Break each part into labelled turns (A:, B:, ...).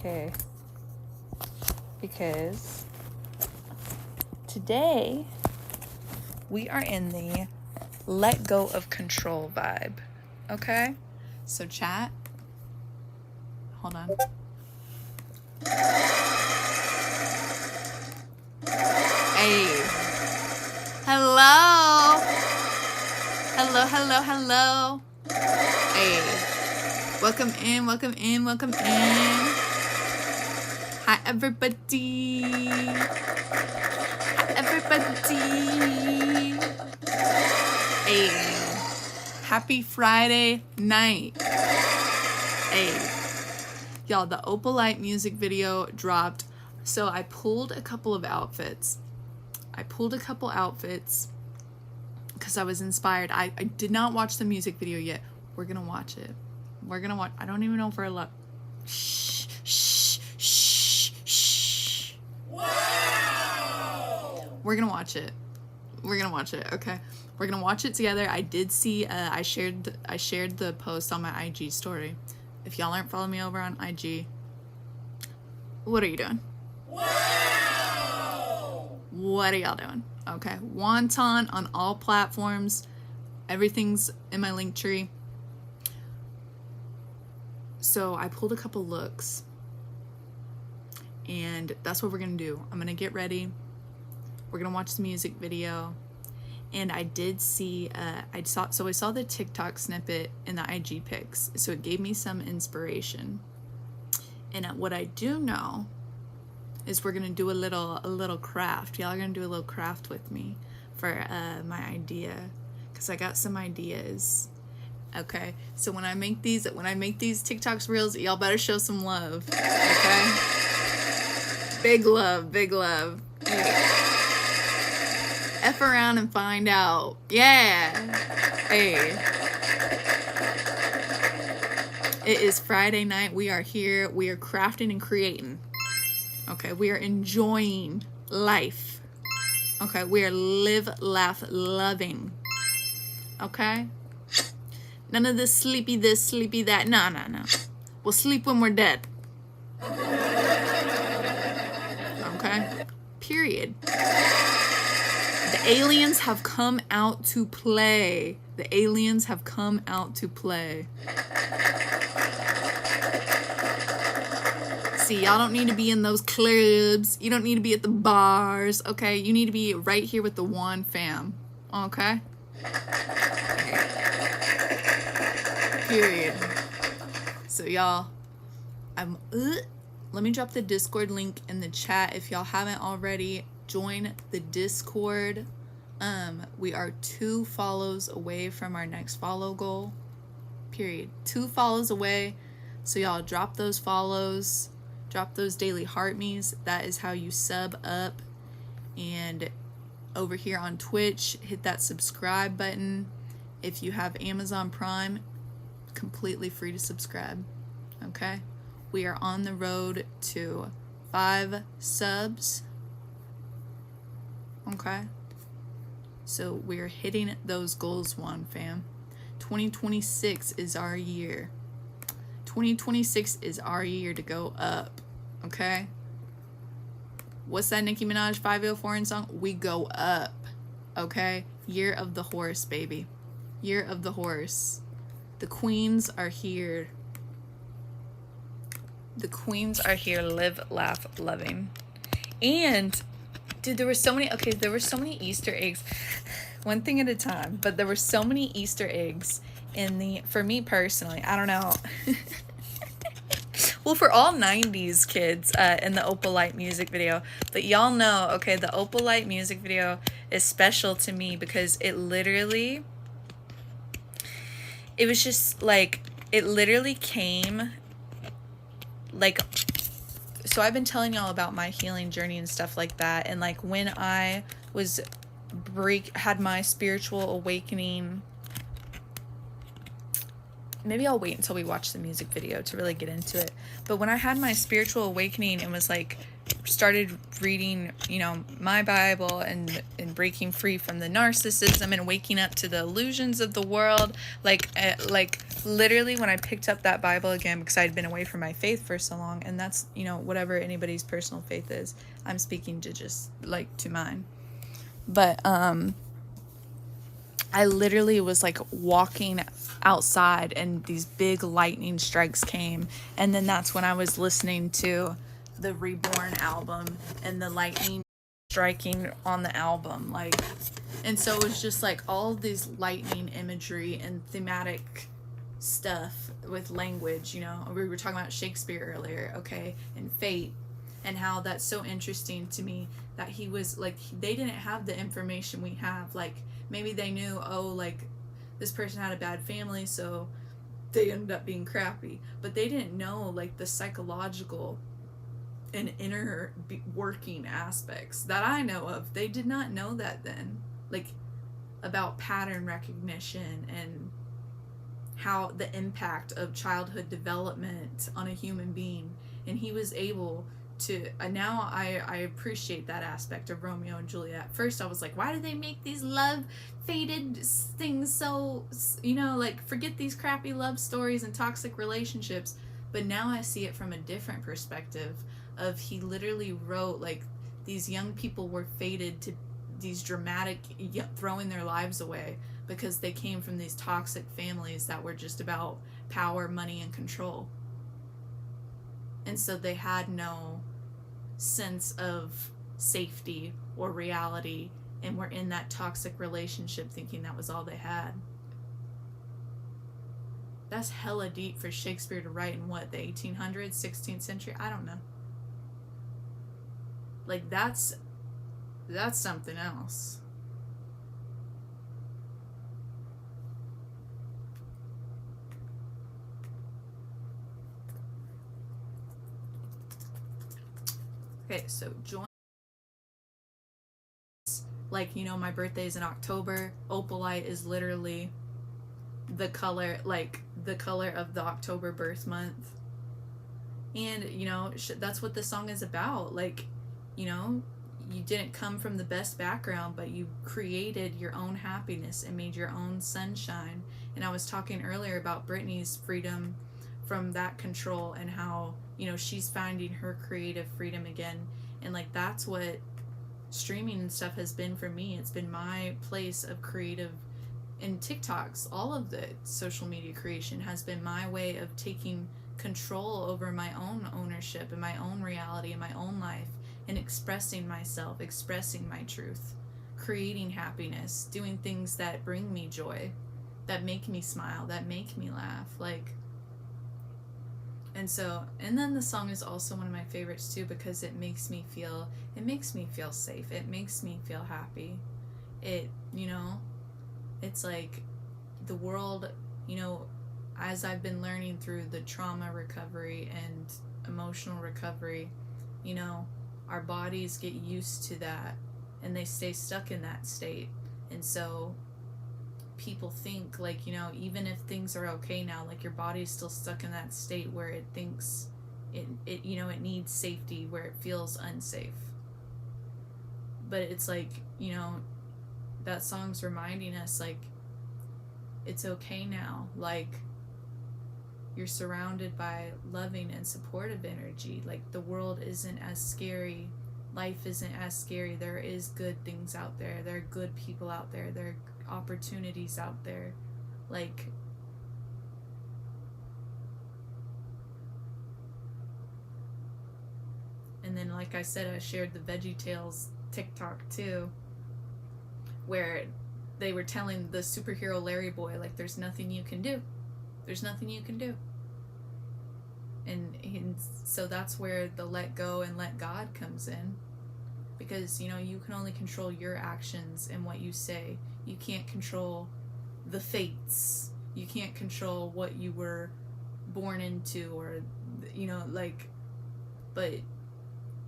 A: Okay, because today we are in the let go of control vibe. Okay, so chat, hold on. Hey, hello, hello. Hey, welcome in. Hi everybody. Hey, happy Friday night. Hey, y'all, the Opalite music video dropped. So I pulled a couple outfits because I was inspired. I did not watch the music video yet. We're gonna watch it. I don't even know if we're allowed. Shh. Wow. We're gonna watch it. Okay. We're gonna watch it together. I did see. I shared the post on my IG story. If y'all aren't following me over on IG, what are you doing? Wow. What are y'all doing? Okay. Wonton on all platforms. Everything's in my link tree. So I pulled a couple looks, and that's what we're gonna do. I'm gonna get ready. We're gonna watch the music video, and I did see. I saw the TikTok snippet in the IG pics, so it gave me some inspiration. And what I do know is we're gonna do a little craft. Y'all are gonna do a little craft with me for my idea, because I got some ideas. Okay, so when I make these TikToks reels, y'all better show some love. Okay, big love. Hey. F around and find out. Yeah. Hey. It is Friday night. We are here. We are crafting and creating. Okay, we are enjoying life. Okay, we are live, laugh, loving. Okay? None of this, sleepy that. No. We'll sleep when we're dead. Okay? Period. The aliens have come out to play. See, y'all don't need to be in those clubs. You don't need to be at the bars. Okay? You need to be right here with the one fam. Okay? Period. So y'all, let me drop the Discord link in the chat if y'all haven't already. Join the Discord. We are 2 follows away from our next follow goal. Period. 2 follows away. So y'all drop those follows, drop those daily heart me's. That is how you sub up. And over here on Twitch, hit that subscribe button. If you have Amazon Prime, completely free to subscribe. Okay, we are on the road to 5 subs. Okay, so we're hitting those goals, one fam. 2026 is our year. 2026 is our year to go up. Okay, what's that Nicki Minaj 504 song? We go up. Okay, year of the horse, baby. Year of the horse. The queens are here. Live, laugh, loving. And, dude, there were so many Easter eggs. One thing at a time. But there were so many Easter eggs for me personally, I don't know. Well, for all 90s kids in the Opalite music video. But y'all know, okay, the Opalite music video is special to me because it literally came, like, so I've been telling y'all about my healing journey and stuff like that, and like when I had my spiritual awakening. Maybe I'll wait until we watch the music video to really get into it. But when I had my spiritual awakening and was like started reading, my Bible and breaking free from the narcissism and waking up to the illusions of the world, like literally when I picked up that Bible again, because I'd been away from my faith for so long, and that's, whatever anybody's personal faith is, I'm speaking to just like to mine. But I literally was like walking outside and these big lightning strikes came, and then that's when I was listening to the Reborn album and the lightning striking on the album, and so it was just like all these lightning imagery and thematic stuff with language. We were talking about Shakespeare earlier, okay, and fate, and how that's so interesting to me that he was like, they didn't have the information we have. Like, maybe they knew, this person had a bad family, so they ended up being crappy, but they didn't know like the psychological and inner working aspects that I know of. They did not know that then, like about pattern recognition and how the impact of childhood development on a human being. And he was able to, now I appreciate that aspect of Romeo and Juliet. First I was like, why do they make these love fated things so, like, forget these crappy love stories and toxic relationships. But now I see it from a different perspective of, he literally wrote like these young people were fated to these dramatic throwing their lives away because they came from these toxic families that were just about power, money, and control. And so they had no sense of safety or reality, and were in that toxic relationship thinking that was all they had. That's hella deep for Shakespeare to write in what, the 1800s, 16th century? I don't know. Like, that's something else. Okay, so join, like, my birthday is in October. Opalite is literally the color of the October birth month. And, that's what the song is about. Like, you didn't come from the best background, but you created your own happiness and made your own sunshine. And I was talking earlier about Britney's freedom from that control, and how, she's finding her creative freedom again. And like, that's what streaming and stuff has been for me. It's been my place of creative, and TikToks, all of the social media creation has been my way of taking control over my own ownership and my own reality and my own life, and expressing myself, expressing my truth, creating happiness, doing things that bring me joy, that make me smile, that make me laugh, like. And then the song is also one of my favorites too, because it makes me feel safe, it makes me feel happy. It's like the world, as I've been learning through the trauma recovery and emotional recovery, our bodies get used to that and they stay stuck in that state. And so people think, like, even if things are okay now, like, your body's still stuck in that state where it thinks it needs safety, where it feels unsafe. But it's like, that song's reminding us, like, it's okay now. Like, you're surrounded by loving and supportive energy. Like, the world isn't as scary. Life isn't as scary. There is good things out there. There are good people out there. There are opportunities out there. Like, and then, like I said, I shared the VeggieTales TikTok too, where they were telling the superhero Larry Boy, like, there's nothing you can do. There's nothing you can do. And so that's where the let go and let God comes in. Because, you can only control your actions and what you say. You can't control the fates. You can't control what you were born into, or, but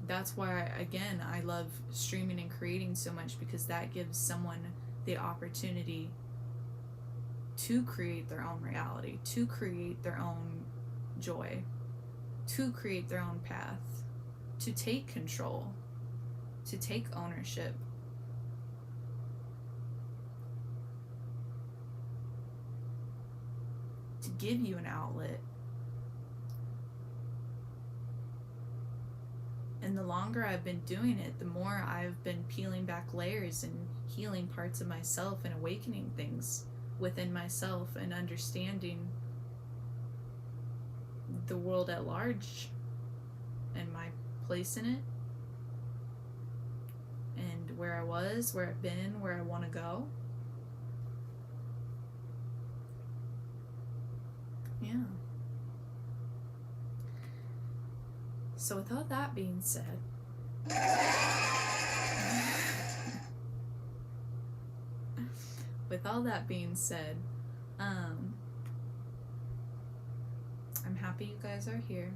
A: that's why, again, I love streaming and creating so much, because that gives someone the opportunity to create their own reality, to create their own joy, to create their own path, to take control, to take ownership. To give you an outlet. And the longer I've been doing it, the more I've been peeling back layers and healing parts of myself and awakening things within myself and understanding the world at large and my place in it and where I was, where I've been, where I want to go. Yeah. So with all that being said, I'm happy you guys are here.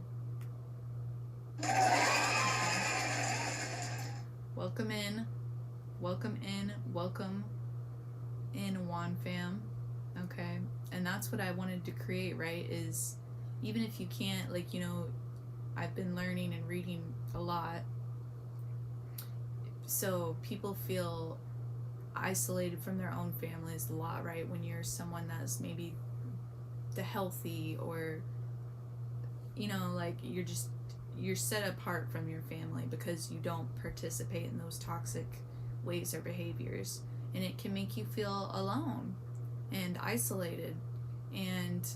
A: Welcome in, welcome in, Juan fam. Okay, and that's what I wanted to create, right? Is even if you can't, like, you know, I've been learning and reading a lot, so people feel isolated from their own families a lot, right? When you're someone that's maybe the healthy, or, you know, like you're set apart from your family because you don't participate in those toxic ways or behaviors, and it can make you feel alone and isolated, and,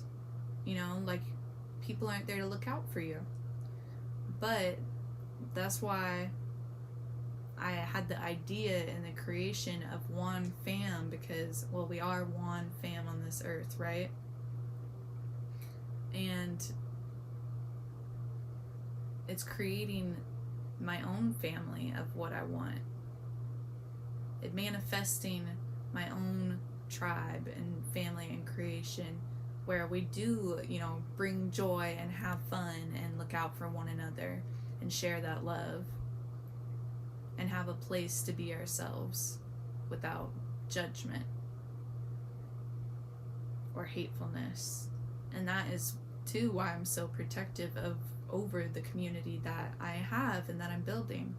A: you know, like people aren't there to look out for you. But that's why I had the idea and the creation of Juan Fam, because, well, we are Juan Fam on this earth, right? And it's creating my own family of what I want. It manifesting my own tribe and family and creation, where we do, you know, bring joy and have fun and look out for one another and share that love and have a place to be ourselves without judgment or hatefulness. And that is too why I'm so protective of over the community that I have and that I'm building,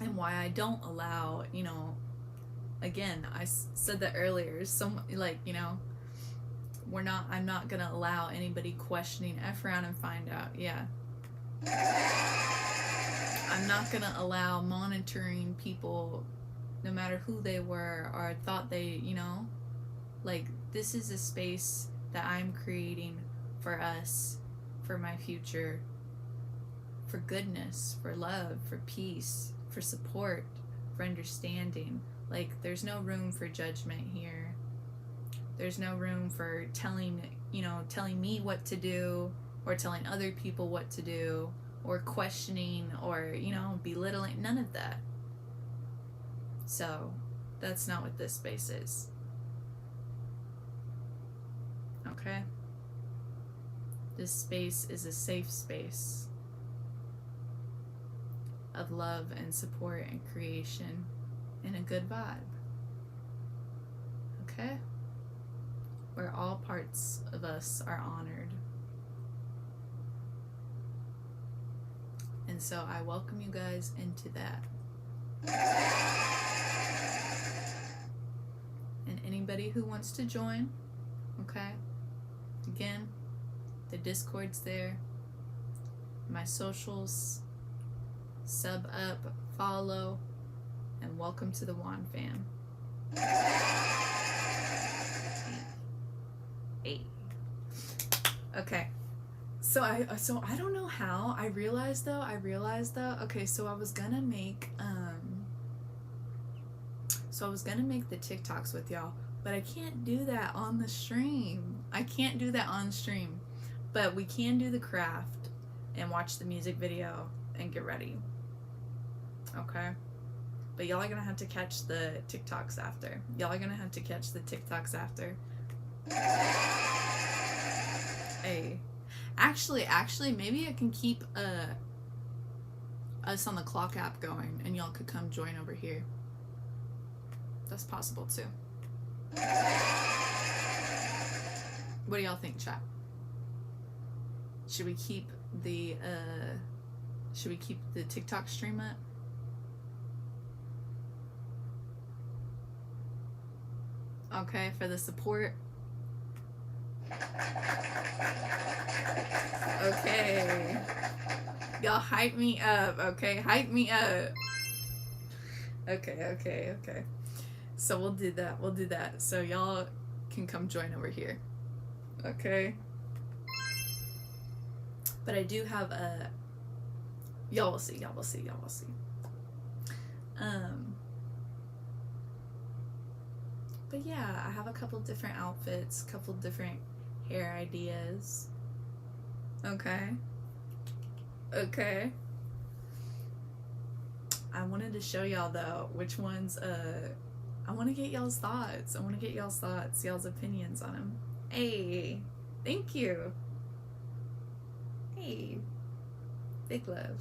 A: and why I don't allow, you know, again, I said that earlier, some, like, you know, I'm not gonna allow anybody questioning F around and find out. Yeah, I'm not gonna allow monitoring people, no matter who they were or thought they, you know, like, this is a space that I'm creating for us, for my future, for goodness, for love, for peace, for support, for understanding. Like, there's no room for judgment here. There's no room for telling me what to do, or telling other people what to do, or questioning, or, you know, belittling. None of that. So that's not what this space is. Okay? This space is a safe space of love and support and creation and a good vibe. Okay? Where all parts of us are honored. And so I welcome you guys into that. And anybody who wants to join, okay? Again, the Discord's there. My socials, sub up, follow, and welcome to the Juan Fam. Eight. Okay. So I don't know how I realized though. Okay, so I was gonna make the TikToks with y'all, but I can't do that on the stream. But we can do the craft and watch the music video and get ready. Okay? But y'all are gonna have to catch the TikToks after. Hey. Actually, maybe I can keep us on the Clock app going, and y'all could come join over here. That's possible too. What do y'all think, chat? Should we keep the should we keep the TikTok stream up? Okay, for the support. Okay. Y'all hype me up, okay? Hype me up. Okay. So we'll do that. So y'all can come join over here. Okay? But I do have a... Y'all will see. But yeah, I have a couple different outfits, couple different hair ideas. Okay. I wanted to show y'all though which ones I want to get y'all's thoughts. Y'all's opinions on them. Hey, thank you. Hey, big love.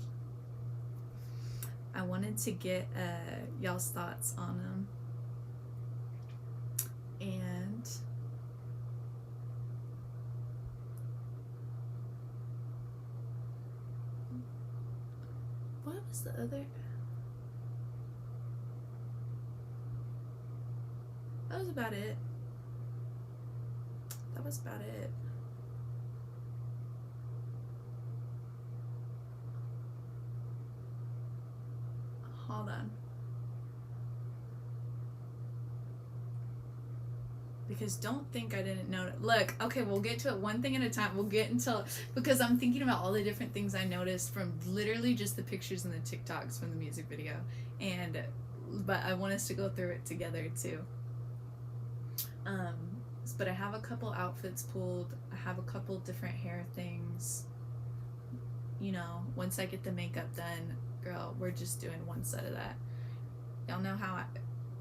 A: I wanted to get y'all's thoughts on them. And what was the other? That was about it. Hold on. Because don't think I didn't know. Look, okay, we'll get to it one thing at a time. Because I'm thinking about all the different things I noticed from literally just the pictures and the TikToks from the music video. But I want us to go through it together too. But I have a couple outfits pulled. I have a couple different hair things. You know, once I get the makeup done, girl, we're just doing one set of that. Y'all know how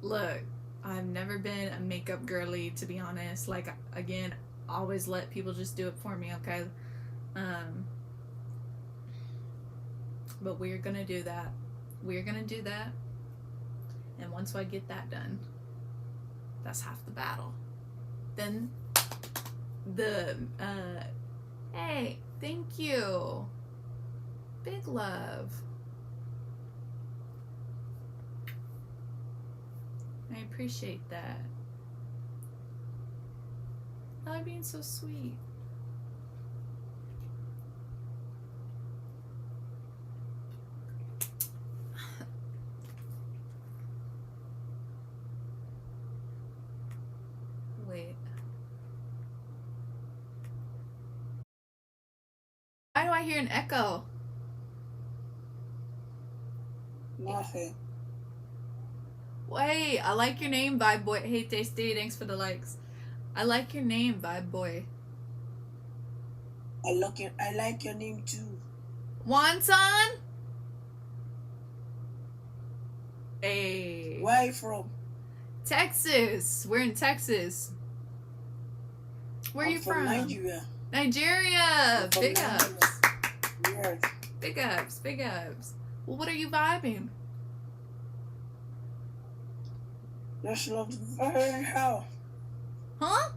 A: look, I've never been a makeup girly, to be honest. Like, again, always let people just do it for me, okay? But we're gonna do that. And once I get that done, that's half the battle. Then hey, thank you. Big love. I appreciate that. Y'all are being so sweet. Wait. Why do I hear an echo?
B: Nothing.
A: Wait, I like your name, Vibe Boy. Hey, Tasty, thanks for the likes. I like your name, Vibe Boy.
B: I like your name too.
A: Wonton? Hey.
B: Where are you from?
A: Texas. We're in Texas. Where are you from?
B: Nigeria.
A: Nigeria. Big ups.
B: Yes.
A: Big ups. Well, what are you vibing?
B: Just love the vibe. How?
A: Huh?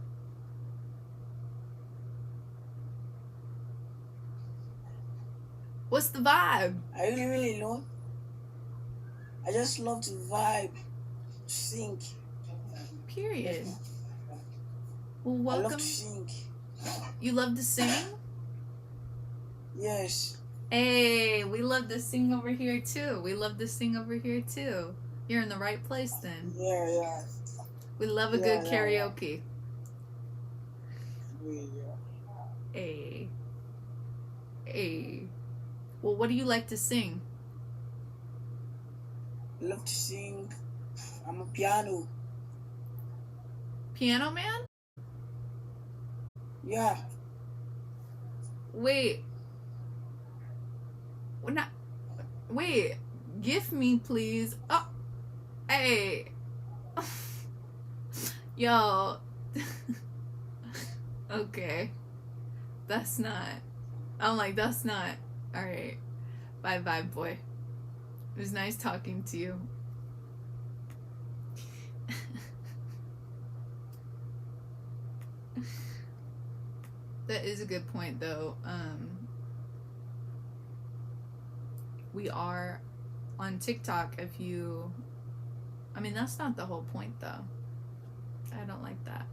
A: What's the vibe?
B: I really know. I just love to vibe, sing.
A: Period. Well, welcome.
B: I love to sing.
A: You love to sing?
B: Yes.
A: Hey, we love to sing over here too. You're in the right place then.
B: Yeah.
A: We love a good karaoke.
B: Yeah.
A: Hey. Well, what do you like to sing?
B: I love to sing. I'm a piano.
A: Piano man?
B: Yeah.
A: Wait. Wait. Gift me, please. Oh. Hey. Yo. Okay. That's not. I'm like, that's not. Alright. Bye, Vibe Boy. It was nice talking to you. That is a good point, though. we are on TikTok. If you, I mean, that's not the whole point though. I don't like that.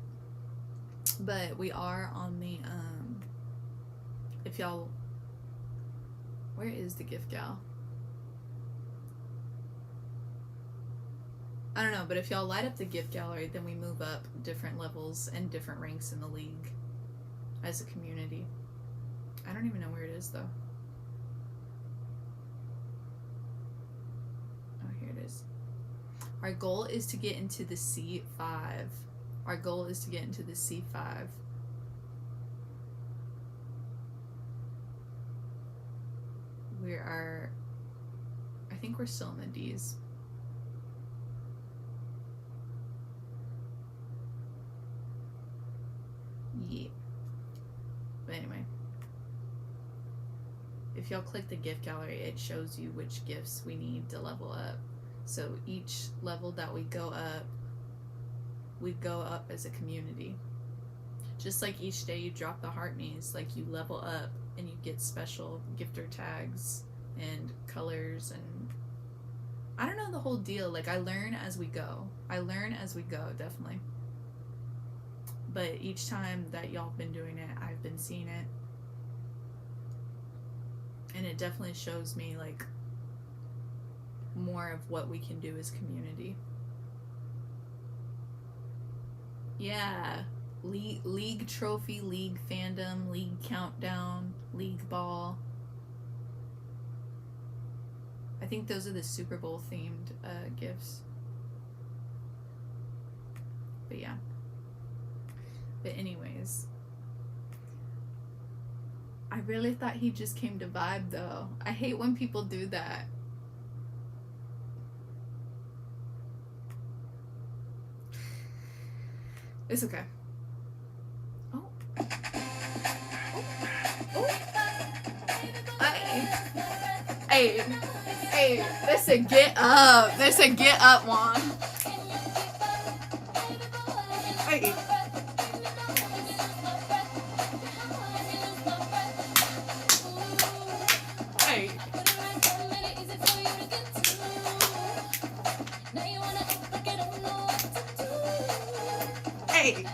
A: But we are on the, if y'all, where is the gift gal? I don't know, but if y'all light up the gift gallery, then we move up different levels and different ranks in the league as a community. I don't even know where it is though. Oh, here it is. Our goal is to get into the C5. Our goal is to get into the C5. We are, I think we're still in the D's. Yeah. But anyway, if y'all click the gift gallery, it shows you which gifts we need to level up. So each level that we go up as a community. Just like each day you drop the heart knees, like you level up and you get special gifter tags and colors, and I don't know the whole deal. Like I learn as we go. Definitely. But each time that y'all been doing it, I've been seeing it. And it definitely shows me like more of what we can do as community. Yeah. League trophy, league fandom, league countdown, league ball. I think those are the Super Bowl themed gifts. But yeah. But anyways, I really thought he just came to vibe though. I hate when people do that. It's okay. Oh. Oh. Hey. Hey, listen, get up. Listen, get up, Juan. Hey. Hey. Hey.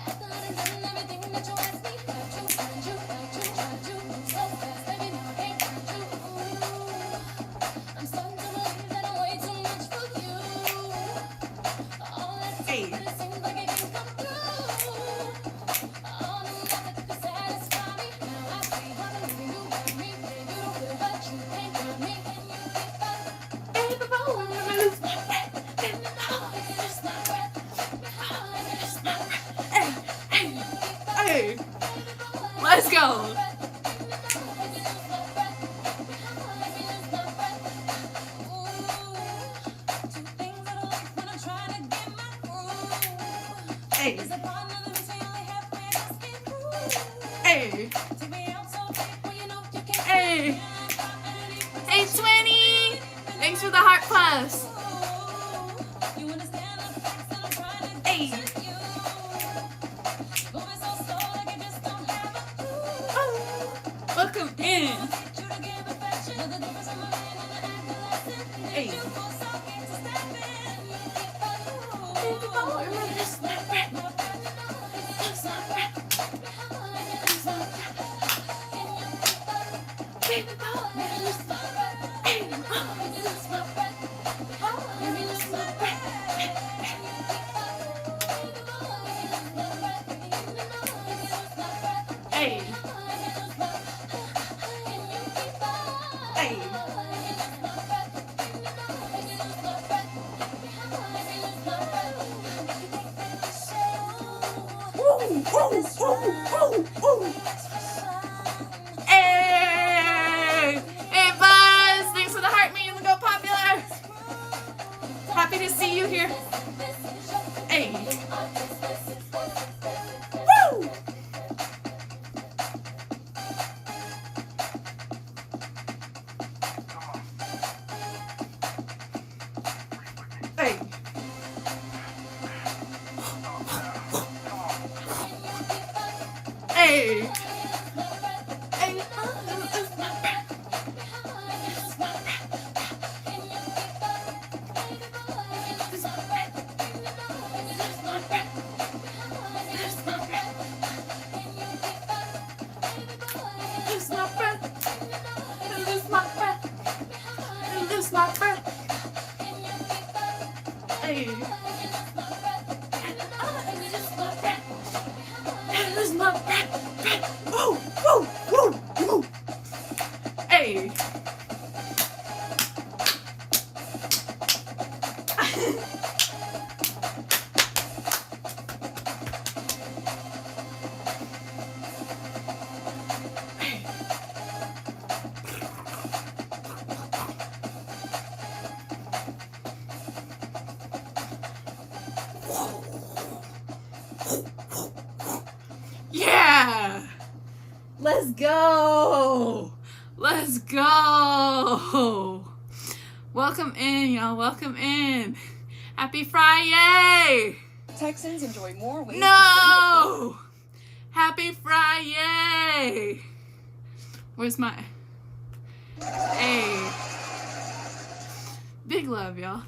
A: Hey. Let's go. Hey. Hey. Hey. Hey, 20. Thanks for the heart plus. Hey. Welcome in. Hey. Hey. Hey. Hey! Hey, Buzz! Thanks for the heart me and the Go Popular! Happy to see you here. Hey! Woo! Hey! Hey! my breath. And lose my breath. Hey. And lose my breath. And lose my breath. Woo, woo, woo, woo. Hey. Yeah! Let's go! Let's go! Welcome in, y'all. Welcome in. Happy Friday!
C: Texans enjoy more ways to
A: No! Happy Friday! Where's my... Hey. Big love, y'all.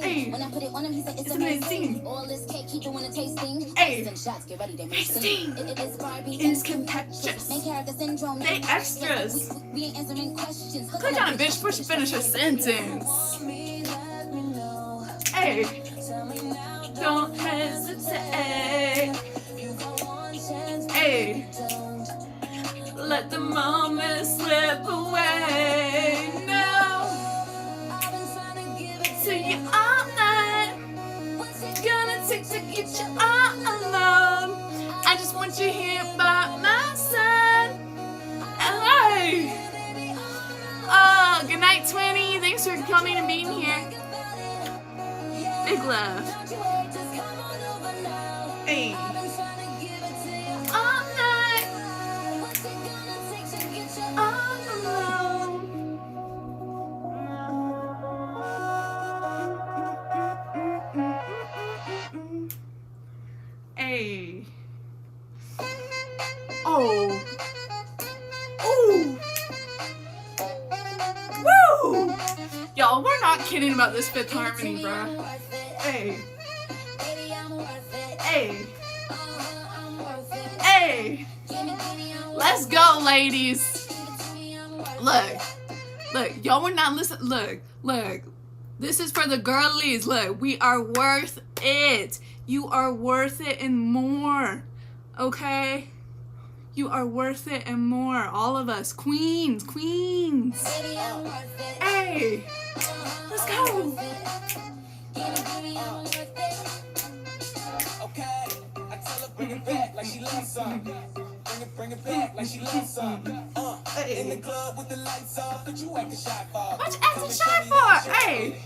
A: Hey, when I put it on him, he said it's amazing. All this cake, he doing a tasting. Hey, shots, get ready, they tasting. It's Barbie. It's contentious. Main character syndrome. They extras. We ain't answering questions. Click on a bitch before she finish her sentence. Hey, don't hesitate. Hey, let the moment slip away. No. Good night, Twinny. Thanks for coming and being here. Big love. Hey. All night. All alone. Hey. Oh. Ooh. Woo! Y'all, we're not kidding about this Fifth Harmony, bruh. Hey. Hey. Hey. Let's go, ladies. Look. Look, y'all were not listening. Look. This is for the girlies. Look, we are worth it. You are worth it and more. Okay? You are worth it and more. All of us. Queens. Hey. Let's go.
D: Okay, I tell her bring it back like she loves some. Bring it back like she loves some. In the club with the lights off, but you acting shy for.
A: What you acting shy for? Hey.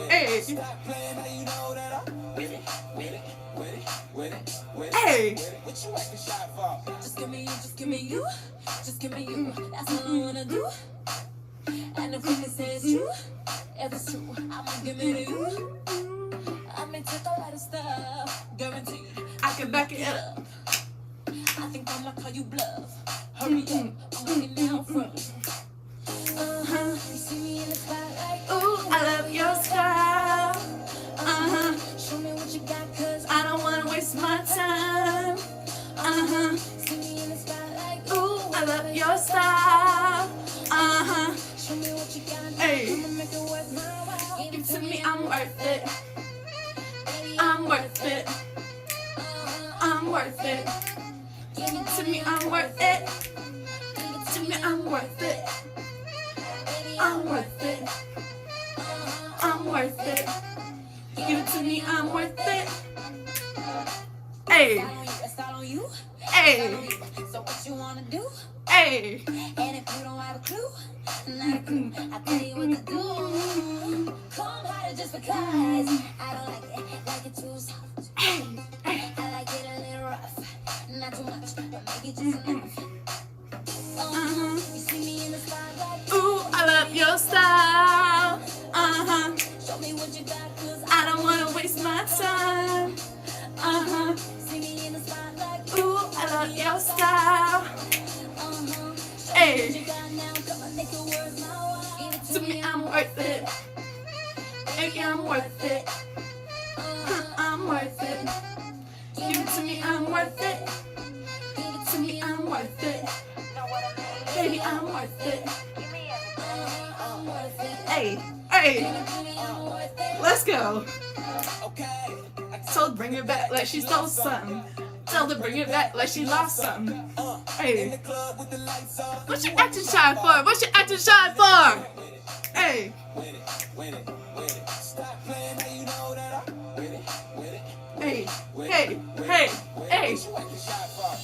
A: Hey.
D: Stop playing, now you know that I'm with it.
A: Hey.
D: What you acting shy for?
C: Just give me you, just give me you. Just give me you. That's all I wanna do. And if it says true, if it's true, I'ma give it to you. I may take a lot of stuff, guaranteed.
A: I can back it up.
C: I think I'ma call you bluff. Hurry up, I'm looking down front. You see me in the spotlight.
A: Ooh, I love your style.
C: Show me what you got, cause
A: I don't wanna waste my time.
C: see me in the spotlight.
A: Ooh, I love your style.
C: Show me what you got,
A: Hey.
C: I'ma make it worth my while.
A: Give it to me, I'm worth it. I'm worth it. I'm worth it. Give it to me, I'm worth it. Give it to me, I'm worth it. I'm worth it. I'm worth it. Give it to me, I'm worth it. Hey,
C: It's all on you.
A: hey,
C: So what you wanna do?
A: hey.
C: And if you don't have a clue, not a clue, I'll tell you what to do. Come harder just because I don't like it too soft. I like it a little rough, not too much, but make it just enough. You see me in the spotlight.
A: Ooh, I love your style.
C: Show me what you got, cause
A: I don't wanna waste my time.
C: see me in the spotlight.
A: Ooh, I love your style. Hey,
C: You got now, come on, make it worth my while. Give it
A: to me, I'm worth it. Baby, I'm worth it. I'm worth it. Give it to me, I'm worth it. Give it to me, I'm worth it. Baby, I'm worth it.
C: I'm worth it.
A: Hey,
C: I'm worth it.
A: let's go.
D: Okay,
A: So bring it back like she stole something. Tell her bring it back like she lost something.
D: in
A: Hey,
D: the club with the lights off.
A: what you acting shy for? What you acting shy for? Hey,
D: With it. Stop playing, now you know that I'm with it.
A: hey.
D: What you acting shy for?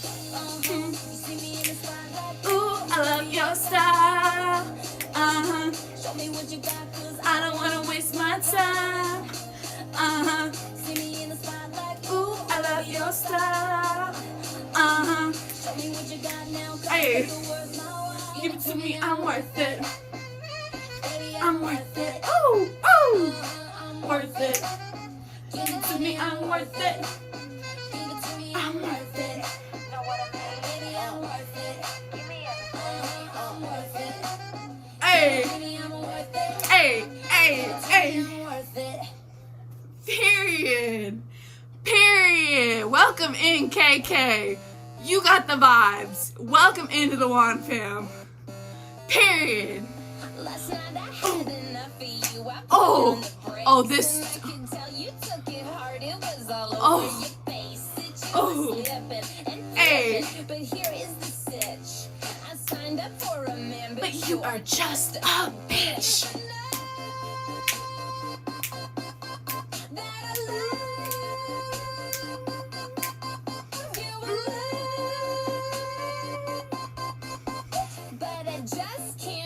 C: You see me in the spotlight.
A: Ooh, I love your style.
C: Show me what you got, cause
A: I don't wanna waste my time.
C: see me in the spotlight.
A: Ooh, I love your style.
C: Show me what you got now, cause
A: Hey.
C: it's worth my while.
A: Give it to me, I'm worth it.
C: Baby,
A: I'm worth it. Ooh, ooh,
C: I'm
A: worth it.
C: Give it
A: To me, I'm worth it.
C: Give it to me,
A: I'm worth it.
C: Know what I mean? Baby, I'm worth it. Give me everything. I'm worth it.
A: Hey,
C: Baby, I'm worth it.
A: hey.
C: I'm worth it.
A: Period. Welcome in, KK. You got the vibes. Welcome into the Wand fam. Period.
C: Last night I had enough of you. I put
A: Oh.
C: on the brakes,
A: Oh, this-
C: and I can tell you took it hard. It was all over
A: Oh.
C: your face. That you
A: Oh.
C: were slipping and
A: Hey.
C: flipping. But here is the sitch. I signed up for a man,
A: But you are just a bitch.
C: that I love. You in love. But I just can't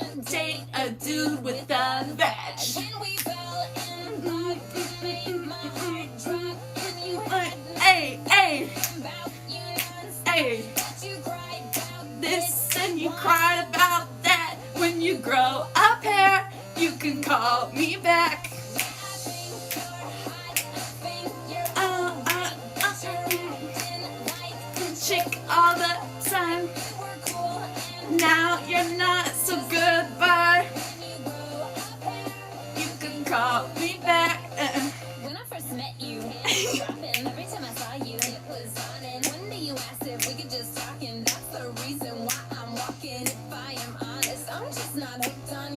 A: you grow a pair, you can call me back. Chick all the time. Now you're not so good, but you can call me back.
C: When I first met you, dropping every time I saw you, it was on. And one day you asked if we could just talk, and that's the reason why I'm walking. If I am honest, I'm just not hooked on.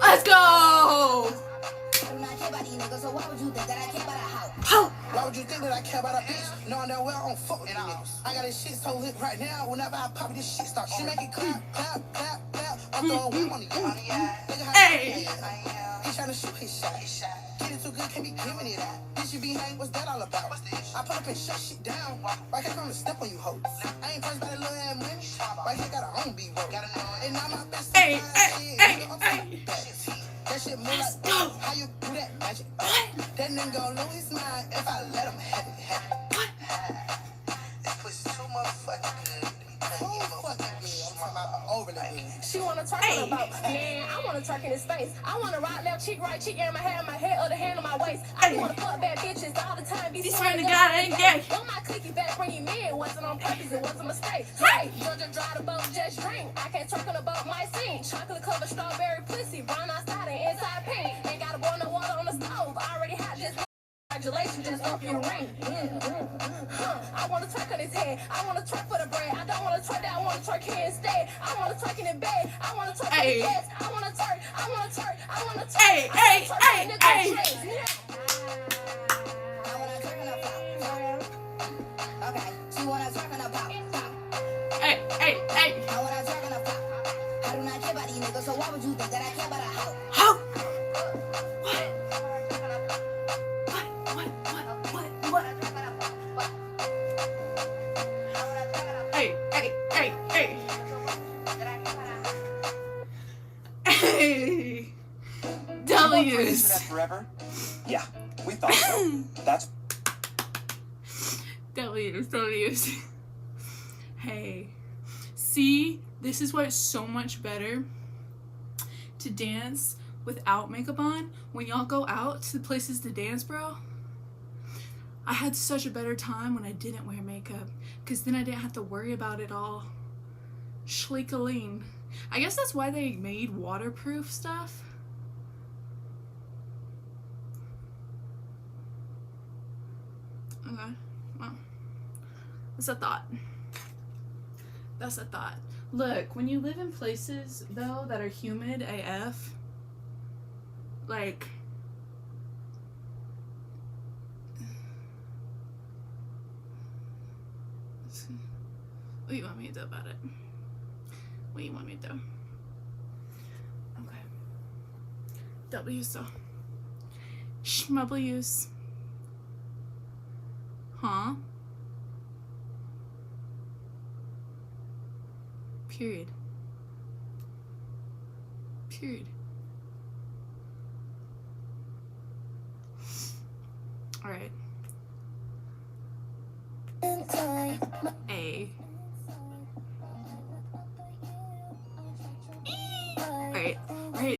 A: Let's go!
C: So why would you think that I care about a house?
A: Ho!
E: Why would you think that I care about a bitch? Knowing that well, I don't fuck with niggas. I got this shit so lit right now. Whenever I pop it, this shit start. She make it clap, clap, clap, clap. I'm throwing whip on the Nigga, how
A: Hey!
E: he tryna shoot his shot. Get it too good, can't be giving it out. This should be hang, what's that all about? I pull up and shut shit down. Right here, come to step on you, hoes. I ain't first by the little ass money. Right here, got her own beat, bro. And now my best
A: Hey,
E: friend,
A: hey,
E: shit,
A: hey,
E: nigga, I'm
A: hey.
E: that shit move like that. How you do that magic? That nigga gon' lose his mind if I let him have it. This pussy too motherfucking good.
F: She wanna talk on the boat. Man, I wanna talk in his face. I wanna ride left cheek, right cheek, and my hair in my head, other hand on my waist. I wanna fuck bad bitches all the time. Be
A: swear to God, I ain't gay.
F: On my clicky back, bring him in. Wasn't on purpose, it was a mistake. Hey, Georgia dry the boat, just drink. I can't talk on the boat, my scene. Chocolate covered strawberry pussy, brown outside and inside pink. Ain't gotta boil no water on the stove. Already hot, just congratulations, just up your ring. I wanna twerk on his head. I wanna twerk for the bread. I don't wanna twerk that. I wanna twerk here instead. I wanna twerk in the bed. I wanna twerk in the bed. I wanna twerk. I wanna twerk. I wanna twerk.
A: Hey, hey, hey, hey.
C: I wanna twerk on the pop. Okay, she wanna twerk on the pop.
A: Hey, hey, hey.
C: I wanna twerk on the pop. I do not care about these niggas, so why would you think that I care about a hoe?
A: How? What? Hey, hey, hey, hey. Hey. W's.
D: That forever? Yeah, we thought so. That's
A: W's. Hey. See, this is why it's so much better to dance without makeup on. When y'all go out to the places to dance, bro, I had such a better time when I didn't wear makeup, because then I didn't have to worry about it all. Schleekaling. I guess that's why they made waterproof stuff. Okay, well, that's a thought. That's a thought. Look, when you live in places, though, that are humid AF, like, what do you want me to do about it? What do you want me to do? Okay. W's though. Schmubbles. Huh? Period. Period. All right. A. All right. All right.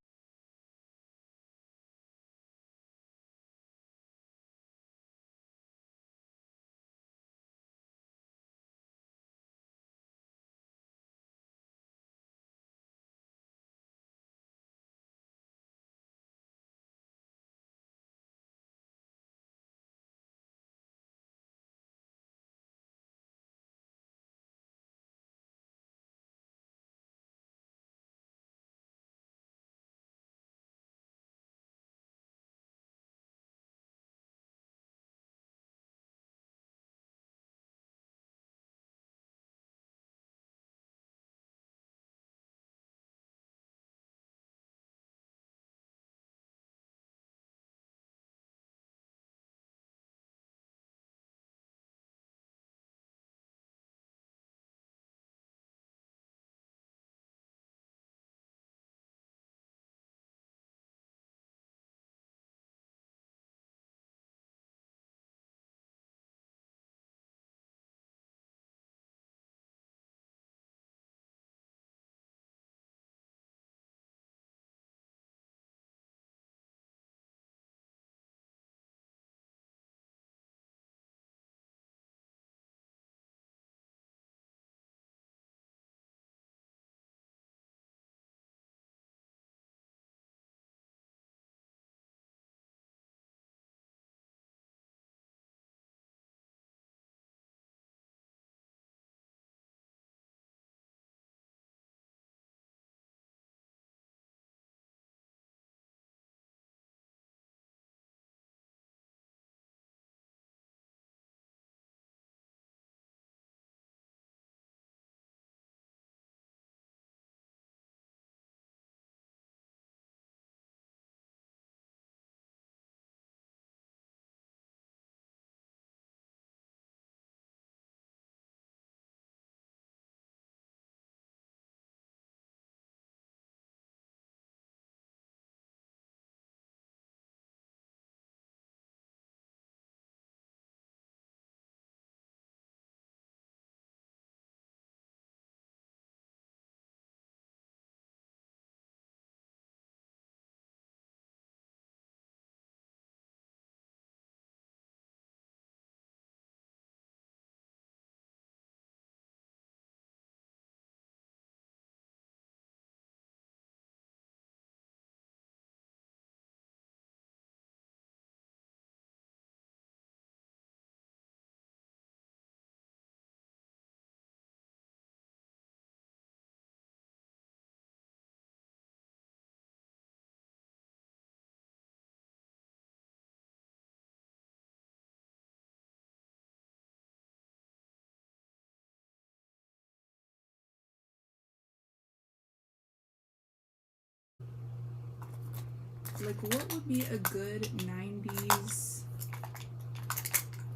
A: like, what would be a good 90s?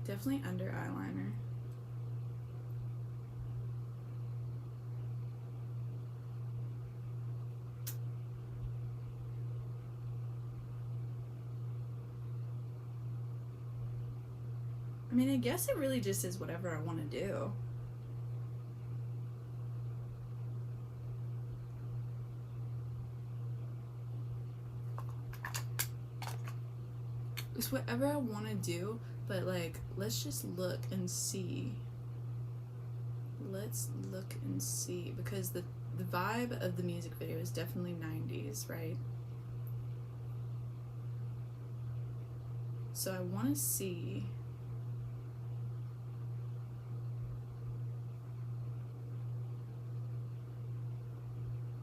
A: Definitely under eyeliner. I mean, I guess it really just is whatever I want to do. It's whatever I want to do, but like, let's just look and see. Let's look and see, because the vibe of the music video is definitely 90s, right? So I want to see.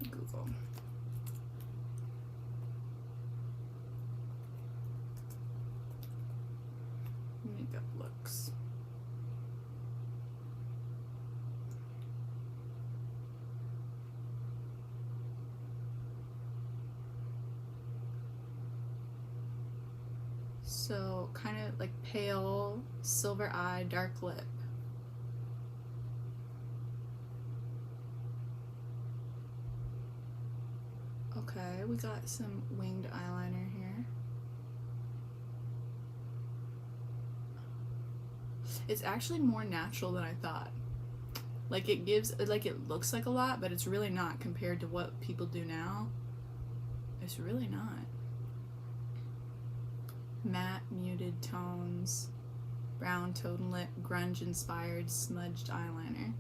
A: Google. Makeup looks. So kind of like pale, silver eye, dark lip. Okay, we got some winged eyeliner here. It's actually more natural than I thought. Like, it gives, like, it looks like a lot, but it's really not compared to what people do now. It's really not. Matte, muted tones, brown tone lip, grunge-inspired, smudged eyeliner.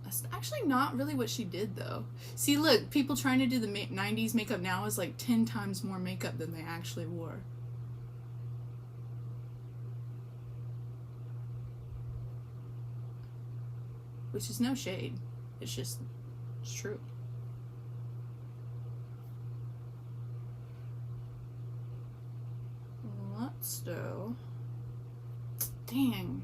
A: That's actually not really what she did, though. See, look, people trying to do the 90s makeup now is like 10 times more makeup than they actually wore. Which is no shade. It's just, it's true. Let's do. Dang.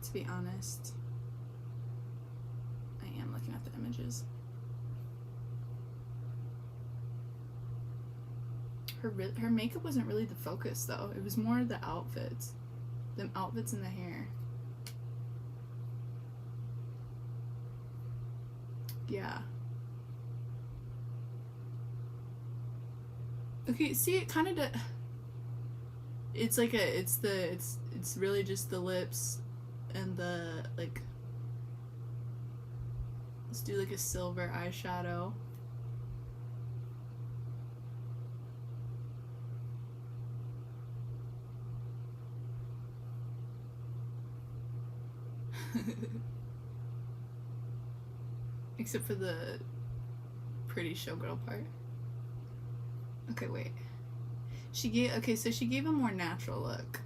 A: To be honest, I am looking at the images. Her makeup wasn't really the focus, though. It was more the outfits. The outfits and the hair. Yeah. Okay, see, it kind of it's like it's really just the lips and the, like, let's do like a silver eyeshadow. Except for the pretty showgirl part. Okay, wait. She gave a more natural look.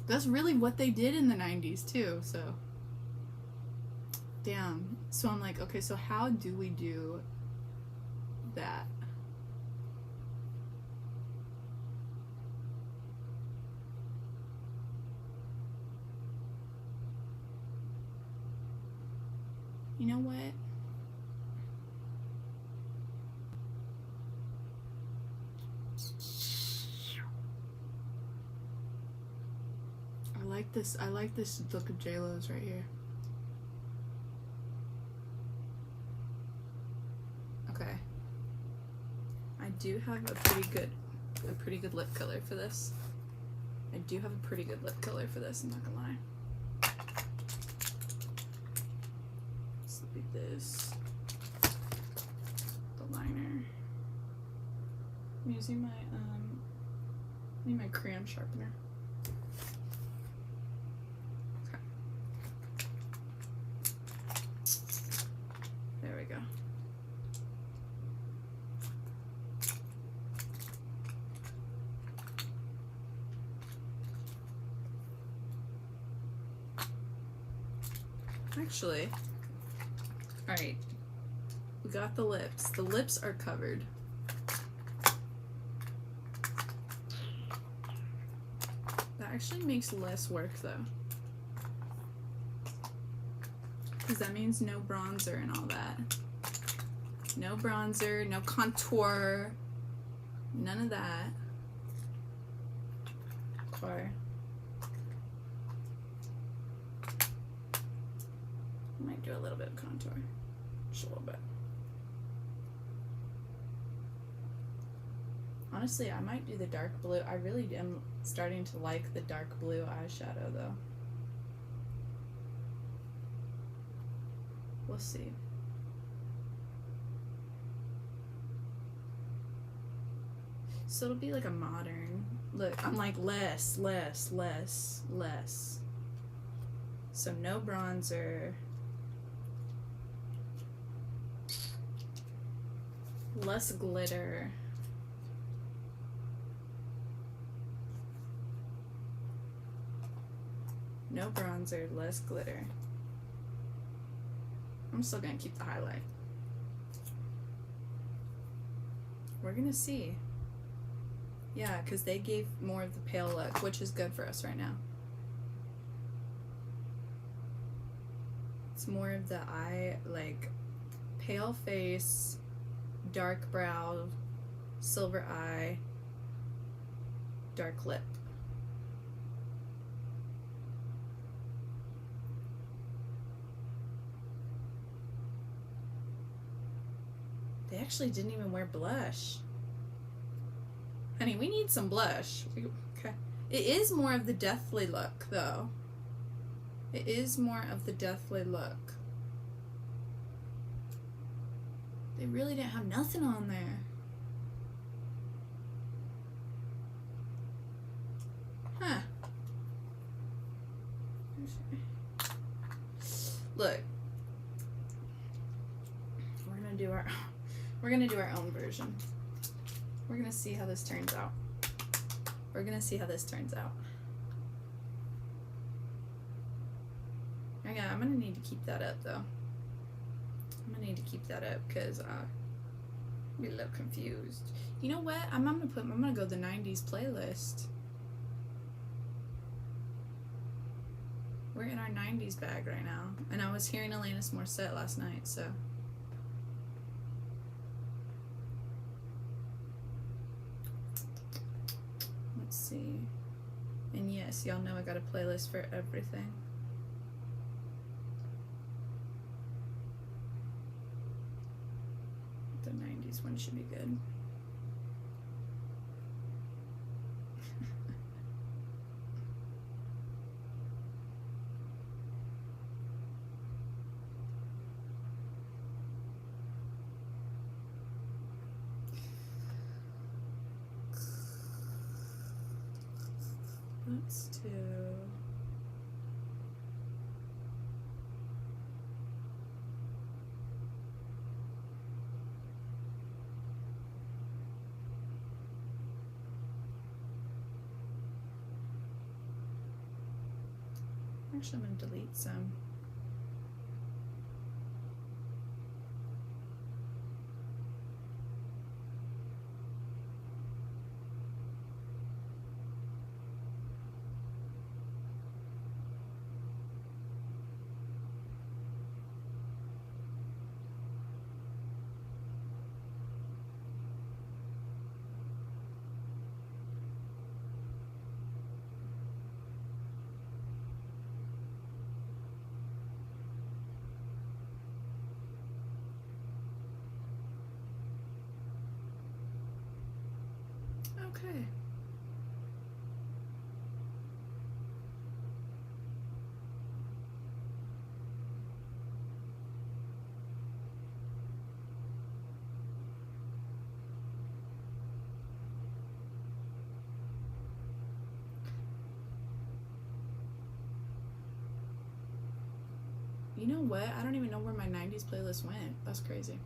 A: That's really what they did in the 90s too, so. Damn. So I'm like, okay, so how do we do that? You know what? I like this look of JLo's right here. Okay. I do have a pretty good lip color for this. I'm not gonna lie. Let's look at this. The liner. I'm using my need my crayon sharpener. Okay. There we go. Actually, all right, we got the lips. The lips are covered. actually makes less work though. Because that means no bronzer and all that. No bronzer, no contour, none of that. Or I might do a little bit of contour. Just a little bit. Honestly, I might do the dark blue. I really am starting to like the dark blue eyeshadow though. We'll see. So it'll be like a modern look. I'm like less. So no bronzer. Less glitter. No bronzer, less glitter. I'm still gonna keep the highlight. We're gonna see. Yeah, because they gave more of the pale look, which is good for us right now. It's more of the eye, like pale face, dark brow, silver eye, dark lip. They actually didn't even wear blush. Honey, we need some blush. Okay. It is more of the deathly look, though. It is more of the deathly look. They really didn't have nothing on there. Huh. Look. We're gonna do our own version. We're gonna see how this turns out. We're gonna see how this turns out. Yeah, I'm gonna need to keep that up though. I'm gonna need to keep that up because I'm a little confused. You know what? I'm gonna go the 90s playlist. We're in our 90s bag right now. And I was hearing Alanis Morissette last night, so. Let's see. And yes, y'all know I got a playlist for everything. The 90s one should be good. Let's do. Actually, I'm going to delete some. Okay. You know what? I don't even know where my 90s playlist went. That's crazy.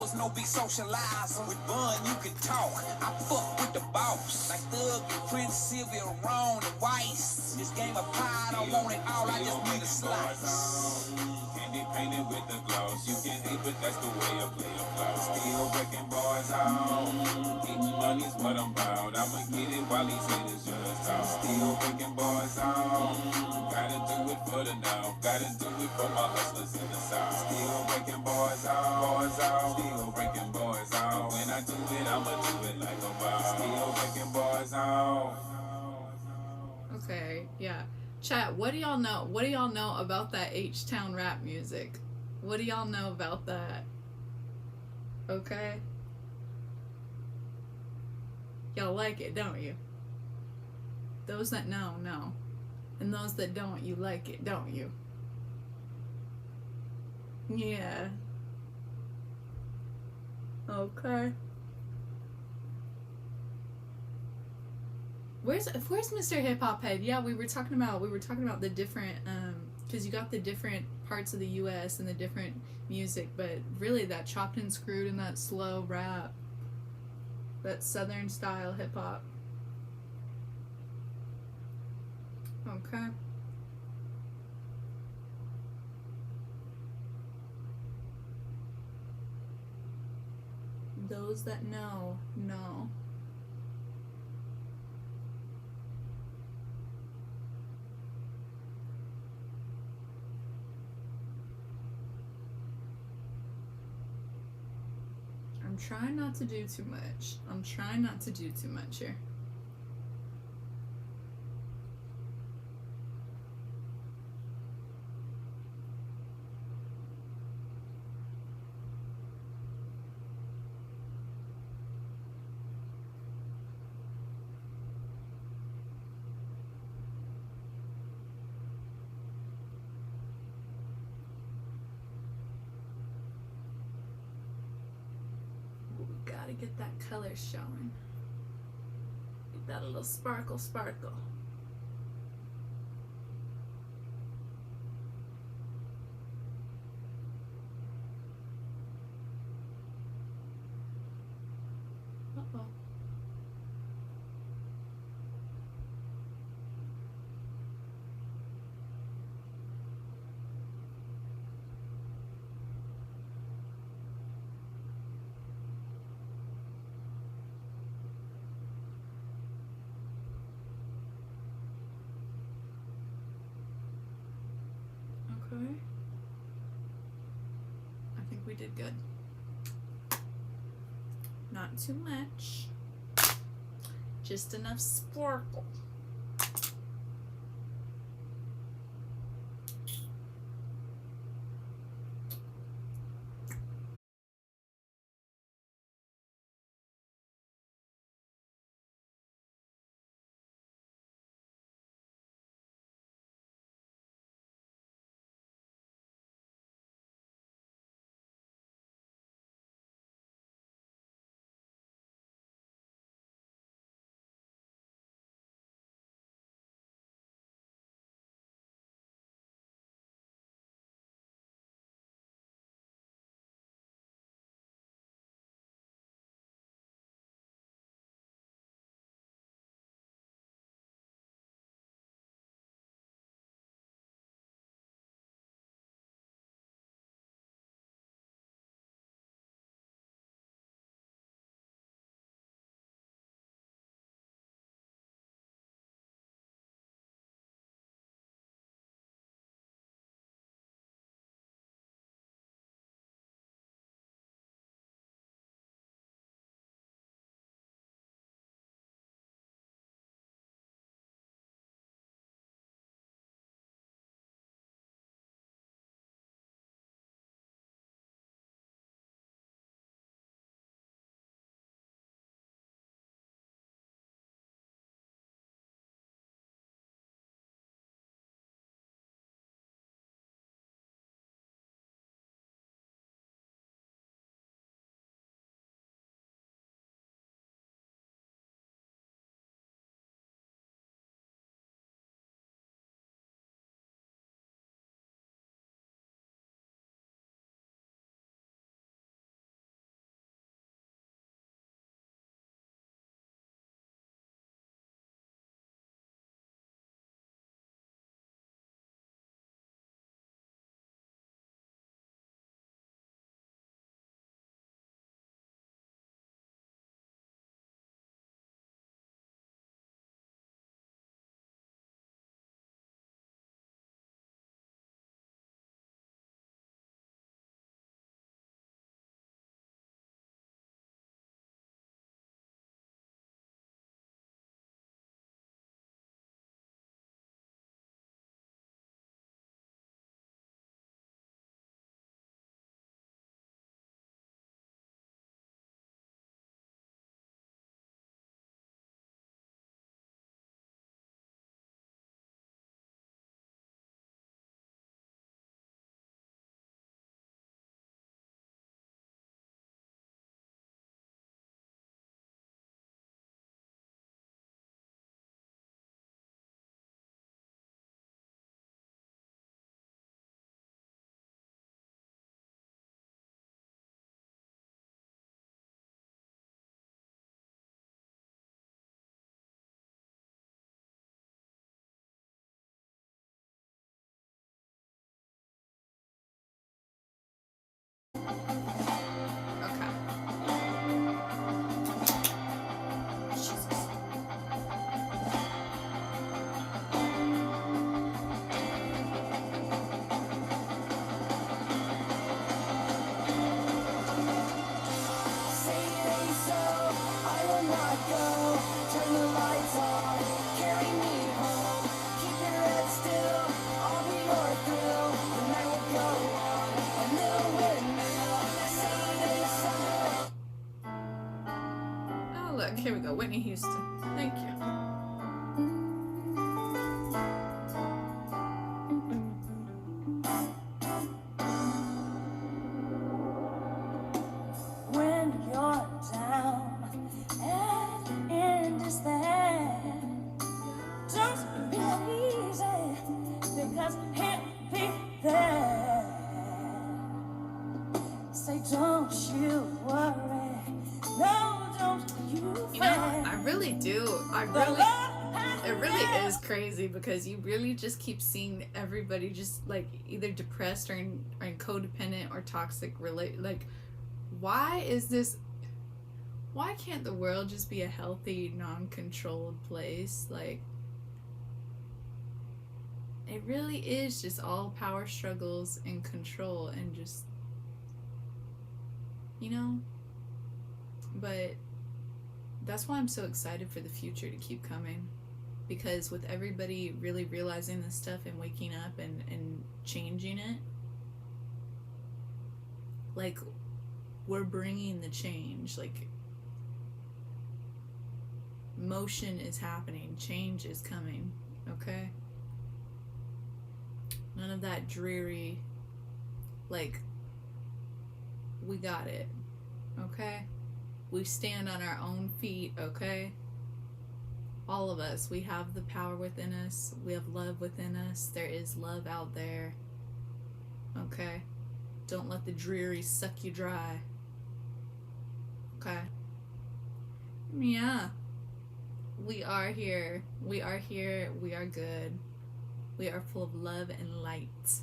D: No big socializer. With Bun, you can talk. I fuck with the boss. Like Thug and Prince, Sylvia, Ron, and Weiss. This game of pie, I don't want it all. I just need a slice. Candy painted with the gloss. You can hate, but that's the way I play a flow. Still wrecking boys out. Getting money's what I'm about. I'ma get it while these haters just talk. Still wrecking boys out. Gotta do it for the now. Gotta do it for my hustlers in the south. Still wrecking boys out. Boys out. Still breaking boys out. When I do it, I'ma do it like a wow. Still breaking boys out.
A: Okay, yeah. Chat, what do y'all know? What do y'all know about that H-Town rap music? What do y'all know about that? Okay? Y'all like it, don't you? Those that know, know. And those that don't, you like it, don't you? Yeah. Okay. Where's Mr. Hip Hop Head? Yeah, we were talking about the different because you got the different parts of the US and the different music, but really that chopped and screwed and that slow rap, that southern style hip hop. Okay. Those that know, know. I'm trying not to do too much. I'm trying not to do too much here. Gotta get that color showing. Get that a little sparkle, sparkle. Uh-oh. Okay. I think we did good. Not too much. Just enough sparkle. look, here we go. Whitney Houston. Thank you.
C: When you're down and in despair, don't be easy, because he'll be there. Say, don't you worry, no, don't you
A: You
C: fret.
A: know, I really do. It really is crazy because you really just keep seeing everybody just like either depressed or in codependent or toxic like why can't the world just be a healthy, non-controlled place? Like, it really is just all power struggles and control and just, you know. But that's why I'm so excited for the future to keep coming, because with everybody really realizing this stuff and waking up and changing it, like, we're bringing the change. Like, motion is happening, change is coming, okay? None of that dreary, like, we got it, okay? We stand on our own feet, okay? All of us, we have the power within us. We have love within us. There is love out there, okay? Don't let the dreary suck you dry, okay? Yeah. We are here. We are here. We are good. We are full of love and light.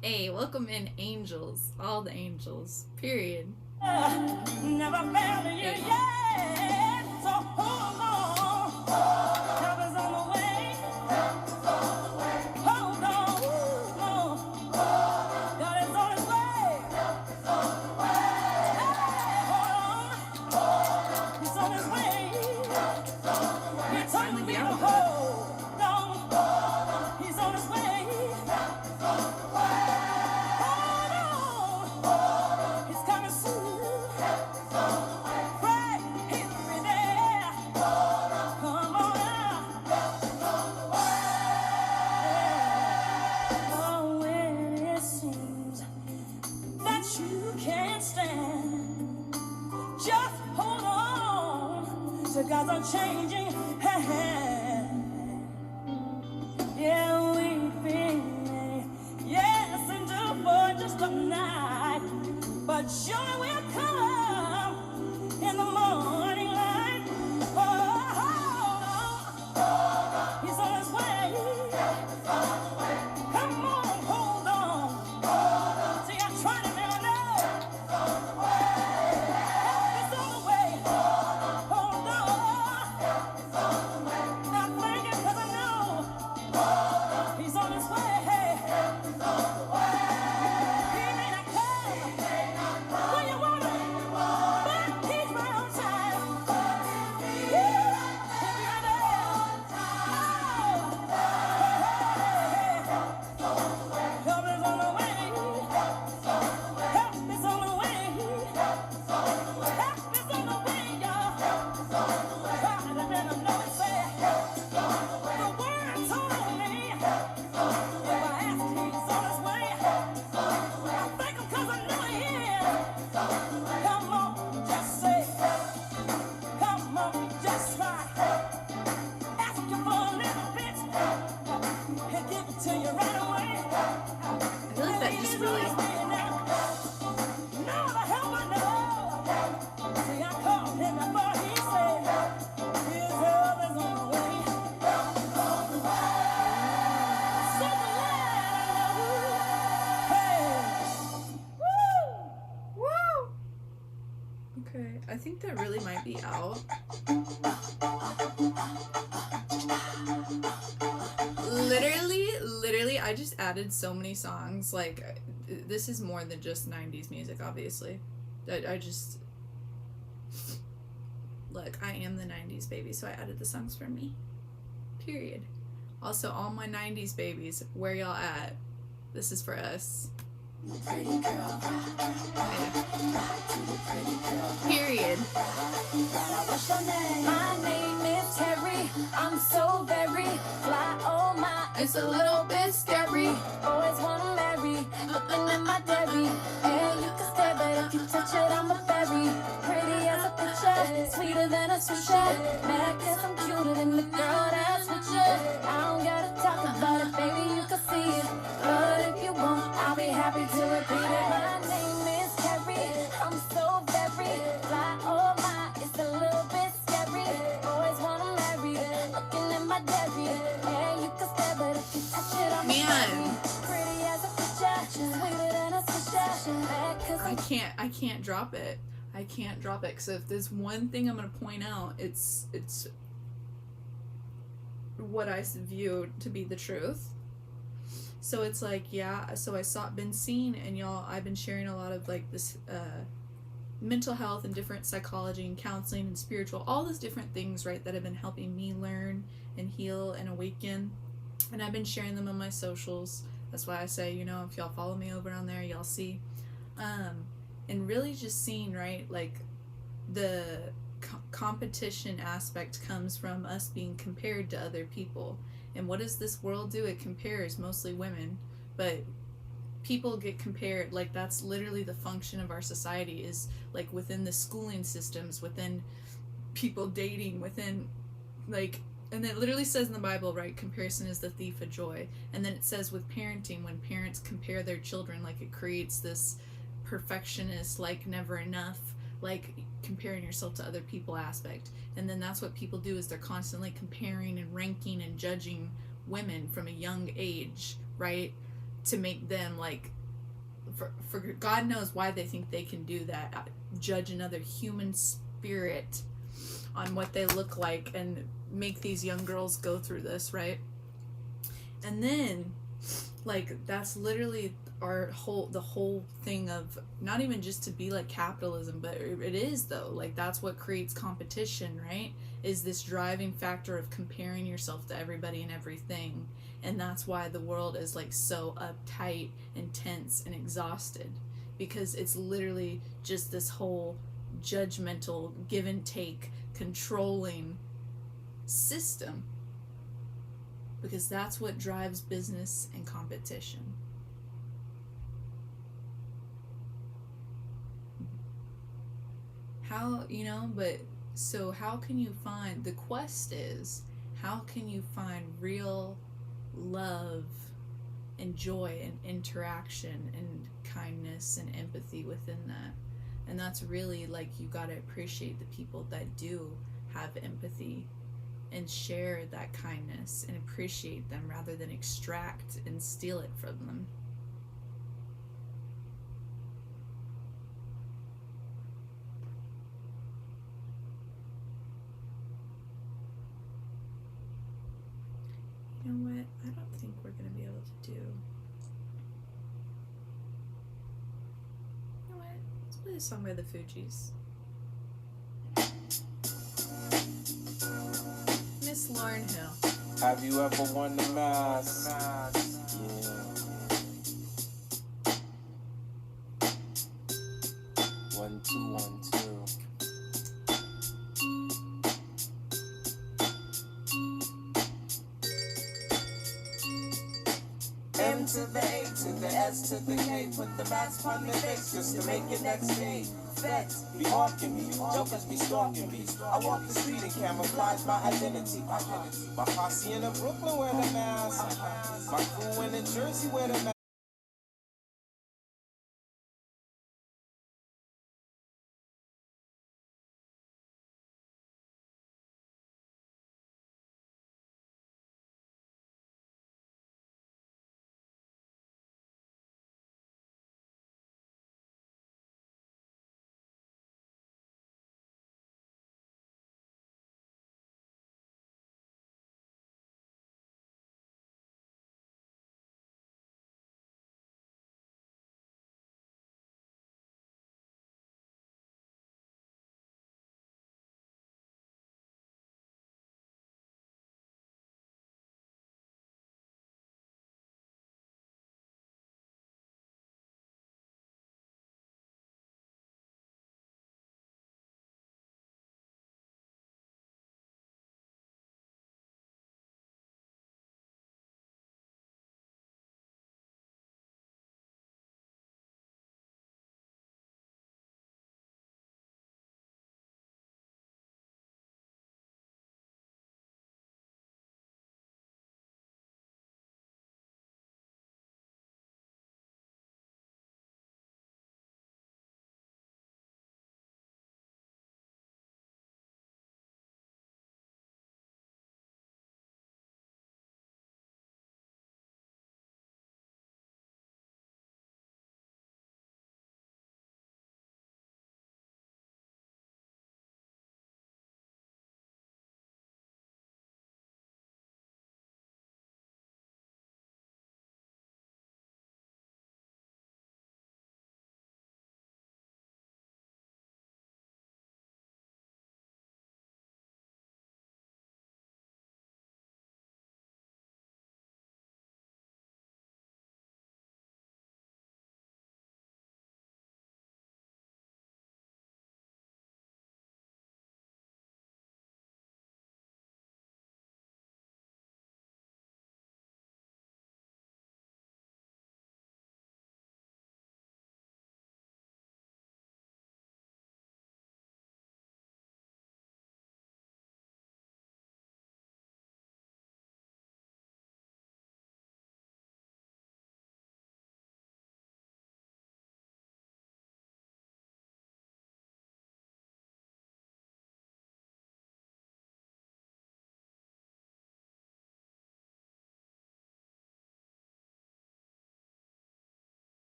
A: Hey, welcome in, angels. All the angels. Period.
C: Never found you yet, so hold on. Help is on the way. Hold on, God is on his way. Hold on, he's on his way. He told me to hold on. He's on his way. Hold on, he's coming soon. Pray, he'll be there. Come on out. Oh, when it seems that you can't stand, just hold on to God's unchanging hand. Yeah, weeping, yes, endure for just a night, but joy will come in the morning light. Oh, he's on his way. Come on, hold on. See, I tried to never know. He's on the way. Hold on. Not thinking 'cause I know he's on his way. He may not come when you want him, but he's right on time. He'll be right there. Help is on the way. Help is on the way. Help is on the way, y'all. Trying to let 'em know it's there. The word told me if I ask, he's on his way. I thank him 'cause I know he is. Come on, just say, come on, just try. Ask him for a little bit. He'll give it to you right away.
A: I feel like that just really...
C: No, the help I know. See, I called him before he said, his help is on the way. So glad I know. Hey, woo!
A: Woo! Okay, I think that really might be out. Literally, I just added so many songs. Like, this is more than just 90s music, obviously. I just... Look, I am the 90s baby, so I added the songs for me. Period. Also, all my 90s babies, where y'all at? This is for us. Yeah. Period.
F: a little bit scary. Always wanna marry, looking at my dairy. Yeah, you can stay, but if you touch it, I'm a berry. Pretty as a picture, sweeter than a swisher. Mad 'cause I'm cuter than the girl that's with you. I don't gotta talk about it, baby, you can see it. But if you want, I'll be happy to repeat it. My name is Carrie, I'm so very fly. Oh my, it's a little bit scary. Always wanna marry, looking at my dairy. Yeah, you can stay, but if you touch it, I'm
A: Man.
F: pretty as a picture, sweeter than a swisher. Mad 'cause
A: I can't drop it. I can't drop it. So if there's one thing I'm gonna point out, it's what I view to be the truth. So it's like, yeah, so been seeing, and y'all, I've been sharing a lot of like this mental health and different psychology and counseling and spiritual, all those different things, right, that have been helping me learn and heal and awaken. And I've been sharing them on my socials. That's why I say, you know, if y'all follow me over on there, y'all see. And really just seeing, right, like the competition aspect comes from us being compared to other people. And what does this world do? It compares, mostly women, but people get compared. Like, that's literally the function of our society, is like within the schooling systems, within people dating, within like, and it literally says in the Bible, right, comparison is the thief of joy. And then it says with parenting, when parents compare their children, like, it creates this perfectionist, like, never enough, like, comparing yourself to other people aspect. And then that's what people do, is they're constantly comparing and ranking and judging women from a young age, right, to make them like, for God knows why they think they can do that, judge another human spirit on what they look like, and make these young girls go through this, right? And then, like, that's literally the whole thing of, not even just to be like capitalism, but it is though, like, that's what creates competition, right? Is this driving factor of comparing yourself to everybody and everything. And that's why the world is like so uptight and tense and exhausted, because it's literally just this whole judgmental, give and take, controlling system, because that's what drives business and competition. How, you know, but so how can you find, the quest is, how can you find real love and joy and interaction and kindness and empathy within that? And that's really, like, you got to appreciate the people that do have empathy and share that kindness and appreciate them, rather than extract and steal it from them. You know what? I don't think we're going to be able to do. You know what? Let's play a song by the Fugees. Miss Lauryn Hill.
G: Have you ever won the mass? Yeah. 1 2 1 2. M to the A to the S to the K. Put the mask on the face just to make it next day. Feds be hawking me, jokers be stalking me. I walk the street and camouflage my identity. My posse in the Brooklyn wear the mask. My crew in the Jersey wear the mask.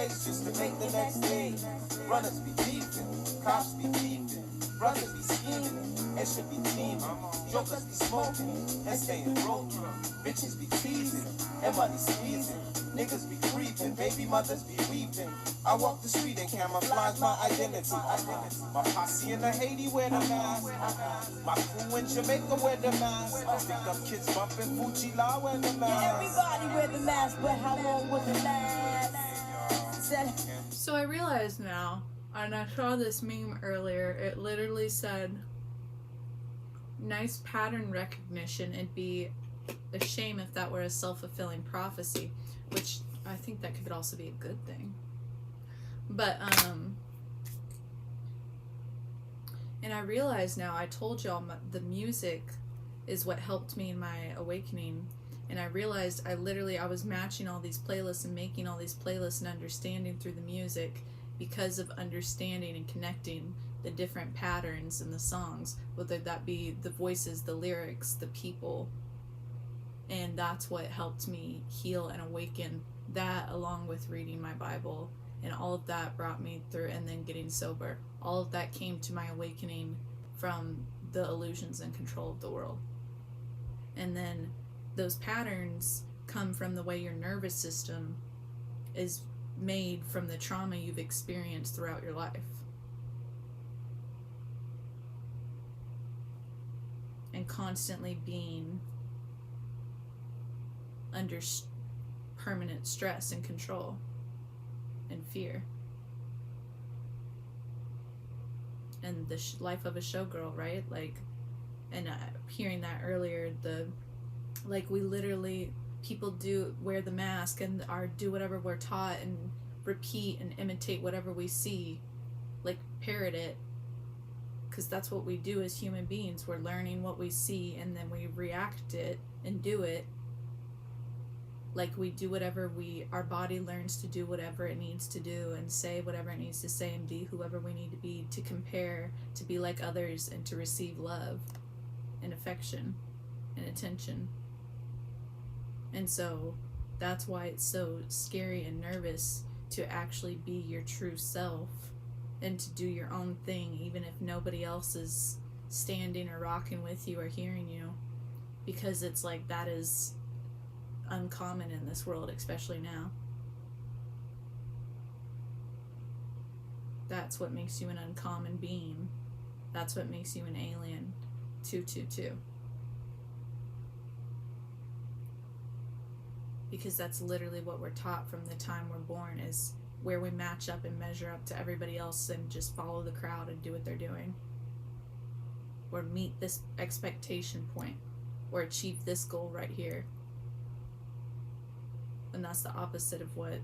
G: face just to make the next day. Runners be beefing, cops be beefing, brothers be scheming, and should be teaming. Jokers be smoking and staying broken. Bitches be teasing and money squeezing. Niggas be creeping, baby mothers be weeping. I walk the street and camouflage my identity. My posse in the Haiti wear the mask. My crew in Jamaica wear the mask. Pick up kids bumping Fuji La wear the mask.
H: Everybody wear the mask, but how long will it last? Said
A: So I realize now, and I saw this meme earlier, it literally said, nice pattern recognition. It'd be a shame if that were a self-fulfilling prophecy, which I think that could also be a good thing. But, and I realize now, I told y'all the music is what helped me in my awakening. And I realized I was matching all these playlists and making all these playlists and understanding through the music because of understanding and connecting the different patterns in the songs, whether that be the voices, the lyrics, the people. And that's what helped me heal and awaken, that along with reading my Bible. And all of that brought me through, and then getting sober. All of that came to my awakening from the illusions and control of the world. And then those patterns come from the way your nervous system is made from the trauma you've experienced throughout your life. And constantly being under permanent stress and control and fear. And the life of a showgirl, right? Like, and hearing that earlier, we literally, people wear the mask and do whatever we're taught and repeat and imitate whatever we see, like parrot it, because that's what we do as human beings. We're learning what we see and then we react it and do it. Like we do whatever our body learns to do whatever it needs to do and say whatever it needs to say and be whoever we need to be, to compare, to be like others, and to receive love and affection and attention. And so that's why it's so scary and nervous to actually be your true self and to do your own thing, even if nobody else is standing or rocking with you or hearing you, because it's like that is uncommon in this world, especially now. That's what makes you an uncommon being. That's what makes you an alien. 222. Because that's literally what we're taught from the time we're born, is where we match up and measure up to everybody else and just follow the crowd and do what they're doing, or meet this expectation point, or achieve this goal right here. And that's the opposite of what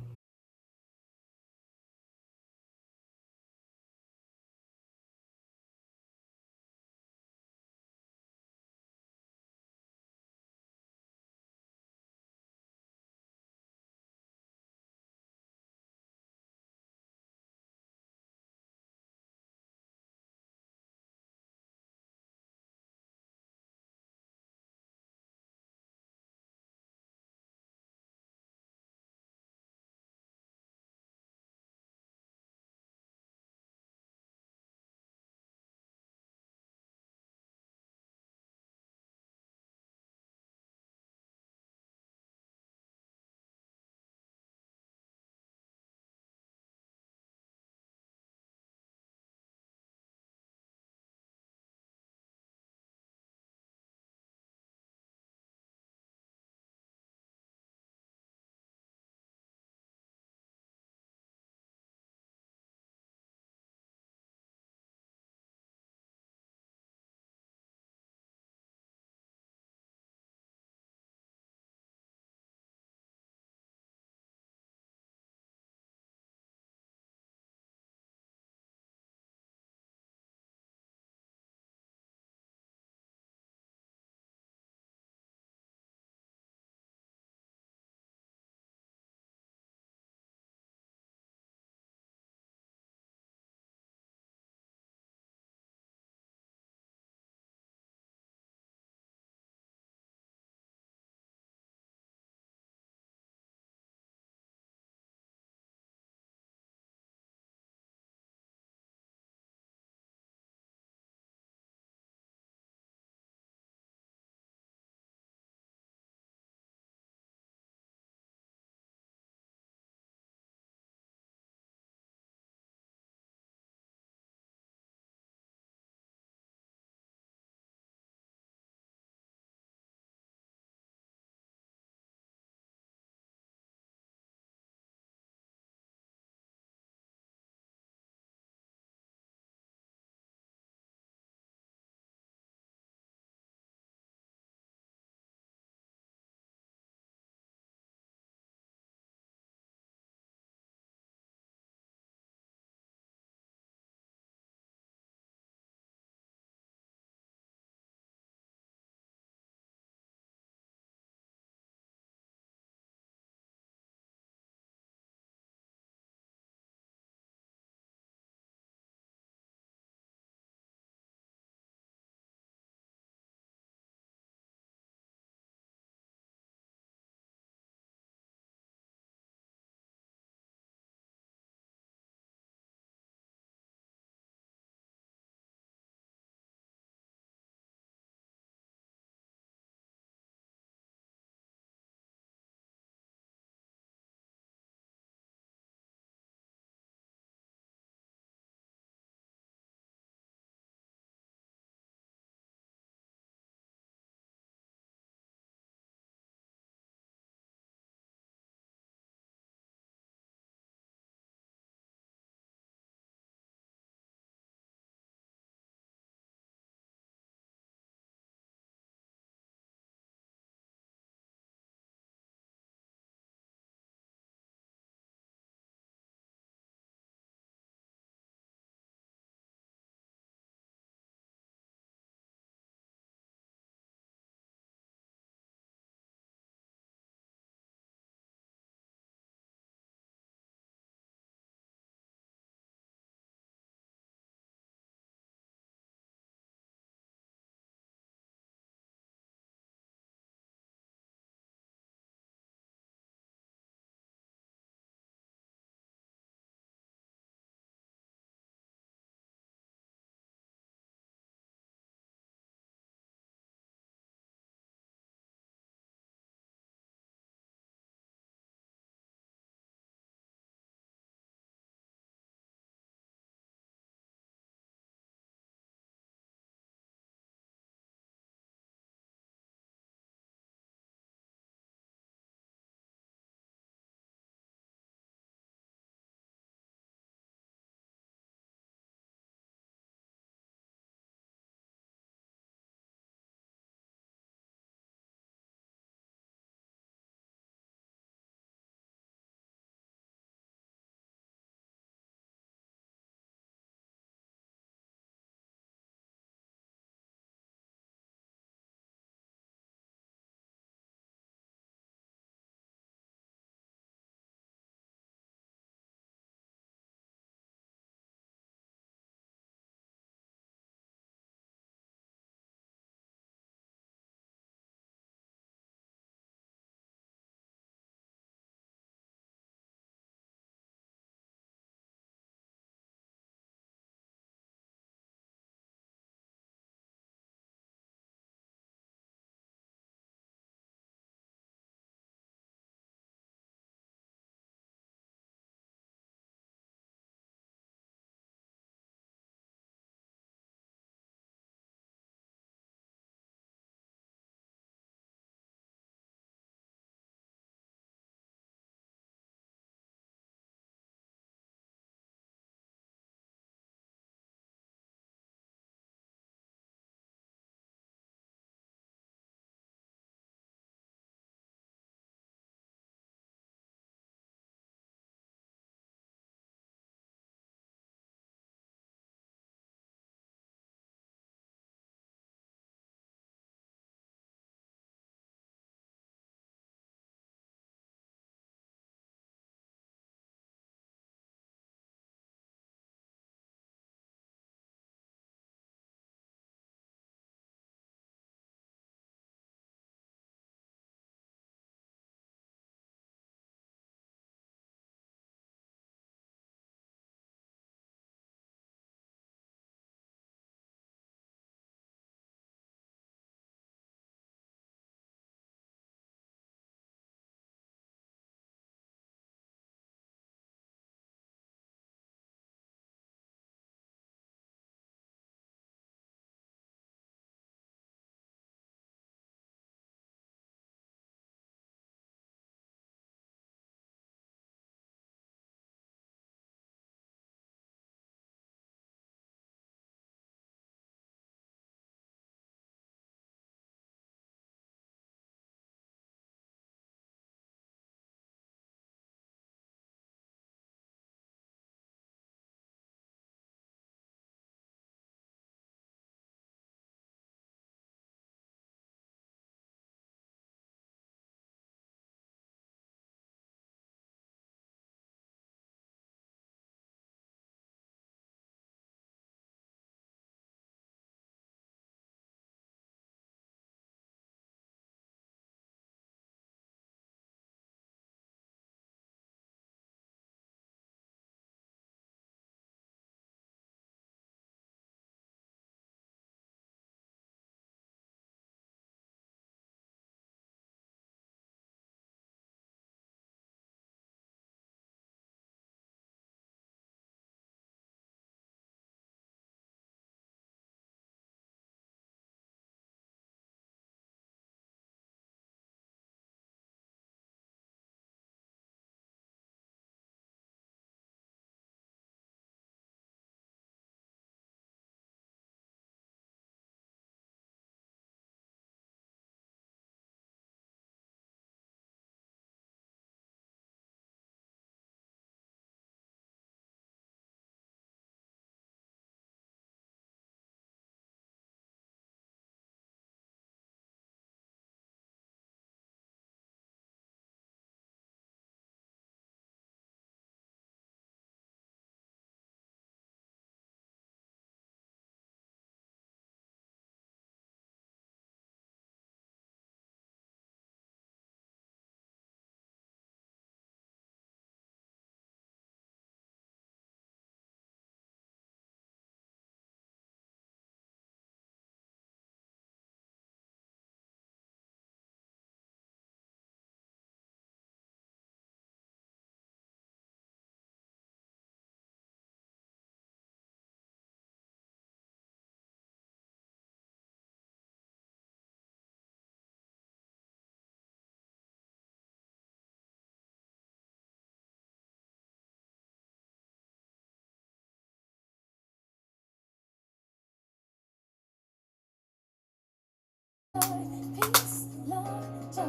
F: Peace, love, joy.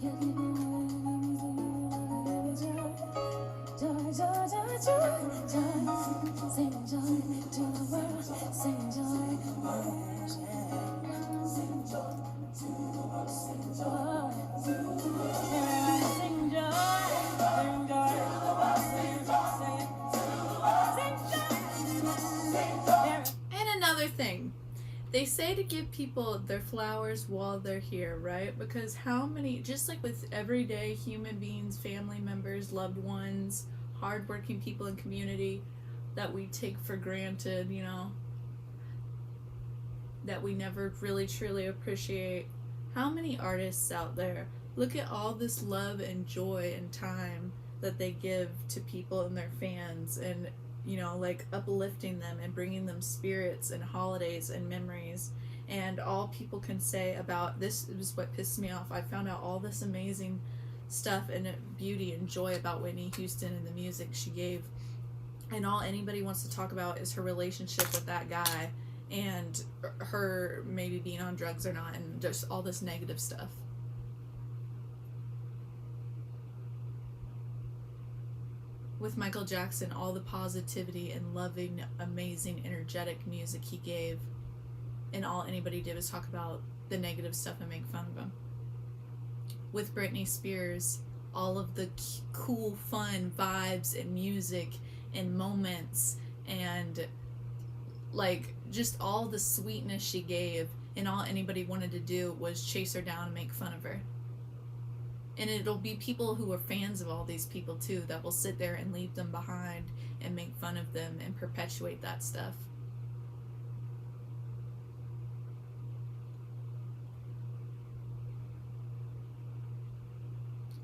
F: You give me joy, joy, joy, joy, joy, joy. Sing joy to the world. Sing joy. Sing joy to the world. Sing joy. Sing joy. Sing joy. Sing joy.
A: And another thing, they say to give people their flowers while they're here, right? Because how many, just like with everyday human beings, family members, loved ones, hardworking people in community that we take for granted, you know, that we never really truly appreciate. How many artists out there, look at all this love and joy and time that they give to people and their fans, and you know, like uplifting them and bringing them spirits and holidays and memories. And all people can say about this is what pissed me off. I found out all this amazing stuff and beauty and joy about Whitney Houston and the music she gave, and all anybody wants to talk about is her relationship with that guy and her maybe being on drugs or not, and just all this negative stuff. With Michael Jackson, all the positivity and loving, amazing, energetic music he gave, and all anybody did was talk about the negative stuff and make fun of him. With Britney Spears, all of the cool, fun vibes and music and moments and like just all the sweetness she gave, and all anybody wanted to do was chase her down and make fun of her. And it'll be people who are fans of all these people too that will sit there and leave them behind and make fun of them and perpetuate that stuff.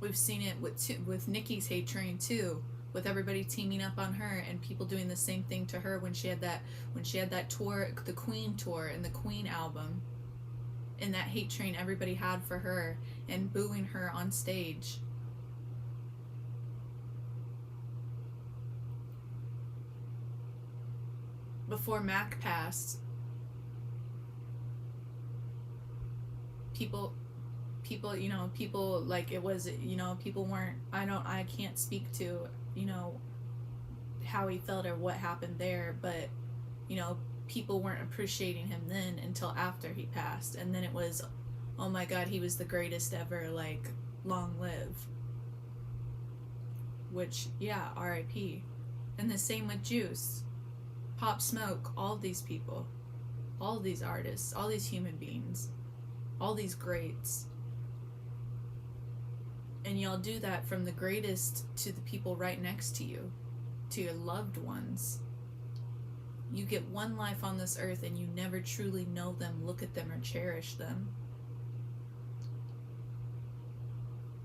A: We've seen it with Nicki's hate train too, with everybody teaming up on her and people doing the same thing to her when she had that tour, the Queen tour and the Queen album. And that hate train everybody had for her and booing her on stage. Before Mac passed, people, you know, people like it was, you know, people weren't, I can't speak to, you know, how he felt or what happened there, but, you know, people weren't appreciating him then until after he passed, and then it was, oh my god, he was the greatest ever, like, long live. Which, yeah, R.I.P. And the same with Juice, Pop Smoke, all these people, all these artists, all these human beings, all these greats. And y'all do that from the greatest to the people right next to you, to your loved ones. You get one life on this earth and you never truly know them, look at them, or cherish them.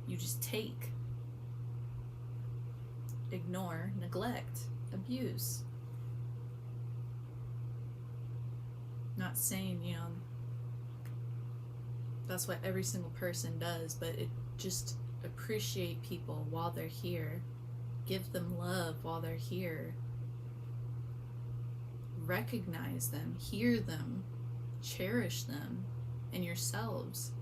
A: You just take, ignore, neglect, abuse. Not saying, you know, that's what every single person does, but it just appreciate people while they're here. Give them love while they're here. Recognize them, hear them, cherish them, and yourselves.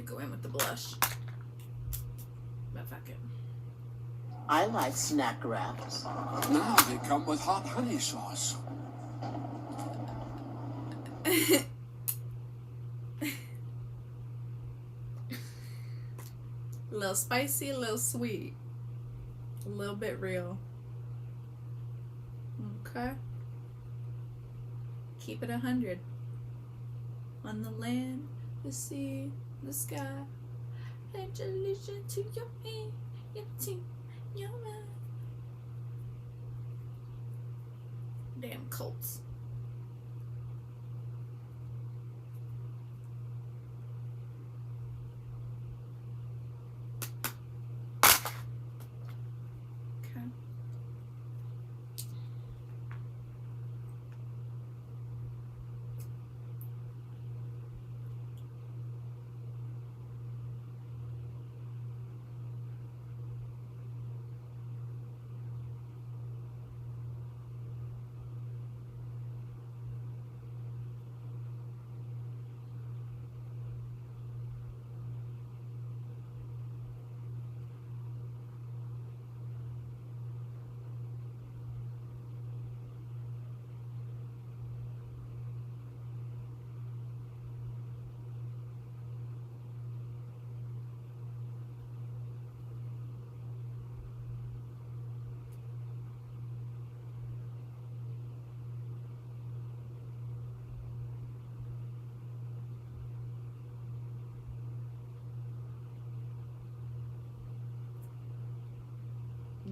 A: Go in with the blush, but fuck it.
I: I like snack wraps.
J: Now they come with hot honey sauce.
A: A little spicy, a little sweet, a little bit real. Okay. Keep it 100. On the land, the sea, the sky, congratulations to your hand, your team, your mind. Damn Colts. Okay.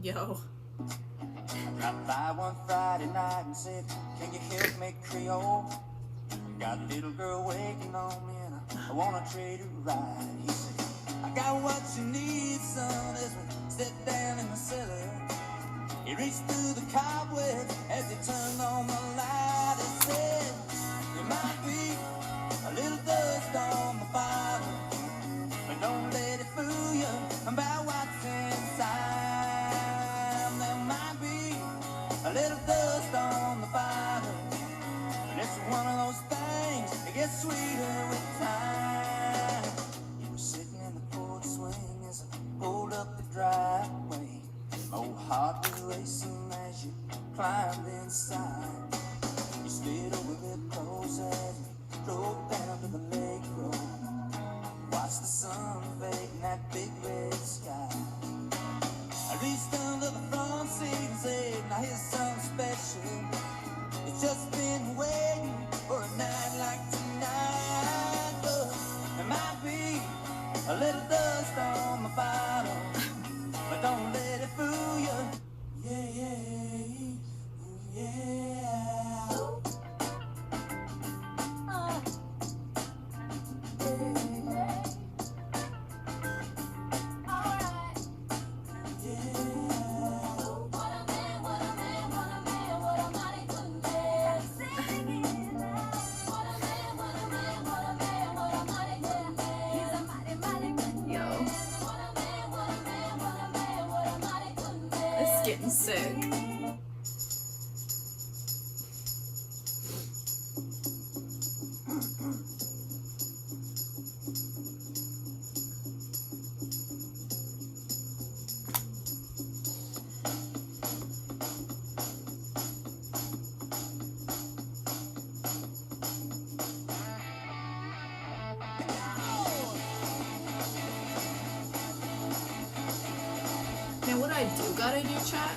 A: Yo.
G: Dropped by one Friday night and said, can you help me Creole? Got a little girl waiting on me and I wanna trade her ride. He said, I got what you need, son, as we stepped down in the cellar. He reached through the cobwebs as he turned on the light. He said, there might be a little dust on the bottom, but don't let it fool you about what's inside. There might be a little dust on the bottom, but it's one of those things that gets sweeter with time. He was sitting in the porch swing as I pulled up the driveway. My old heart was racing as you climbed inside. You stayed over there close as we drove down to the lake road. Watched the sun fade in that big red sky. I reached under the front seat and said, now here's something special. It's just been waiting for a night like tonight. But there might be a little dust on the bottom, but don't let it fool you. Yeah, yeah, yeah.
A: Yo. It's getting sick. Now what I do gotta do, chat,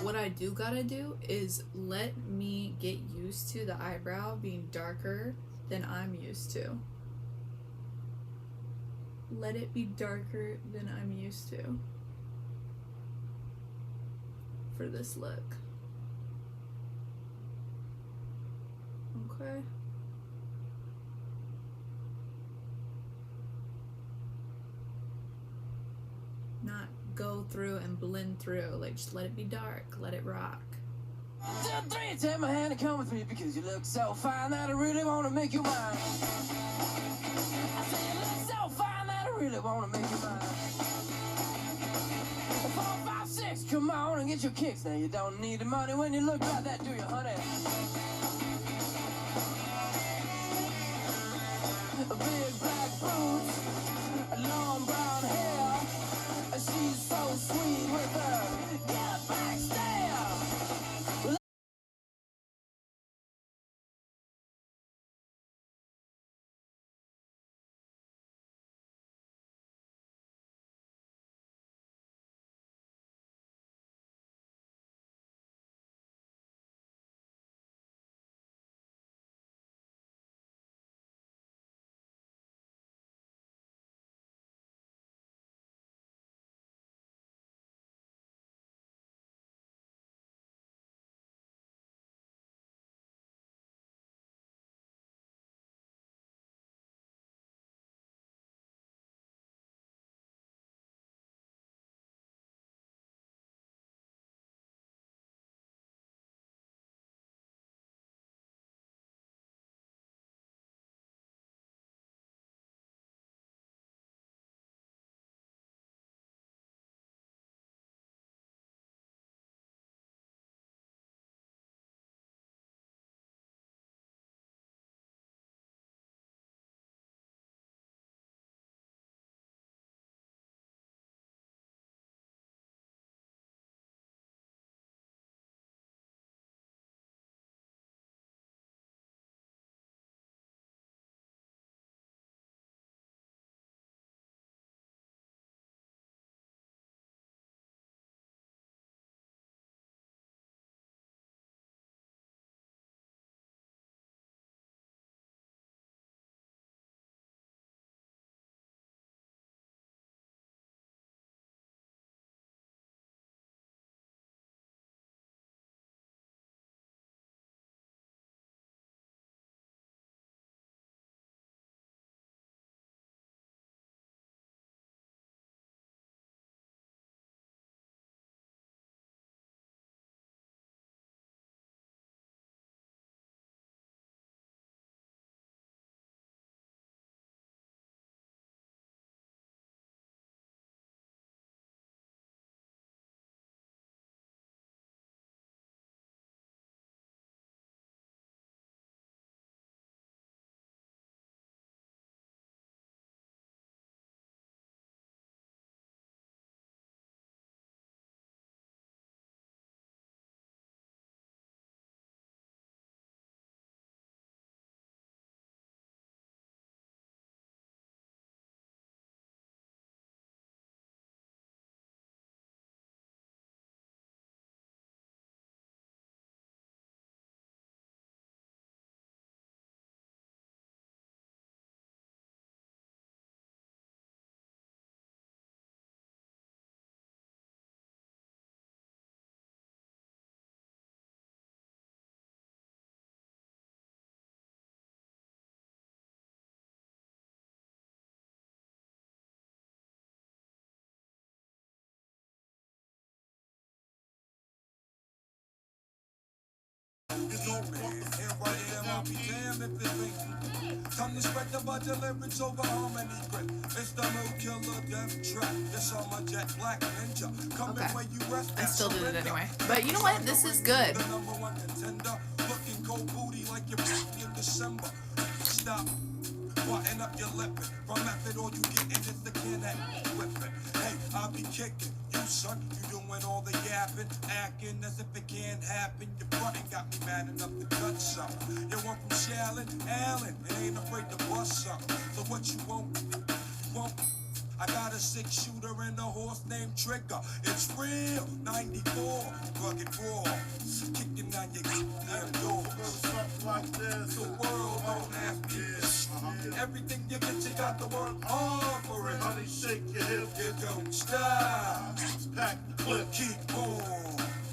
A: what I do gotta do is let me get used to the eyebrow being darker than I'm used to. Let it be darker than I'm used to for this look. Okay. Not go through and blend through, like just let it be dark, let it rock.
G: 2, 3, take my hand and come with me because you look so fine that I really want to make you mine. I say you look so fine that I really want to make you mine. 4, 5, 6, come on and get your kicks. Now you don't need the money when you look like that, do you, honey? Big black boots, long brown hair. She's so sweet with her. Get back, stare.
D: told me. Here I am, I'll be damned if it ain't. Time to spread the budget lyrics over harmony grip. It's the no killer death trap. Yes, I'm a jet black ninja. Coming
A: Okay.
D: where you rest.
A: I still did it anyway. But you know what? This is good.
D: The number one contender. Looking cold booty like you're in December. Stop. Button up your lip. From method, all you getting is the can that whipping. Hey, I'll be kicking. You son, you doing all the yapping, acting as if it can't happen. Your frontin' got me mad enough to touch something. You want from Shallon, Allen, and ain't afraid to bust something. So what you want? You want? I got a 6-shooter and a horse named Trigger. It's real, 94, rugged raw, kicking on your damn door. Something like this. The world don't ask me this. Everything you get, you got to work hard for it. Honey, shake your hip, you don't stop. Pack the clip, keep on.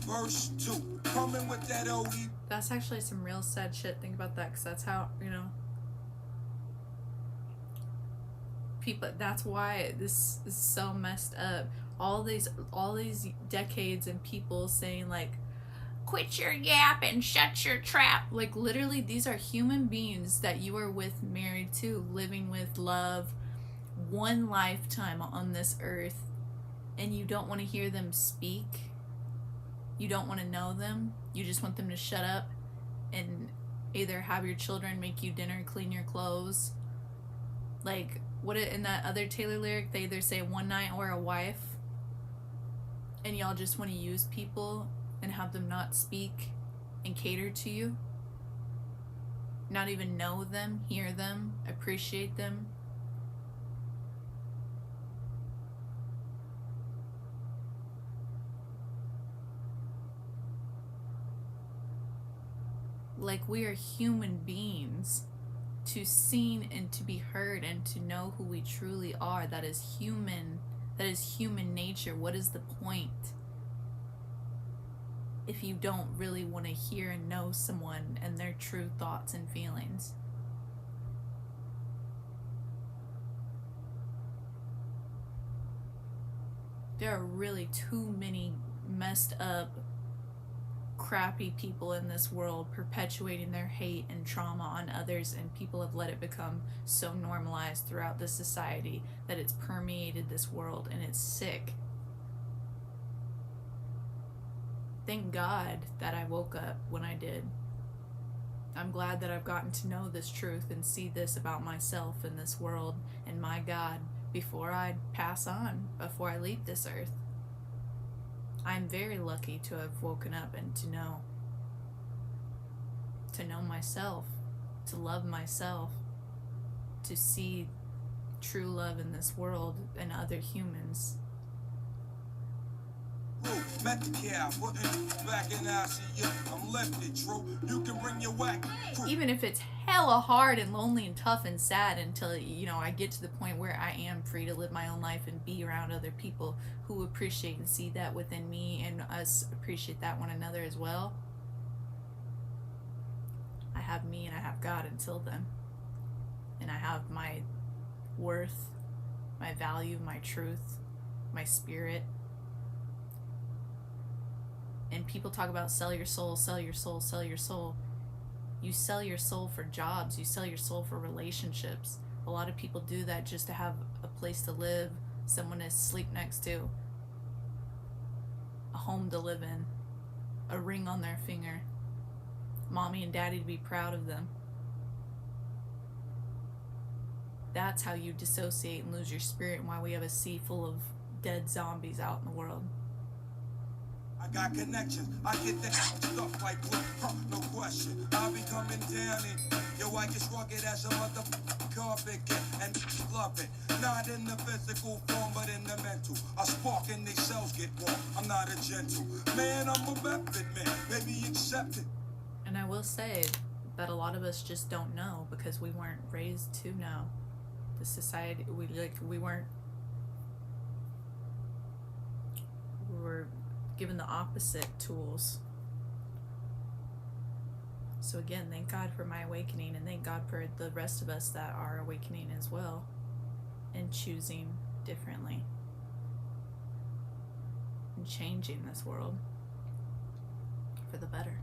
D: Verse 2, coming with that OE.
A: That's actually some real sad shit. Think about that, because that's how, you know, people, that's why this is so messed up. All these decades and people saying like, quit your yap and shut your trap. Like, literally, these are human beings that you are with, married to, living with, love, one lifetime on this earth, and you don't want to hear them speak. You don't want to know them. You just want them to shut up and either have your children make you dinner, clean your clothes. Like, what in that other Taylor lyric, they either say one night or a wife, and y'all just want to use people and have them not speak and cater to you, not even know them, hear them, appreciate them. Like, we are human beings to seen and to be heard and to know who we truly are. That is human nature. What is the point if you don't really want to hear and know someone and their true thoughts and feelings? There are really too many messed up, crappy people in this world perpetuating their hate and trauma on others, and people have let it become so normalized throughout this society that it's permeated this world, and it's sick. Thank God that I woke up when I did. I'm glad that I've gotten to know this truth and see this about myself and this world and my God before I pass on, before I leave this earth. I'm very lucky to have woken up and to know myself, to love myself, to see true love in this world and other humans.
D: Met the cow, putting back in ICU. I'm lifted, true. You can bring your whack.
A: Even if it's hella hard and lonely and tough and sad until, you know, I get to the point where I am free to live my own life and be around other people who appreciate and see that within me, and us appreciate that one another as well. I have me and I have God until then. And I have my worth, my value, my truth, my spirit. And people talk about sell your soul, sell your soul, sell your soul. You sell your soul for jobs. You sell your soul for relationships. A lot of people do that just to have a place to live, someone to sleep next to, a home to live in, a ring on their finger, mommy and daddy to be proud of them. That's how you dissociate and lose your spirit, and why we have a sea full of dead zombies out in the world.
D: I got connections, I get that stuff like glue, no question. I'll be coming down and yo, I get rugged as a motherfucking carpet and love it. Not in the physical form, but in the mental. I spark and they cells get warm. I'm not a gentle man, I'm a method man. Maybe accept it.
A: And I will say that a lot of us just don't know because we weren't raised to know. The society, we were given the opposite tools. So again, thank God for my awakening, and thank God for the rest of us that are awakening as well and choosing differently and changing this world for the better.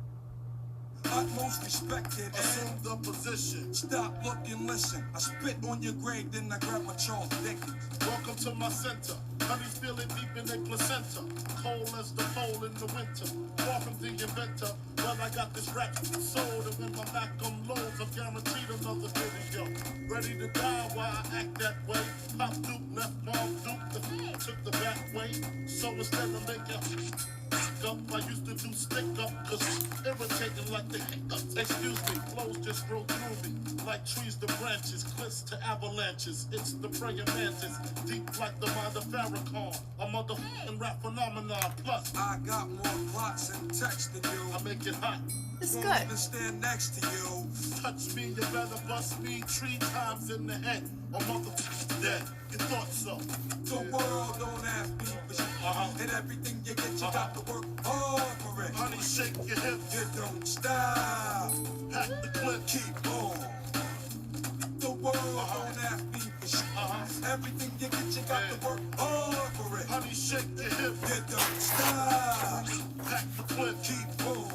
D: utmost respected. Assume the position. Stop, look, and listen. I spit on your grave, then I grab my Charles Dickens.
K: Welcome to my center. Honey's feeling deep in their placenta. Cold as the pole in the winter. Far from the inventor. Well, I got this rap sold, and when my Mac unloads, I'm guaranteed another video. Ready to die while I act that way. Pop Duke, left palm Duke, took the back way. So instead of making up, I used to do stick up, cause irritating like the hiccups. Excuse me, flows just roll through me. Like trees to branches, cliffs to avalanches. It's the praying mantis, deep like the mind of Farrakhan. A motherfucking rap phenomenon. Plus,
D: I got more plots and text than you.
K: I make it hot.
A: It's
D: Won't
A: good.
D: even stand next to you.
K: Touch me, you better bust me 3 times in the head. Or motherfucking dead. You thought so.
D: The world don't ask me for shit. And everything you get, you got to work hard for it.
K: Honey, shake your hips.
D: You don't stop.
K: Pack the clip.
D: Keep on. The world don't ask me for shit. Everything you get, you got to work hard for it.
K: Honey, shake your hips.
D: You don't stop.
K: Pack the clip.
D: Keep on.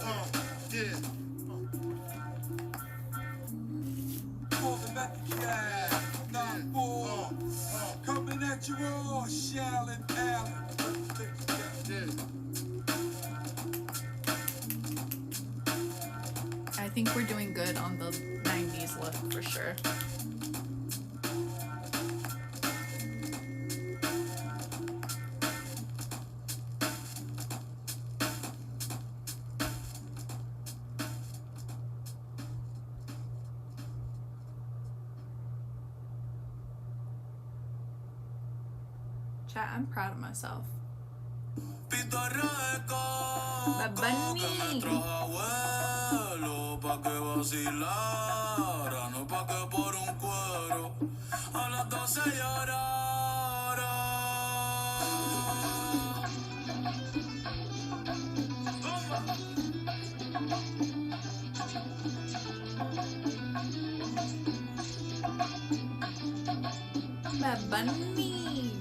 K: Yeah.
D: More than that, yeah. 9-4. Coming at you all, Shall and Allen.
A: I think we're doing good on the 90s look for sure. Chat, I'm proud of myself. Bad Bunny.
D: Pa' que vacilara, no pa' que por un cuero a las 12 llorara.
A: Bad Bunny.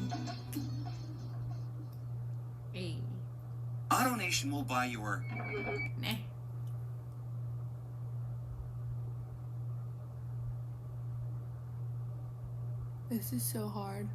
A: Hey.
L: AutoNation will buy your...
A: Nah. This is so hard.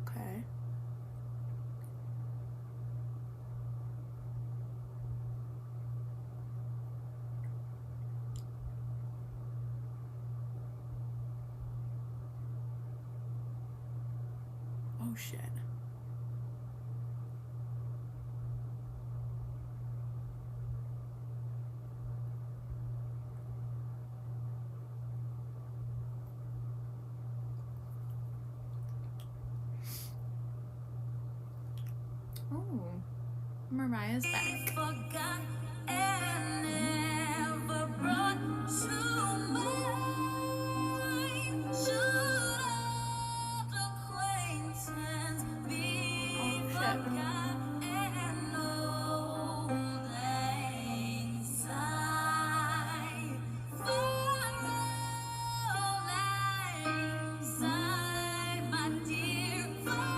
A: Okay. Oh shit. Oh, Mariah's back.
C: Forgot and never brought to mind. Should old acquaintance be forgot and old lang syne? For old lang syne, my dear, for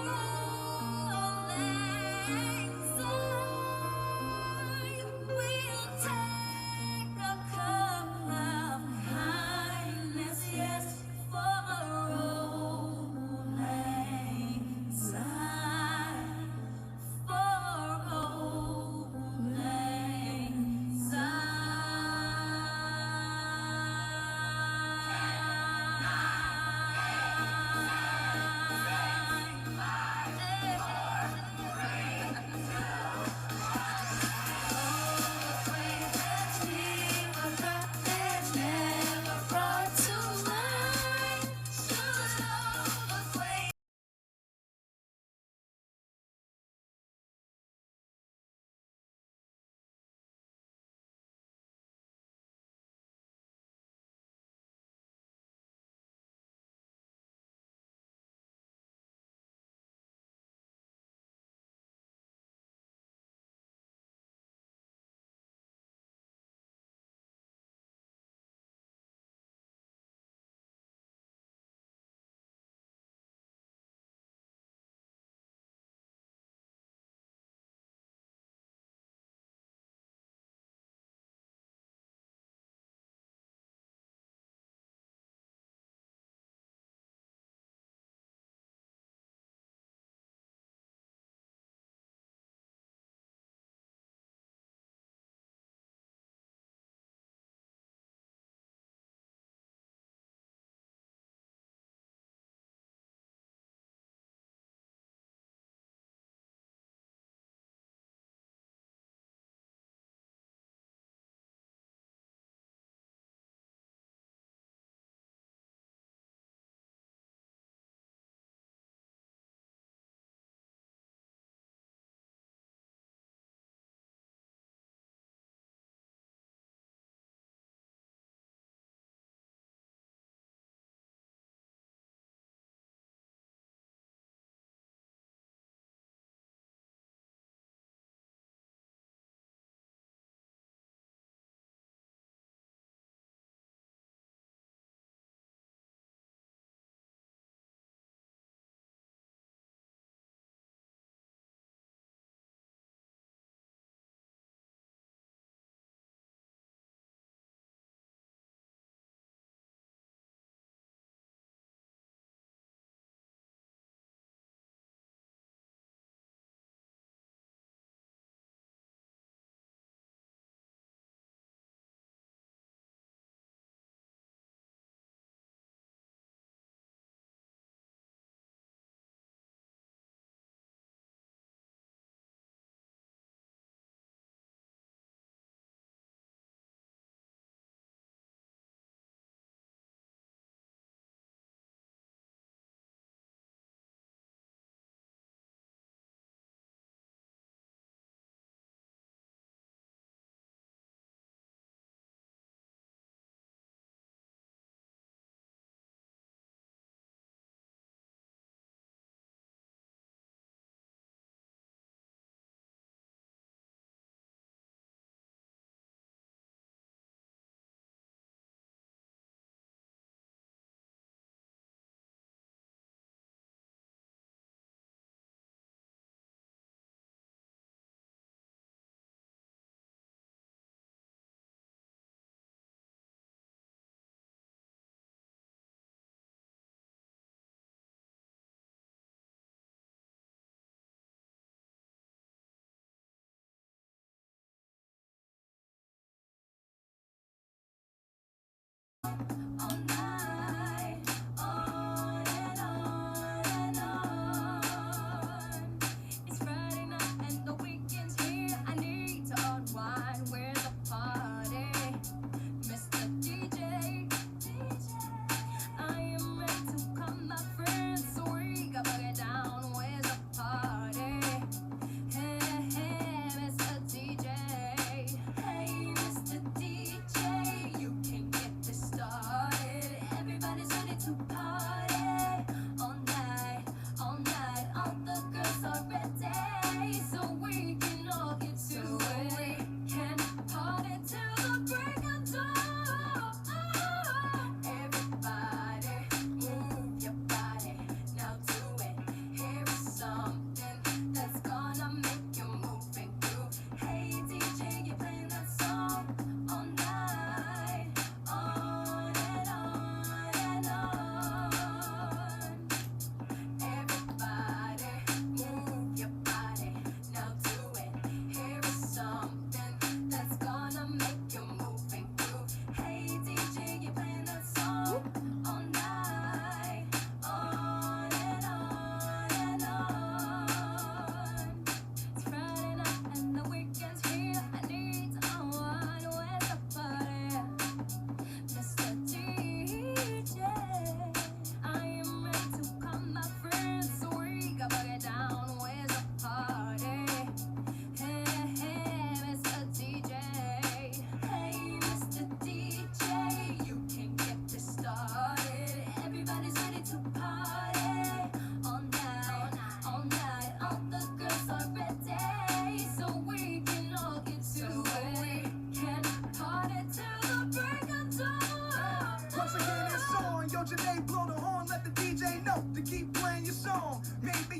C: old lang syne, we'll take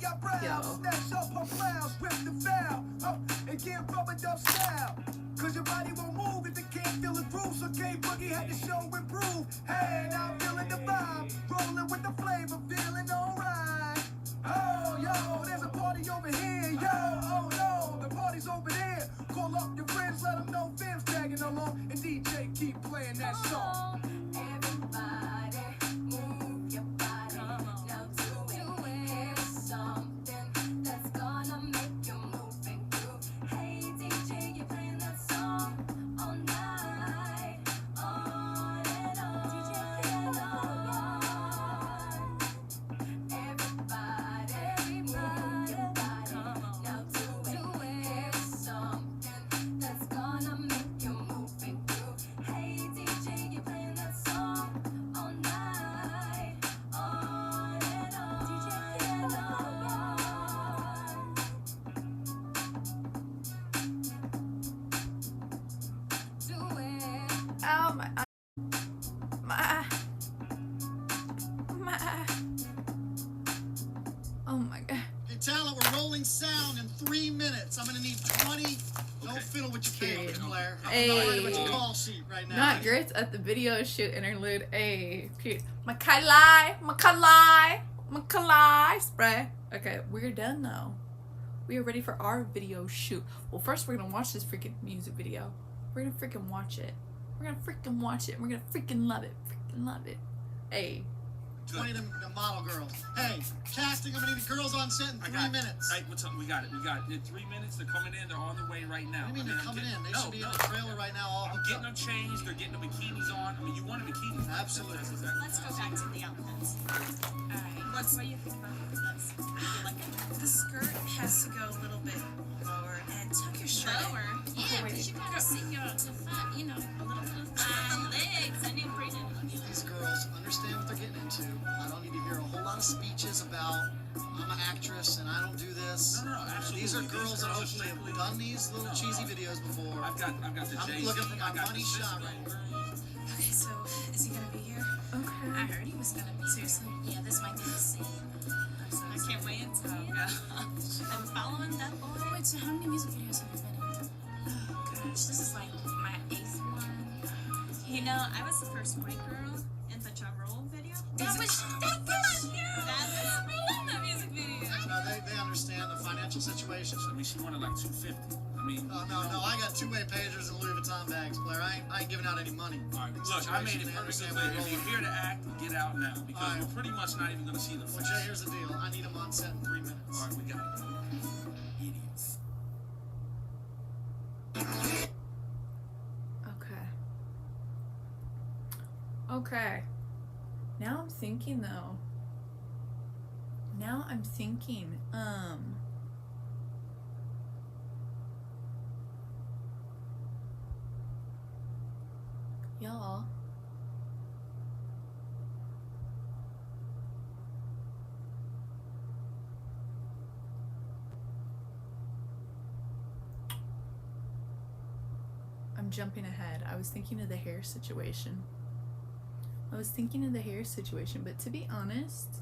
E: money I brown.
A: Yo.
E: Snatch up her blouse, rip the foul, and get rubbered up style. Cause your body won't move if it can't feel the groove. So K-Boogie had to show improve. Hey, now I'm feeling the vibe. Rolling with the flavor, feeling alright. Oh, yo, there's a party over here. Yo, oh no, the party's over there. Call up your friends, let them know Vim's tagging along. And DJ keep playing that song.
F: Everybody, move your body. Now do it. Something that's gonna make you move and groove. Hey DJ, you're playing that song all night, on and on. DJ, play it on. Everybody, move your body. Now do it. Something that's gonna make you move and groove. Hey DJ, you're playing that song all night, on and on. DJ, play it on. Do it.
A: Oh my. Oh my god.
K: Hey, talent, we're rolling sound in 3 minutes. I'm gonna need 20. Don't fiddle with your
A: Period.
K: cameras, Blair. I'm
A: Hey.
K: not worried about your call sheet right now.
A: Not grits at the video shoot interlude. A Makalai spray. Okay, we're done though. We are ready for our video shoot. Well, first we're gonna watch this freaking music video. We're gonna freaking watch it. We're gonna freaking watch it. We're gonna freaking love it. Freaking love it. Hey.
K: 20 of the model girls. Hey, casting, I'm gonna need the girls on set in 3 minutes.
M: Hey, what's up? We got it. In 3 minutes, they're coming in. They're on their way right now.
K: What do you mean they're coming in? They should be in the trailer right now. All
M: I'm getting them changed. They're getting the bikinis on. I mean, you want a bikini?
K: Absolutely.
N: Let's go back to the outfits. Alright, what do you think about this? The skirt has to go a little bit lower and tuck your shirt lower. Yeah, because you gotta see your fat, you know, a little bit of fat legs. I need to bring it.
K: These girls understand what they're getting into. I don't need to hear a whole lot of speeches about I'm an actress and I don't do this.
M: No, absolutely.
K: These are girls that hopefully have done these little cheesy videos before.
M: I've got the Jay-Z.
K: I'm looking for my
M: I got
K: money
M: the
K: shot
M: Cisco
K: right now.
M: girls.
N: Okay, so is he gonna be here?
A: Okay.
N: I heard he was gonna be. Seriously? Yeah, this might be the scene. I can't wait until I'm following that boy. Wait, so how many music videos have you been in? Oh gosh, this is like my 8th one. You know, I was the first white girl in the drum roll video. That was I love that music video.
K: No, they understand the financial situation.
M: I mean, she wanted like 250. I mean,
K: No, I got 2-way pagers and Louis Vuitton bags, Blair. I ain't giving out any money.
M: All right, look, I made it perfectly clear. If you're here to act, get out now because we're pretty much not even going to see the
K: Well,
M: footage.
K: Jay, here's the deal. I need them on set in 3 minutes.
M: All right, we got it. Idiots.
A: Okay. Now I'm thinking though. Y'all. I'm jumping ahead. I was thinking of the hair situation. But to be honest,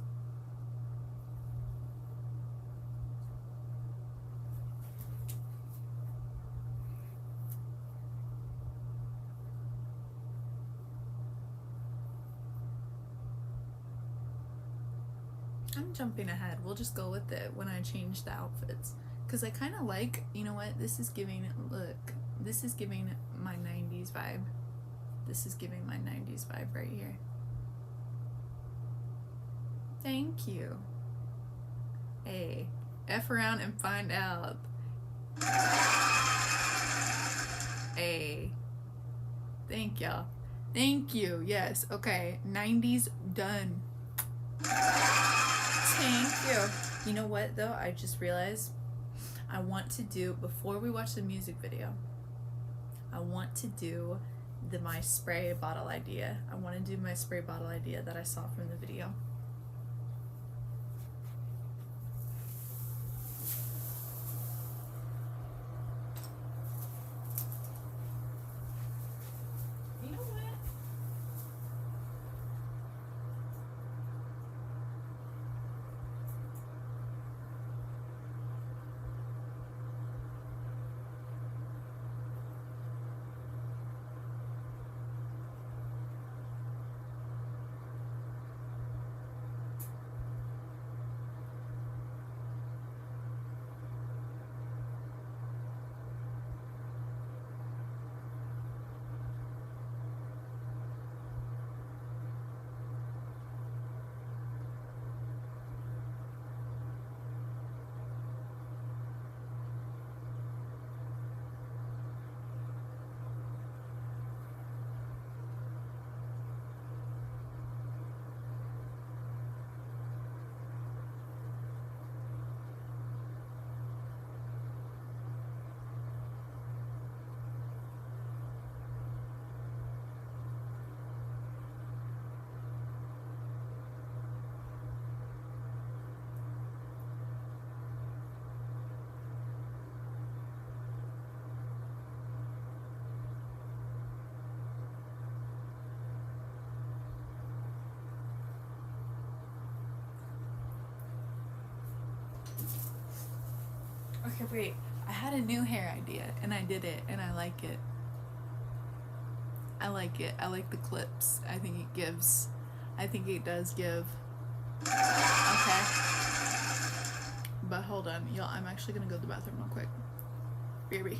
A: I'm jumping ahead. We'll just go with it when I change the outfits. Because I kind of like, you know what, this is giving my 90s vibe. This is giving my 90s vibe right here. Thank you. Hey, F around and find out. Hey. Thank y'all. Thank you. Yes. Okay. 90s done. Thank you. You know what though? I just realized I want to do, before we watch the music video, I want to do my spray bottle idea. I want to do my spray bottle idea that I saw from the video. You know what? Okay, wait. I had a new hair idea and I did it and I like it. I like it. I like the clips. I think it does give. Okay. But hold on, y'all. I'm actually gonna go to the bathroom real quick. Baby.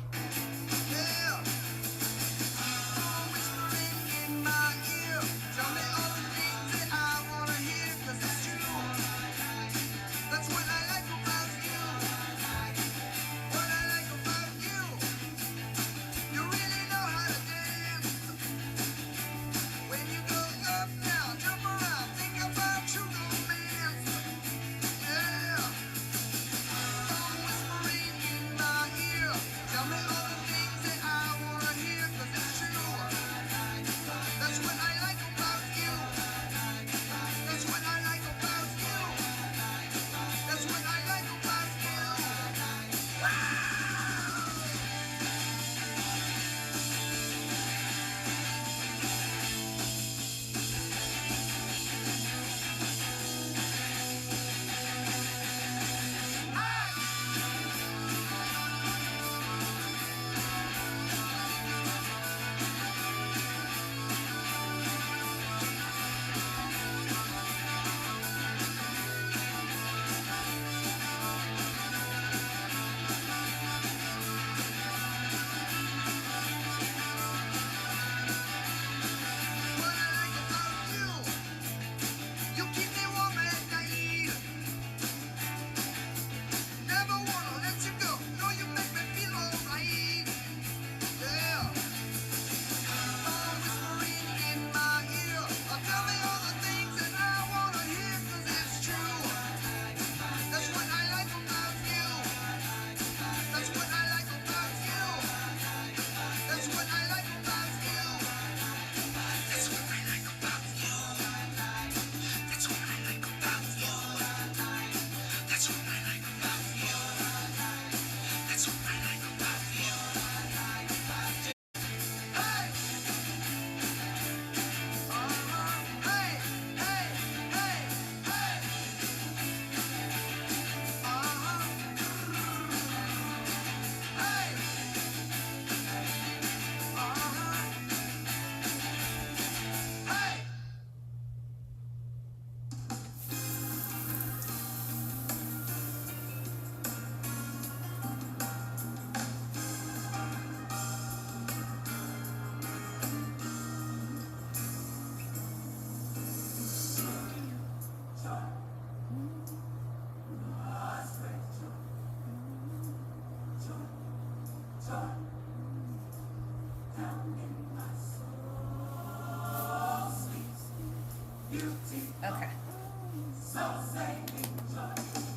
A: Okay.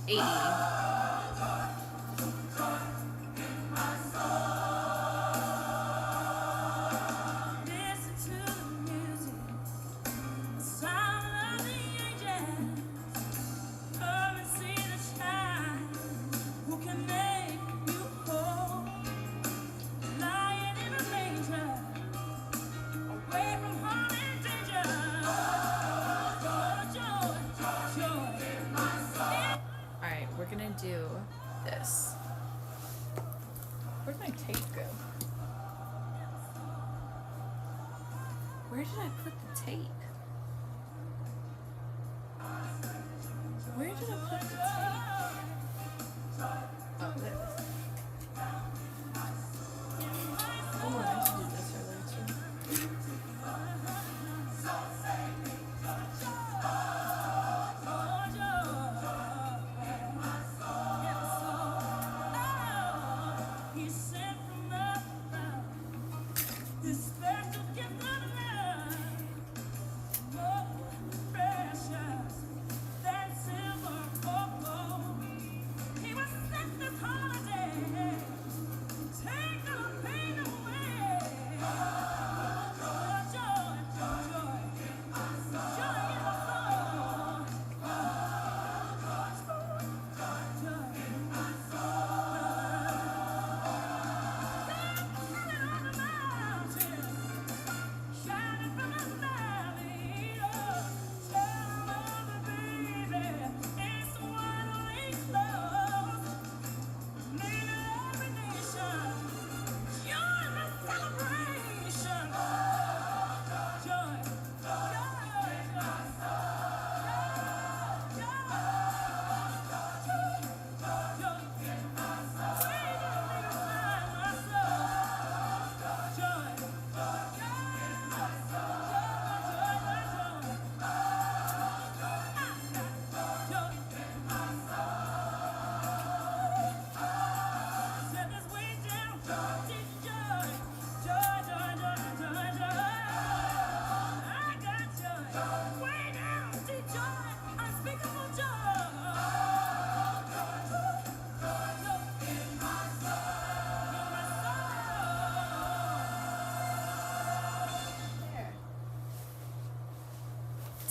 A: 80. We're gonna do this. Where'd my tape go? Where did I put the tape? Where did I put the tape? Oh, there it is. Oh, I meant to do this earlier too.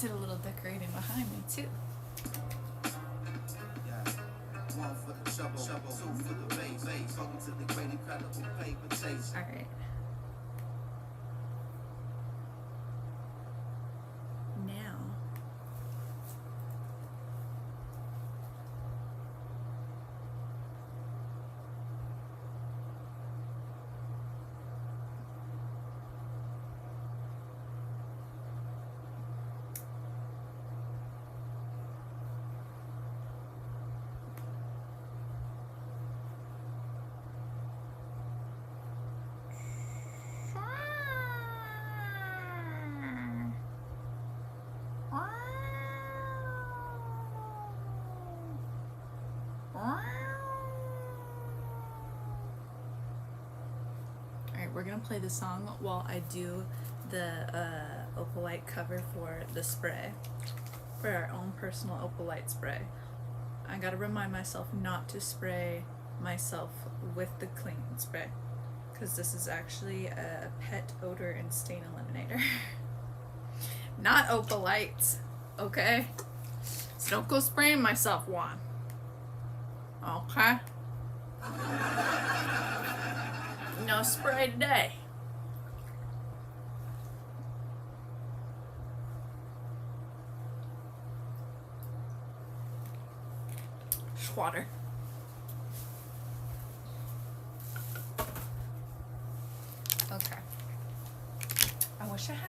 A: did a little decorating behind me too.
G: One for the trouble, two for the bass. Welcome to the great incredible paper taste.
A: All right. Now. Alright, we're gonna play the song while I do the Opalite cover for the spray. For our own personal Opalite spray. I gotta remind myself not to spray myself with the clean spray, because this is actually a pet odor and stain eliminator. Not Opalite, okay? So don't go spraying myself, Juan. Okay? No spray today. Water. Okay. I wish I had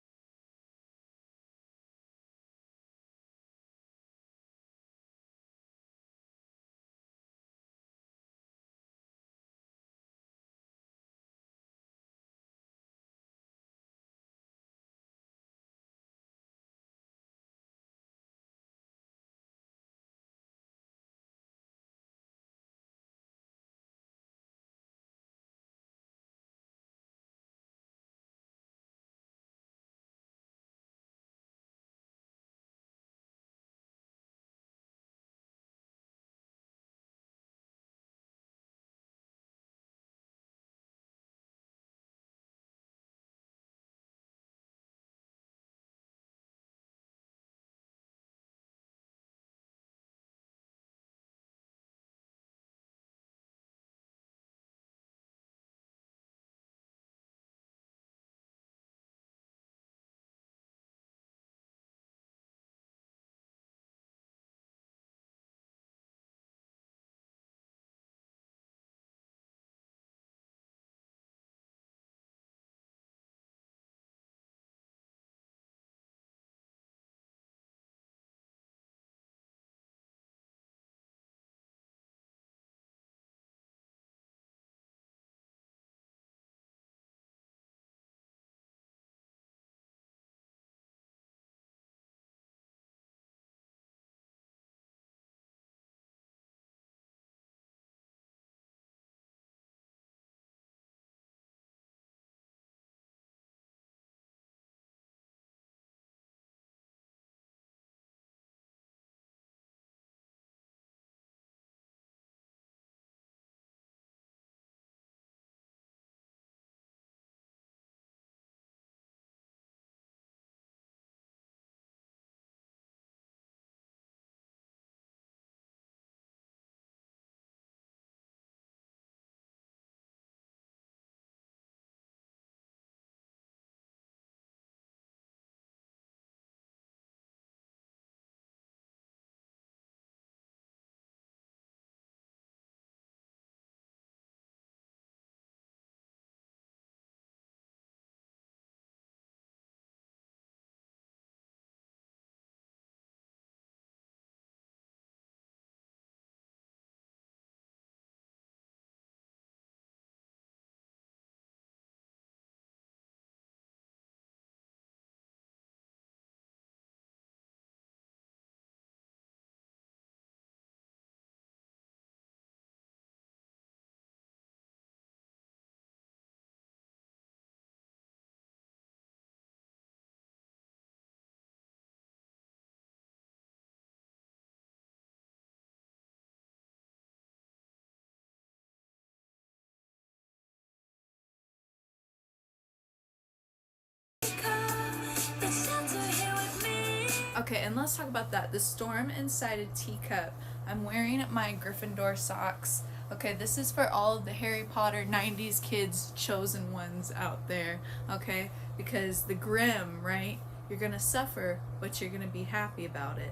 A: Okay, and let's talk about that. The storm inside a teacup. I'm wearing my Gryffindor socks. Okay, this is for all of the Harry Potter 90s kids, chosen ones out there. Okay, because the Grimm, right? You're gonna suffer, but you're gonna be happy about it.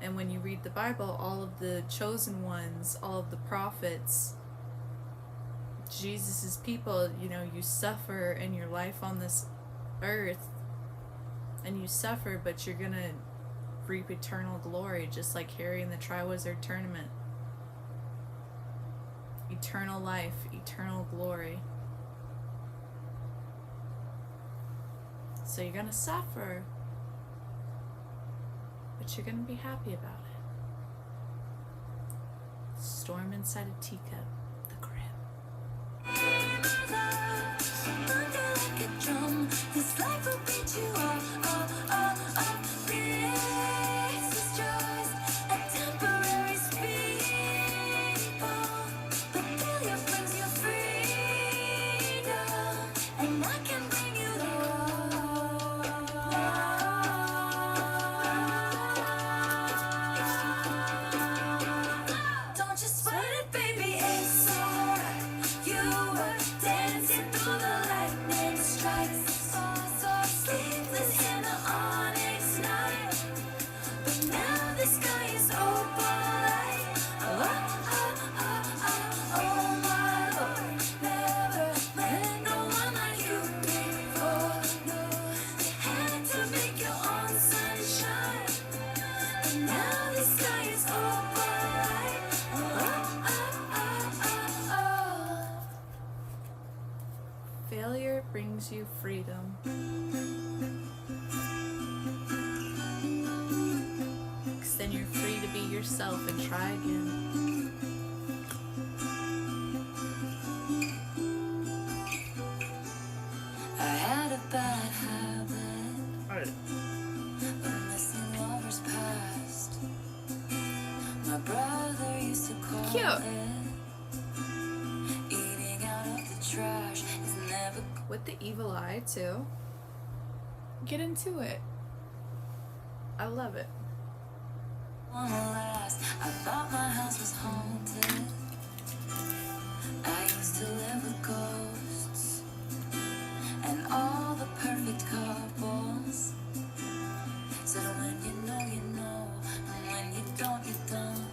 A: And when you read the Bible, all of the chosen ones, all of the prophets, Jesus's people, you know, you suffer in your life on this earth, and you suffer, but you're gonna reap eternal glory, just like Harry in the Triwizard Tournament. Eternal life, eternal glory. So you're gonna suffer, but you're gonna be happy about it. Storm inside a teacup, the Grimm.
C: Like a drum, this life will beat you up. This is just a temporary speed bump, but failure brings you freedom, and I can bring you love. Don't just sweat it, baby, it's alright. You were dancing through the lightning strikes, so sleepless in the onyx night. But now the sky is opalite. Oh my Lord, never met no one like you before. No, they had to make your own sunshine. And now the sky is opalite.
A: Failure brings you freedom. Because then you're free to be yourself and try again.
C: I had a bad habit of missing lovers past. My brother used to call
A: Cute.
C: it eating out of the trash is never
A: With the evil eye, too. Get into it. I love it.
C: gonna last. I thought my house was haunted. I used to live with ghosts and all the perfect couples. So when you know, and when you don't, you don't.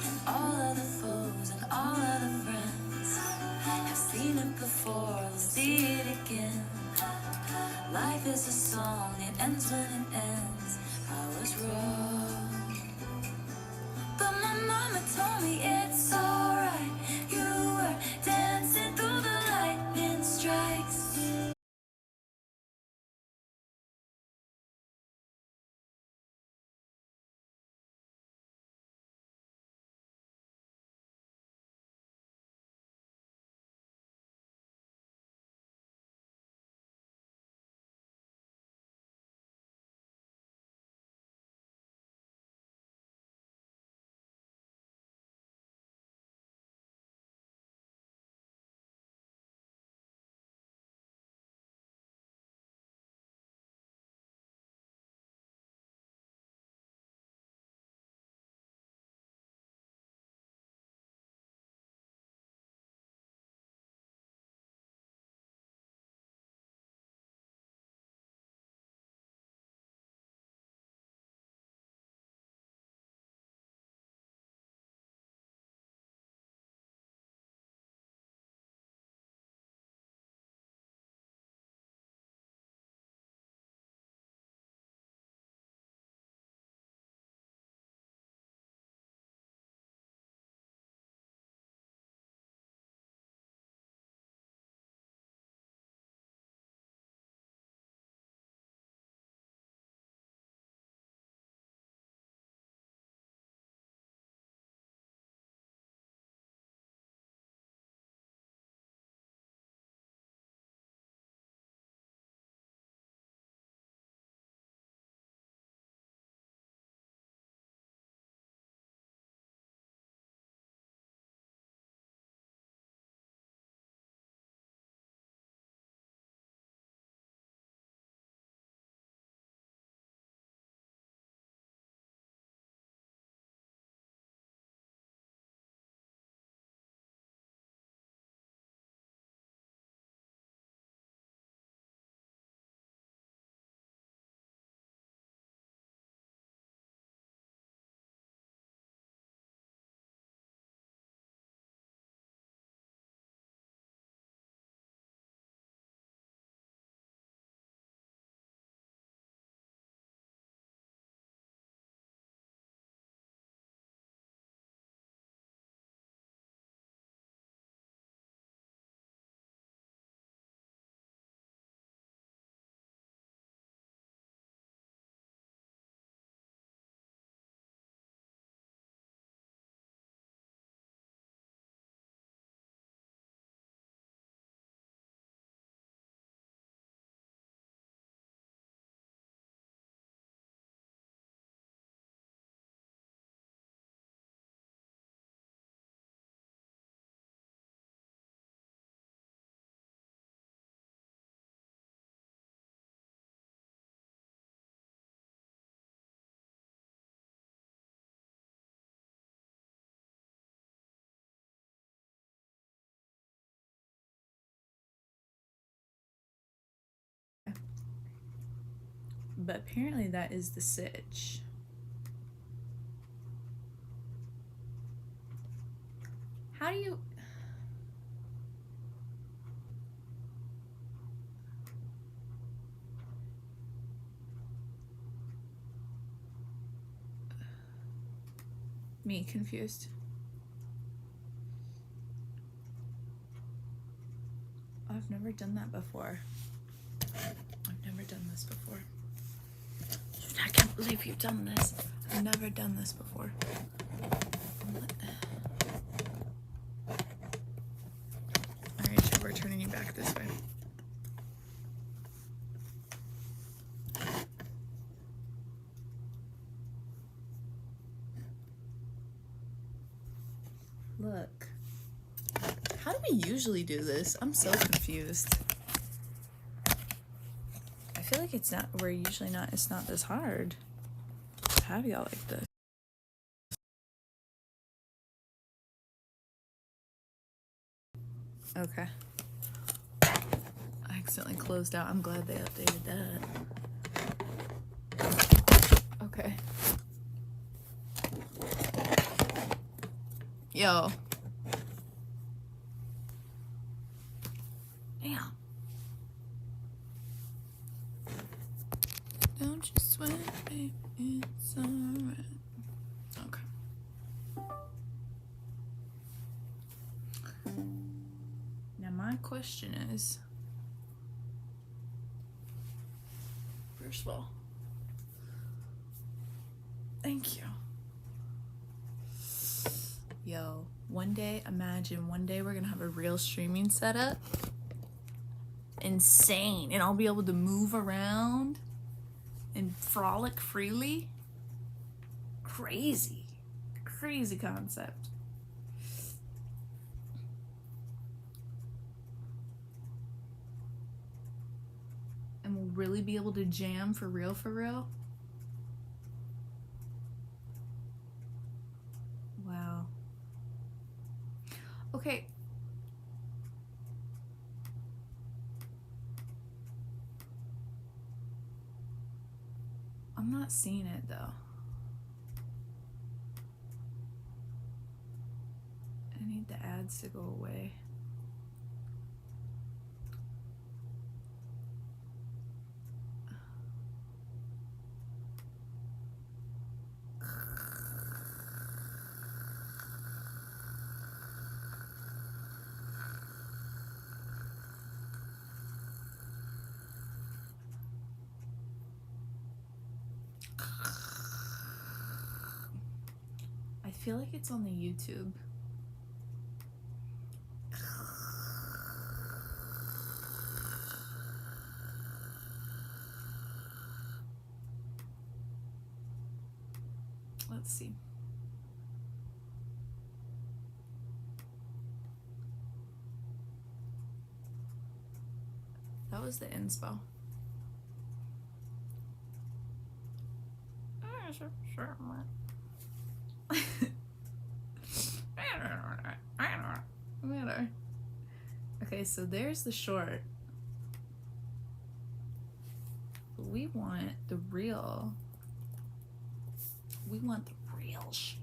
C: And all of the foes and all of the friends have seen it before, they'll see it again. Life is a song, it ends when it ends. I was wrong, but my mama told me
A: But apparently that is the sitch. How do you... Me confused. I've never done that before. I've never done this before. I can't believe you've done this. I've never done this before. Alright, so we're turning you back this way. Look. How do we usually do this? I'm so confused. I feel like it's not, it's not this hard to have y'all like this. Okay. I accidentally closed out. I'm glad they updated that. Okay. Yo. Damn. Don't you sweat, baby, it's alright. Okay. Now my question is, first of all, thank you. Yo, imagine one day we're gonna have a real streaming setup. Insane. And I'll be able to move around and frolic freely. Crazy. Crazy concept. And we'll really be able to jam for real, for real. Wow. Okay. I'm not seeing it though. I need the ads to go away. I feel like it's on the YouTube. Let's see. That was the inspo. Sure. Okay, so there's the short. We want the real. We want the real shit.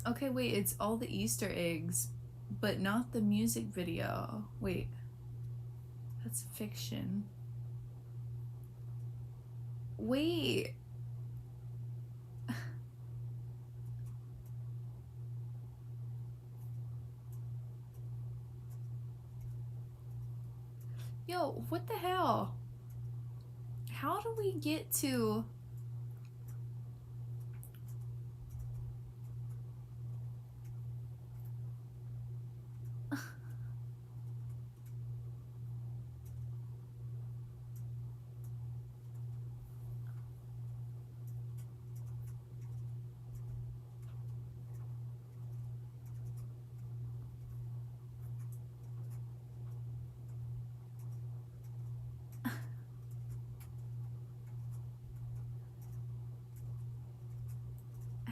A: Okay, wait, it's all the Easter eggs, but not the music video. Wait, that's fiction. Wait. Yo, what the hell? How do we get to...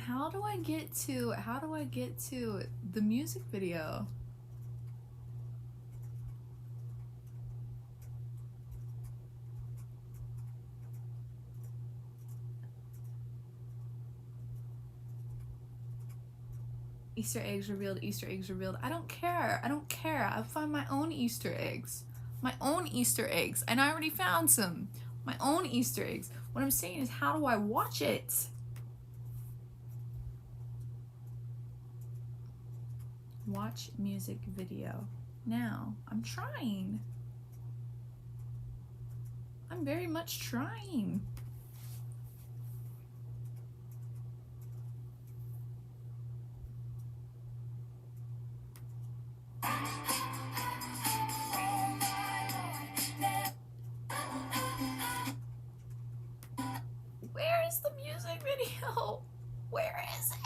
A: How do I get to the music video? Easter eggs revealed, Easter eggs revealed. I don't care. I don't care. I'll find my own Easter eggs. My own Easter eggs. And I already found some. My own Easter eggs. What I'm saying is, how do I watch it? Watch music video. Now, I'm trying. I'm very much trying. Where is the music video? Where is it?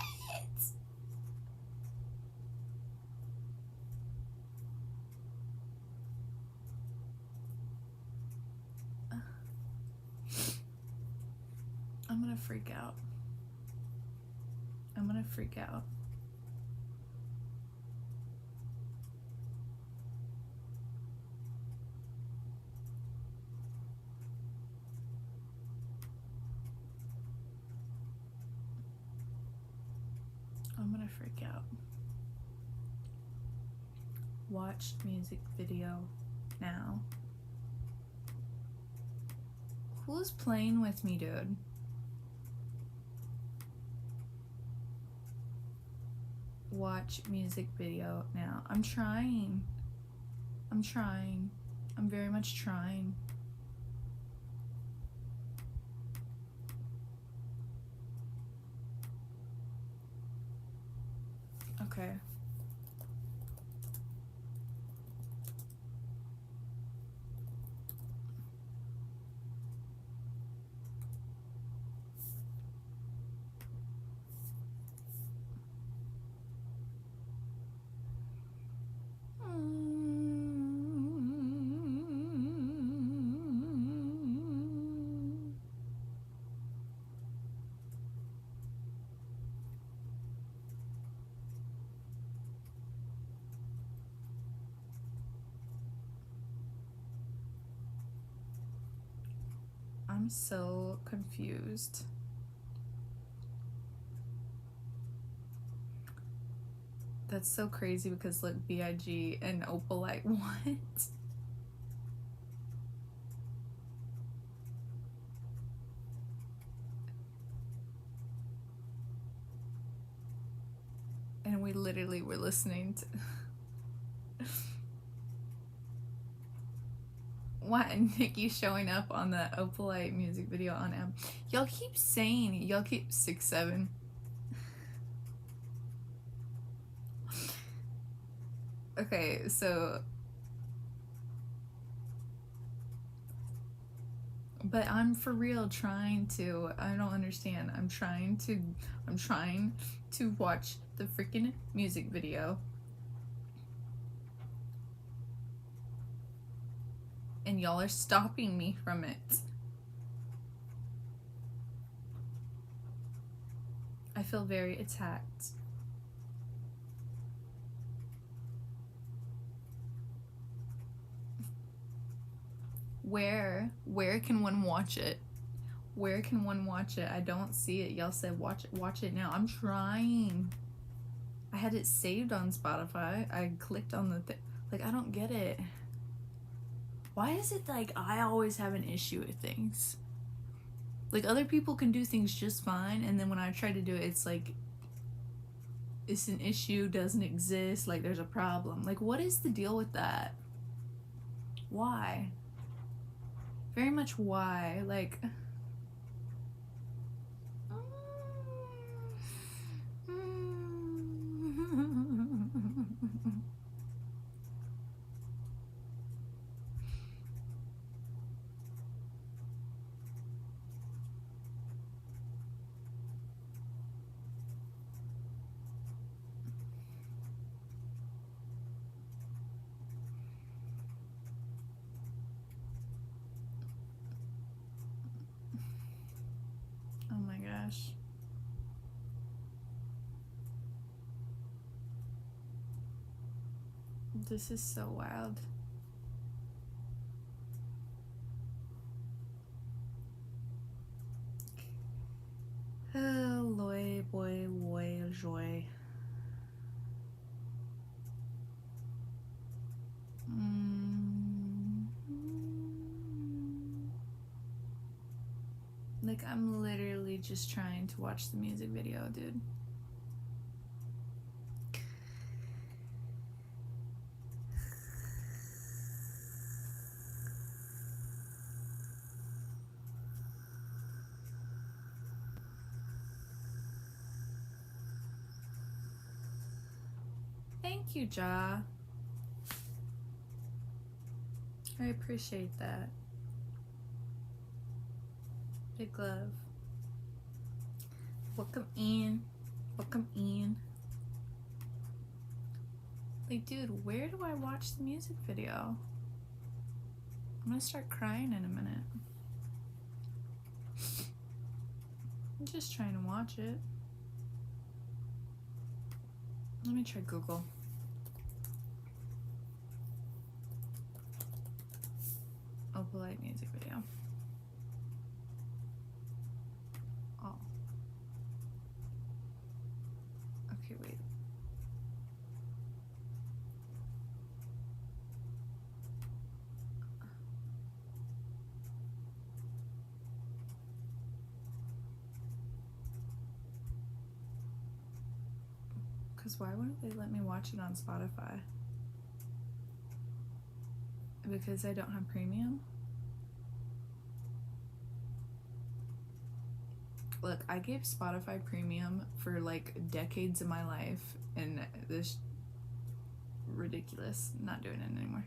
A: I'm gonna freak out. I'm gonna freak out. I'm gonna freak out. Watch music video now. Who's playing with me, dude? Watch music video now. I'm trying. I'm trying. I'm very much trying. Okay. I'm so confused. That's so crazy because look, B.I.G. and Opalite, what? And we literally were listening to what, Nikki showing up on the Opalite music video on M. Y'all keep saying, y'all keep 6'7". Okay, so but I'm for real trying to, I don't understand. I'm trying to watch the freaking music video. And y'all are stopping me from it. I feel very attacked. Where can one watch it? Where can one watch it? I don't see it. Y'all said watch it now. I'm trying. I had it saved on Spotify. I clicked on the thing. Like, I don't get it. Why is it like I always have an issue with things? Like, other people can do things just fine, and then when I try to do it, it's like it's an issue, doesn't exist, like there's a problem. Like, what is the deal with that? Why? Very much why? Like, oh my gosh. This is so wild. Loy, boy, boy, joy. Like, I'm literally just trying to watch the music video, dude. Thank you, Ja. I appreciate that. Big love. Welcome in. Welcome in. Like, dude, where do I watch the music video? I'm gonna start crying in a minute. I'm just trying to watch it. Let me try Google. Opalite music video. Oh. Okay, wait. Because why wouldn't they let me watch it on Spotify? Because I don't have premium? Look, I gave Spotify premium for like decades of my life, and this ridiculous. Not doing it anymore.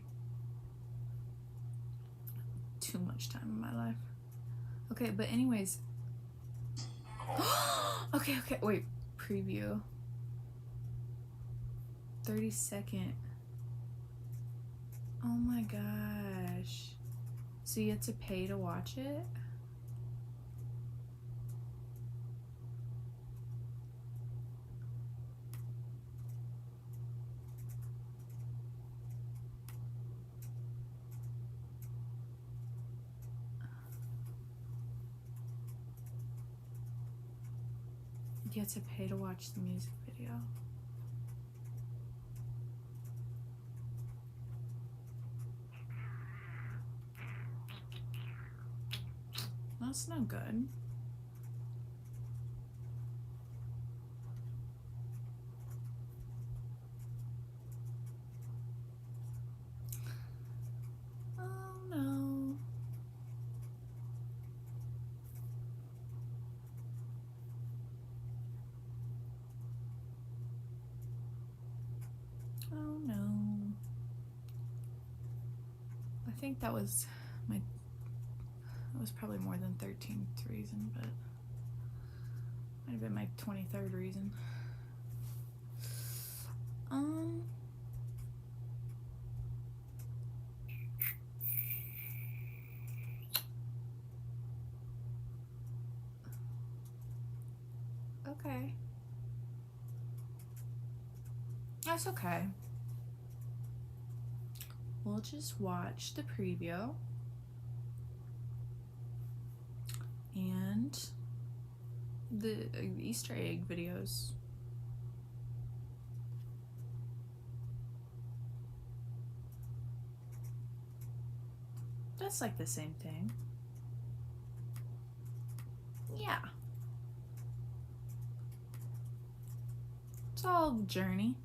A: Too much time in my life. Okay, but anyways. Okay, wait. Preview. 30-second. Oh my gosh. So you have to pay to watch it? You have to pay to watch the music video. That's not good. Oh no. Oh no. I think that was probably more than 13th reason, but might have been my 23rd reason. Okay. That's okay. We'll just watch the preview. And the Easter egg videos. That's like the same thing. Yeah. It's all a journey.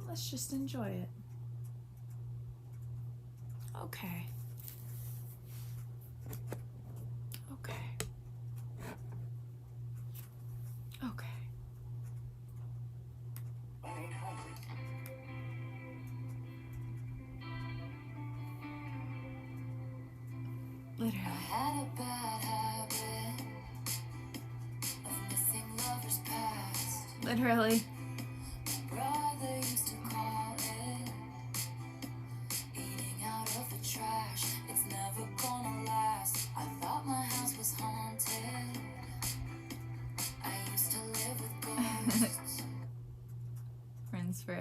A: Let's just enjoy it. Okay. Literally.
C: I had a bad habit of missing lovers past.
A: Literally.
C: Brother used to call it eating out of the trash. It's never gonna last. I thought my house was haunted. I used to live with ghosts.
A: Friends forever.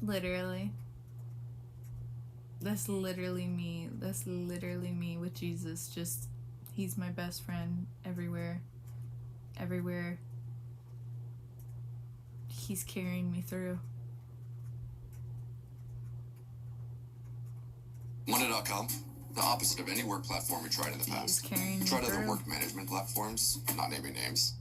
A: Literally. That's literally me. That's literally me with Jesus. Just, he's my best friend everywhere. Everywhere. He's carrying me through.
O: Monday.com, the opposite of any work platform we tried in the past. We tried other work management platforms, not naming names.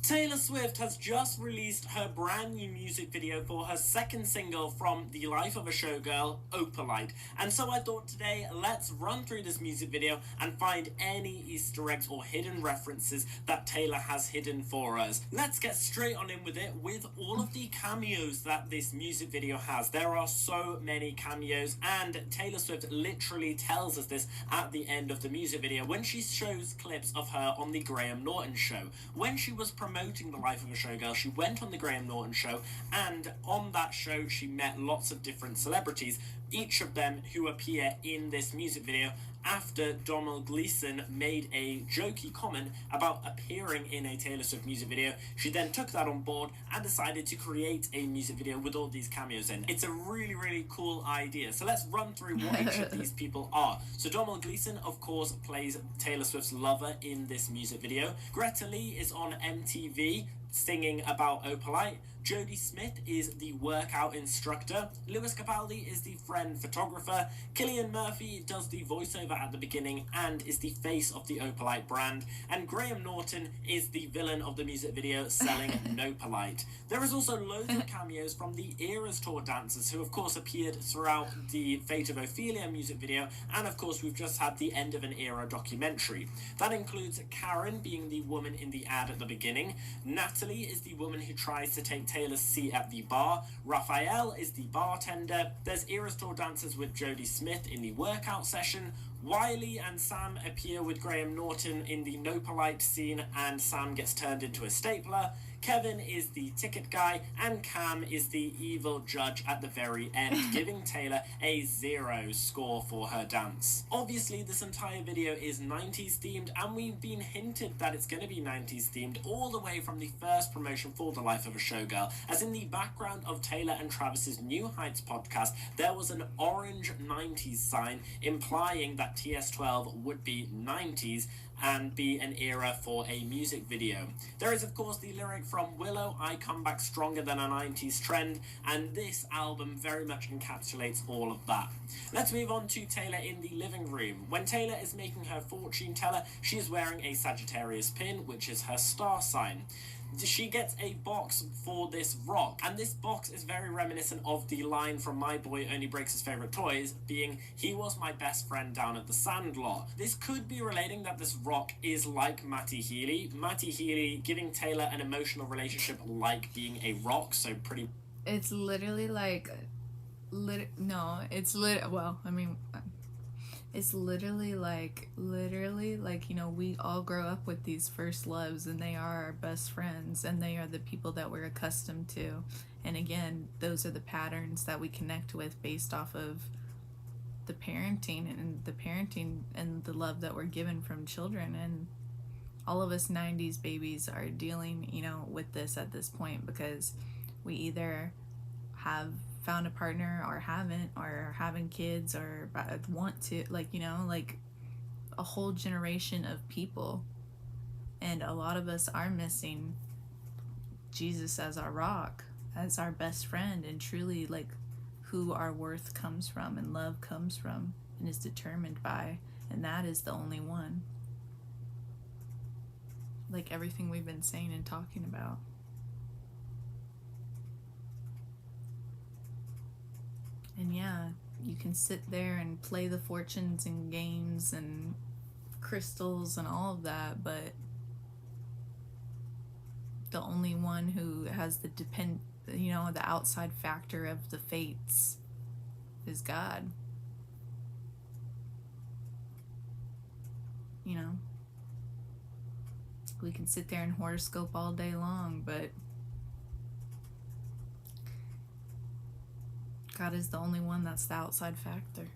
P: Taylor Swift has just released her brand new music video for her second single from The Life of a Showgirl, Opalite. And so I thought today, let's run through this music video and find any Easter eggs or hidden references that Taylor has hidden for us. Let's get straight on in with it with all of the cameos that this music video has. There are so many cameos, and Taylor Swift literally tells us this at the end of the music video when she shows clips of her on the Graham Norton show. When she was promoting The Life of a Showgirl, she went on the Graham Norton show, and on that show she met lots of different celebrities, each of them who appear in this music video after Domhnall Gleeson made a jokey comment about appearing in a Taylor Swift music video. She then took that on board and decided to create a music video with all these cameos in. It's a really, really cool idea. So let's run through what each of these people are. So Domhnall Gleeson, of course, plays Taylor Swift's lover in this music video. Greta Lee is on MTV singing about Opalite. Jodie Smith is the workout instructor. Lewis Capaldi is the friend photographer. Cillian Murphy does the voiceover at the beginning and is the face of the Opalite brand. And Graham Norton is the villain of the music video selling Nopalite. There is also loads of cameos from the Eras Tour dancers who of course appeared throughout the Fate of Ophelia music video, and of course we've just had the End of an Era documentary. That includes Karen being the woman in the ad at the beginning. Natalie is the woman who tries to take Taylor's seat at the bar. Raphael is the bartender. There's Eras Tour dancers with Jodie Smith in the workout session. Wiley and Sam appear with Graham Norton in the Nopalite scene, and Sam gets turned into a stapler. Kevin is the ticket guy, and Cam is the evil judge at the very end, giving Taylor a 0 score for her dance. Obviously, this entire video is 90s themed, and we've been hinted that it's going to be 90s themed all the way from the first promotion for The Life of a Showgirl, as in the background of Taylor and Travis's New Heights podcast, there was an orange 90s sign implying that TS12 would be 90s and be an era for a music video. There is of course the lyric from Willow, I come back stronger than a 90s trend, and this album very much encapsulates all of that. Let's move on to Taylor in the living room. When Taylor is making her fortune teller, she is wearing a Sagittarius pin, which is her star sign. She gets a box for this rock, and this box is very reminiscent of the line from My Boy Only Breaks His Favorite Toys, being, he was my best friend down at the Sandlot. This could be relating that this rock is like Matty Healy. Matty Healy giving Taylor an emotional relationship like being a rock, so pretty...
A: It's literally like... It's literally like, you know, we all grow up with these first loves, and they are our best friends, and they are the people that we're accustomed to. And again, those are the patterns that we connect with based off of the parenting and the love that we're given from children. And all of us 90s babies are dealing, you know, with this at this point, because we either have found a partner or haven't, or having kids, or want to, like, you know, like a whole generation of people. And a lot of us are missing Jesus as our rock, as our best friend, and truly like who our worth comes from and love comes from and is determined by, and that is the only one. Like everything we've been saying and talking about. And yeah, you can sit there and play the fortunes and games and crystals and all of that, but the only one who has the the outside factor of the fates is God. You know, we can sit there and horoscope all day long, but God is the only one that's the outside factor.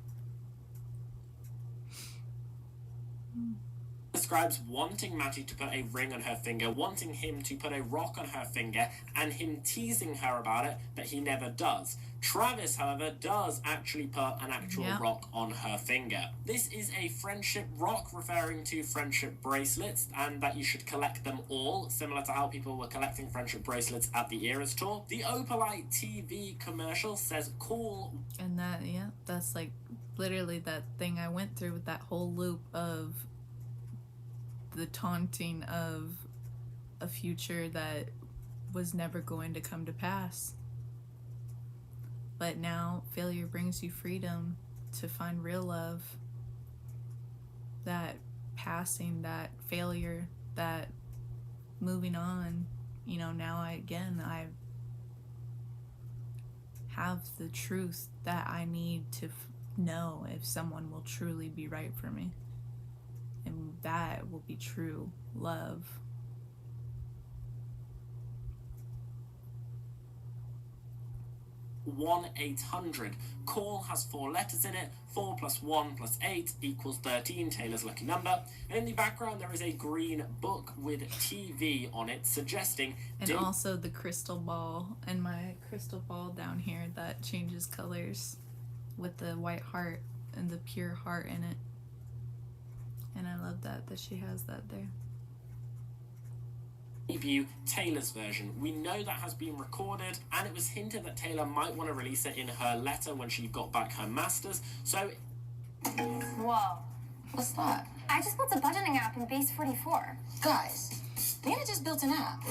P: describes wanting Matty to put a ring on her finger, wanting him to put a rock on her finger, and him teasing her about it, but he never does. Travis, however, does actually put an actual rock on her finger. This is a friendship rock, referring to friendship bracelets, and that you should collect them all, similar to how people were collecting friendship bracelets at the Eras Tour. The Opalite TV commercial says cool.
A: And that, that's like literally that thing I went through with that whole loop of the taunting of a future that was never going to come to pass. But now failure brings you freedom to find real love. That passing, that failure, that moving on. You know, now I have the truth that I need to know if someone will truly be right for me. And that will be true love.
P: 1-800. Call has 4 letters in it. 4 + 1 + 8 = 13, Taylor's lucky number. And in the background there is a green book with TV on it, suggesting...
A: And also the crystal ball, and my crystal ball down here that changes colors with the white heart and the pure heart in it. And I love that she has that there.
P: Debut Taylor's version. We know that has been recorded, and it was hinted that Taylor might want to release it in her letter when she got back her masters. So,
C: Whoa. What's that? I just built a budgeting app in Base 44.
I: Guys, Dana just built an app.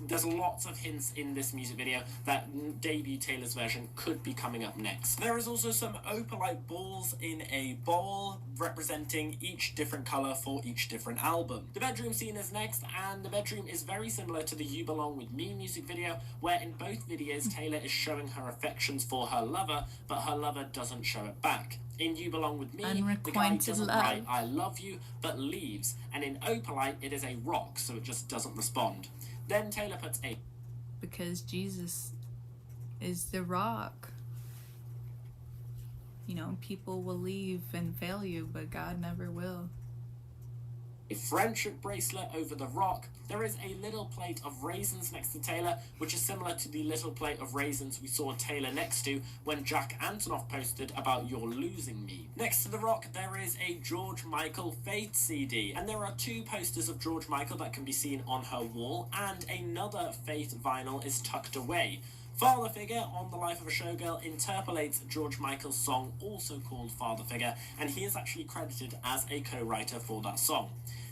P: there's lots of hints in this music video that debut Taylor's version could be coming up next. There is also some opalite balls in a bowl representing each different colour for each different album. The bedroom scene is next, and the bedroom is very similar to the You Belong With Me music video, where in both videos Taylor is showing her affections for her lover, but her lover doesn't show it back. In You Belong With Me, the guy doesn't write I love you, but leaves, and in Opalite it is a rock, so it just doesn't respond. Then Taylor puts a...
A: Because Jesus is the rock. You know, people will leave and fail you, but God never will.
P: A friendship bracelet over the rock. There is a little plate of raisins next to Taylor, which is similar to the little plate of raisins we saw Taylor next to when Jack Antonoff posted about You're Losing Me. Next to the rock, there is a George Michael Faith CD, and there are 2 posters of George Michael that can be seen on her wall, and another Faith vinyl is tucked away. Father Figure on The Life of a Showgirl interpolates George Michael's song, also called Father Figure, and he is actually credited as a co-writer for that song.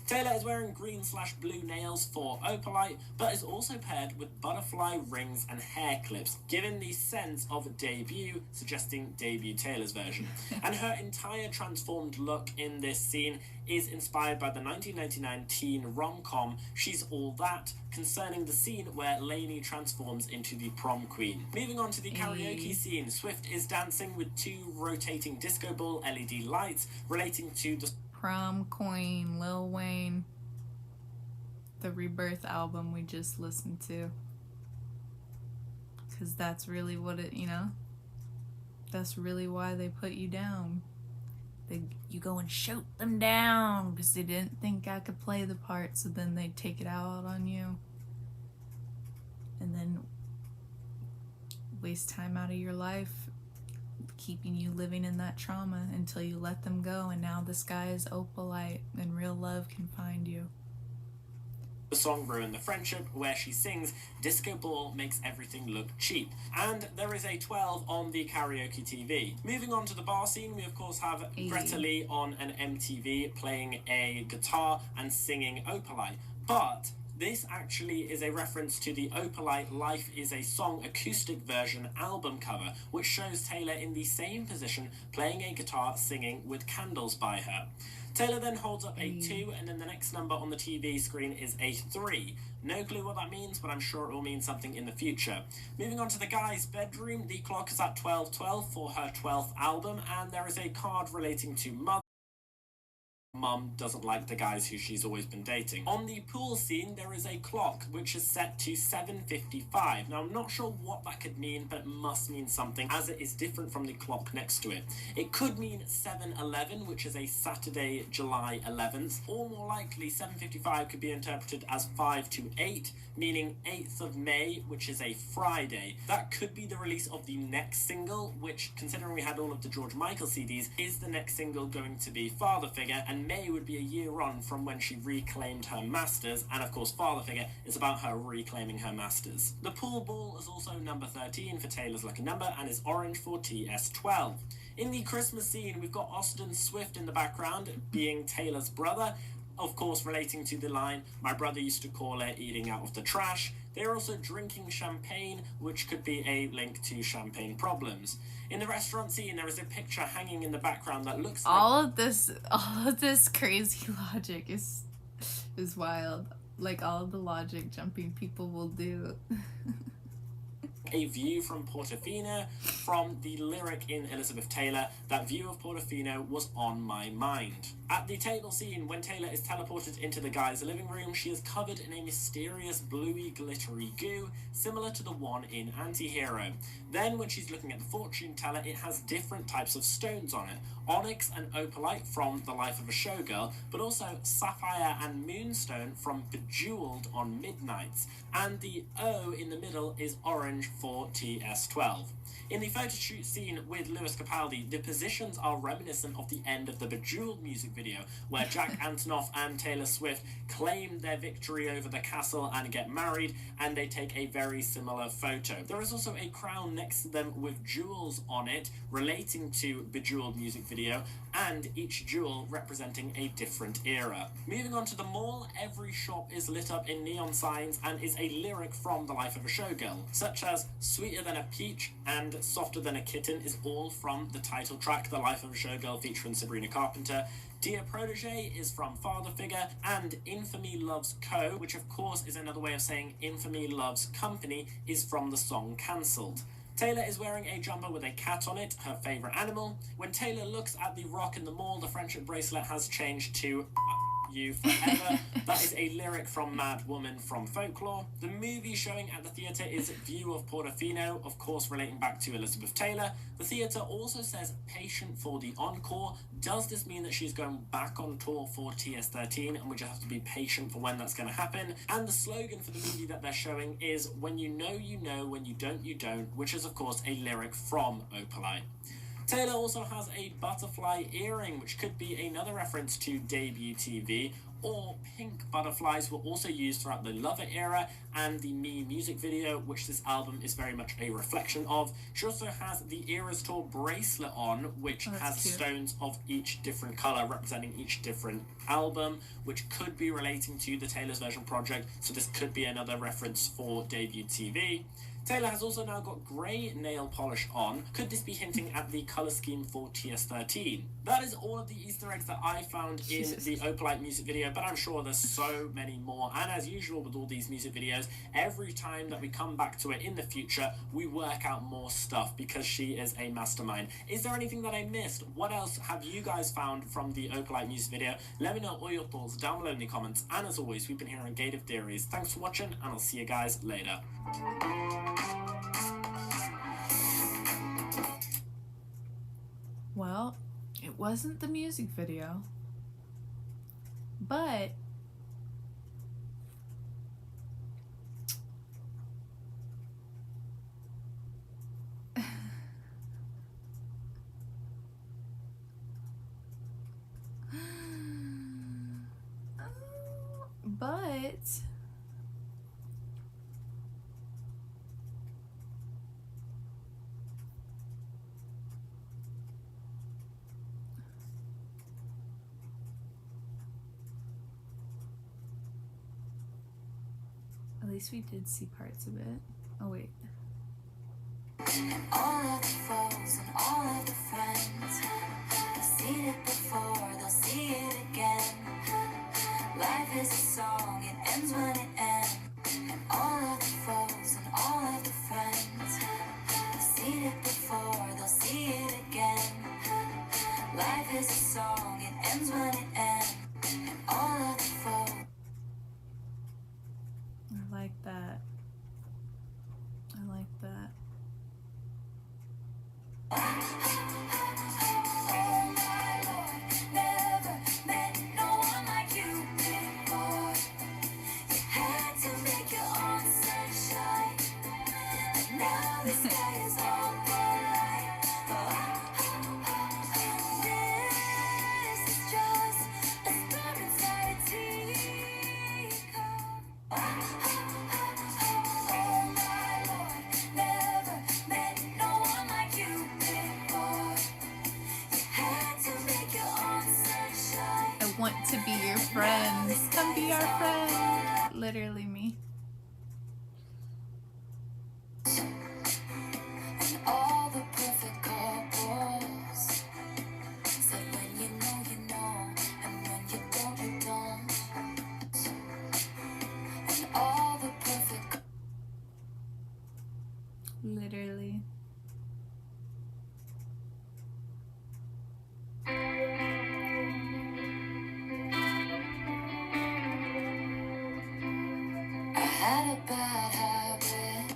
P: Taylor is wearing green/blue nails for Opalite, but is also paired with butterfly rings and hair clips, giving the sense of debut, suggesting debut Taylor's version. And her entire transformed look in this scene is inspired by the 1999 teen rom-com She's All That, concerning the scene where Lainey transforms into the prom queen. Moving on to the karaoke scene, Swift is dancing with 2 rotating disco ball LED lights relating to the
A: Prom Queen, Lil Wayne, the Rebirth album we just listened to. Because that's really what it, you know, that's really why they put you down. You go and shoot them down because they didn't think I could play the part, so then they take it out on you. And then waste time out of your life keeping you living in that trauma until you let them go, and now the sky is opalite and real love can find you.
P: The song Ruin the Friendship, where she sings Disco Ball makes everything look cheap. And there is a 12 on the karaoke TV. Moving on to the bar scene, we of course have Greta Lee on an MTV playing a guitar and singing Opalite. But this actually is a reference to the Opalite Life is a Song acoustic version album cover, which shows Taylor in the same position playing a guitar singing with candles by her. Taylor then holds up a 2, and then the next number on the TV screen is a 3. No clue what that means, but I'm sure it will mean something in the future. Moving on to the guy's bedroom, the clock is at 12:12 for her 12th album, and there is a card relating to mum doesn't like the guys who she's always been dating. On the pool scene, there is a clock which is set to 7:55. Now, I'm not sure what that could mean, but it must mean something, as it is different from the clock next to it. It could mean 7/11, which is a Saturday, July 11th, or more likely 7:55 could be interpreted as 5 to 8, meaning 8th of May, which is a Friday. That could be the release of the next single, which, considering we had all of the George Michael CDs, is the next single going to be Father Figure, and May would be a year on from when she reclaimed her masters, and of course Father Figure is about her reclaiming her masters. The pool ball is also number 13 for Taylor's lucky number and is orange for TS12. In the Christmas scene, we've got Austin Swift in the background, being Taylor's brother, of course relating to the line, "My brother used to call it eating out of the trash." They're also drinking champagne, which could be a link to champagne problems. In the restaurant scene, there is a picture hanging in the background that looks like...
A: All of this crazy logic is wild. Like, all of the logic jumping people will do.
P: A view from Portofino. From the lyric in Elizabeth Taylor, "That view of Portofino was on my mind." At the table scene, when Taylor is teleported into the guy's living room, she is covered in a mysterious bluey glittery goo, similar to the one in Anti-Hero. Then, when she's looking at the fortune teller, it has different types of stones on it. Onyx and opalite from The Life of a Showgirl, but also sapphire and moonstone from Bejeweled on Midnights. And the O in the middle is orange for TS12. In the photo shoot scene with Lewis Capaldi, the positions are reminiscent of the end of the Bejeweled music video, where Jack Antonoff and Taylor Swift claim their victory over the castle and get married, and they take a very similar photo. There is also a crown next to them with jewels on it relating to Bejeweled music video, and each jewel representing a different era. Moving on to the mall, every shop is lit up in neon signs and is a lyric from The Life of a Showgirl, such as "Sweeter Than a Peach" and "Softer Than a Kitten" is all from the title track The Life of a Showgirl featuring Sabrina Carpenter. Dear Protege is from Father Figure, and Infamy Loves Co., which of course is another way of saying Infamy Loves Company, is from the song Cancelled. Taylor is wearing a jumper with a cat on it, her favourite animal. When Taylor looks at the rock in the mall, the friendship bracelet has changed to "You Forever." That is a lyric from Mad Woman from Folklore. The movie showing at the theatre is View of Portofino, of course relating back to Elizabeth Taylor. The theatre also says Patient for the encore. Does this mean that she's going back on tour for TS13 and we just have to be patient for when that's going to happen? And the slogan for the movie that they're showing is "When you know, when you don't," which is of course a lyric from Opalite. Taylor also has a butterfly earring, which could be another reference to debut TV, or pink butterflies were also used throughout the Lover era and the Me music video, which this album is very much a reflection of. She also has the Eras Tour bracelet on, which has cute stones of each different colour representing each different album, which could be relating to the Taylor's Version project, so this could be another reference for debut TV. Taylor has also now got grey nail polish on. Could this be hinting at the colour scheme for TS13? That is all of the Easter eggs that I found in the Opalite music video, but I'm sure there's so many more. And as usual with all these music videos, every time that we come back to it in the future, we work out more stuff because she is a mastermind. Is there anything that I missed? What else have you guys found from the Opalite music video? Let me know all your thoughts down below in the comments. And as always, we've been here on Gate of Theories. Thanks for watching, and I'll see you guys later.
A: Well, it wasn't the music video, but at least we did see parts of it. Oh wait.
C: All of the foes and all of the friends have seen it before, they'll see it again. Life is a song, it ends when it ends. And all of the foes and all of the friends have seen it before, they'll see it again. Life is a song, it ends when it ends. now the sky is all moonlight. This is just a storm inside a teacup. Oh my Lord, never met no one like you before. You had to make your own sunshine.
A: I want to be your friend. Come be our friend. Literally me.
C: And all the perfect couples said when you know, and when you don't. And all the perfect
A: Literally.
C: I had a bad habit.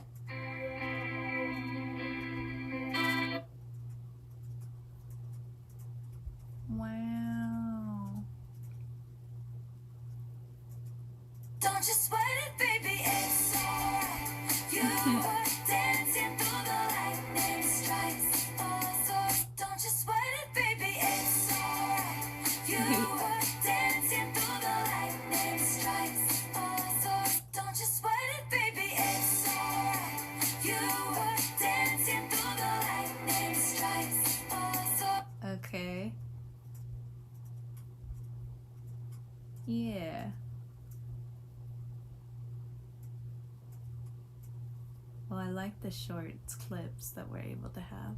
A: Wow.
C: Don't you sweat it, baby, it's alright. You were dancing through the lightning strikes. So don't you sweat it, baby, it's alright. You were dancing through the lightning strikes. So don't you sweat it, baby, it's alright. You were dancing through the lightning strikes.
A: Okay. Yeah. Well, I like the shorts clips that we're able to have.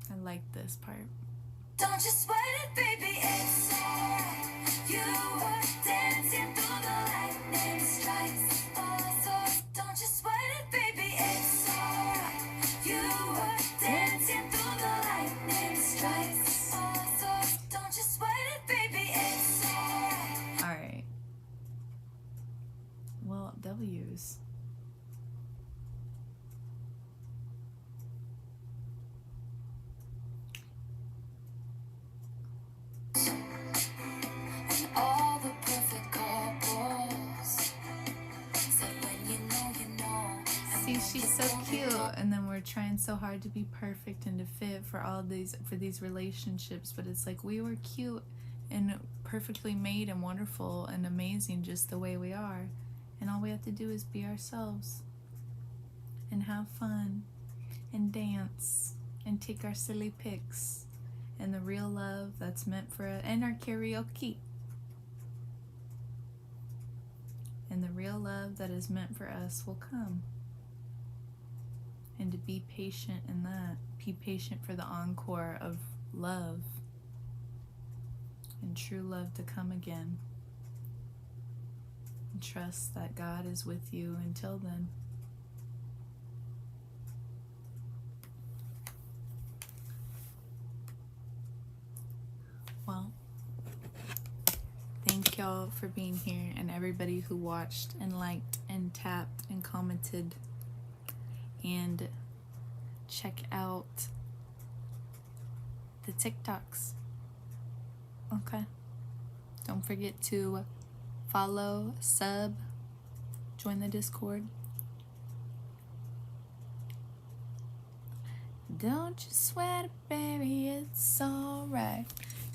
A: I like this part.
C: Don't you sweat it, baby, it's alright. You were dancing through the lightning strikes. So don't you sweat it, baby, it's alright. You were dancing through the lightning strikes. So don't you sweat it, baby, it's alright.
A: Alright. Well, W's.
C: And all the perfect couples said when you know.
A: See, she's so cute, and then we're trying so hard to be perfect and to fit for these relationships, but it's like we were cute and perfectly made and wonderful and amazing just the way we are, and all we have to do is be ourselves and have fun and dance and take our silly pics and the real love that's meant for us, and our karaoke. And the real love that is meant for us will come. And to be patient in that. Be patient for the encore of love. And true love to come again. And trust that God is with you until then. Well, thank y'all for being here, and everybody who watched and liked and tapped and commented. And check out the TikToks. Okay. Don't forget to follow, sub, join the Discord. Don't you sweat it, baby, it's alright.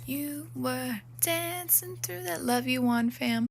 A: You were dancing through that. Love you, Juan fam.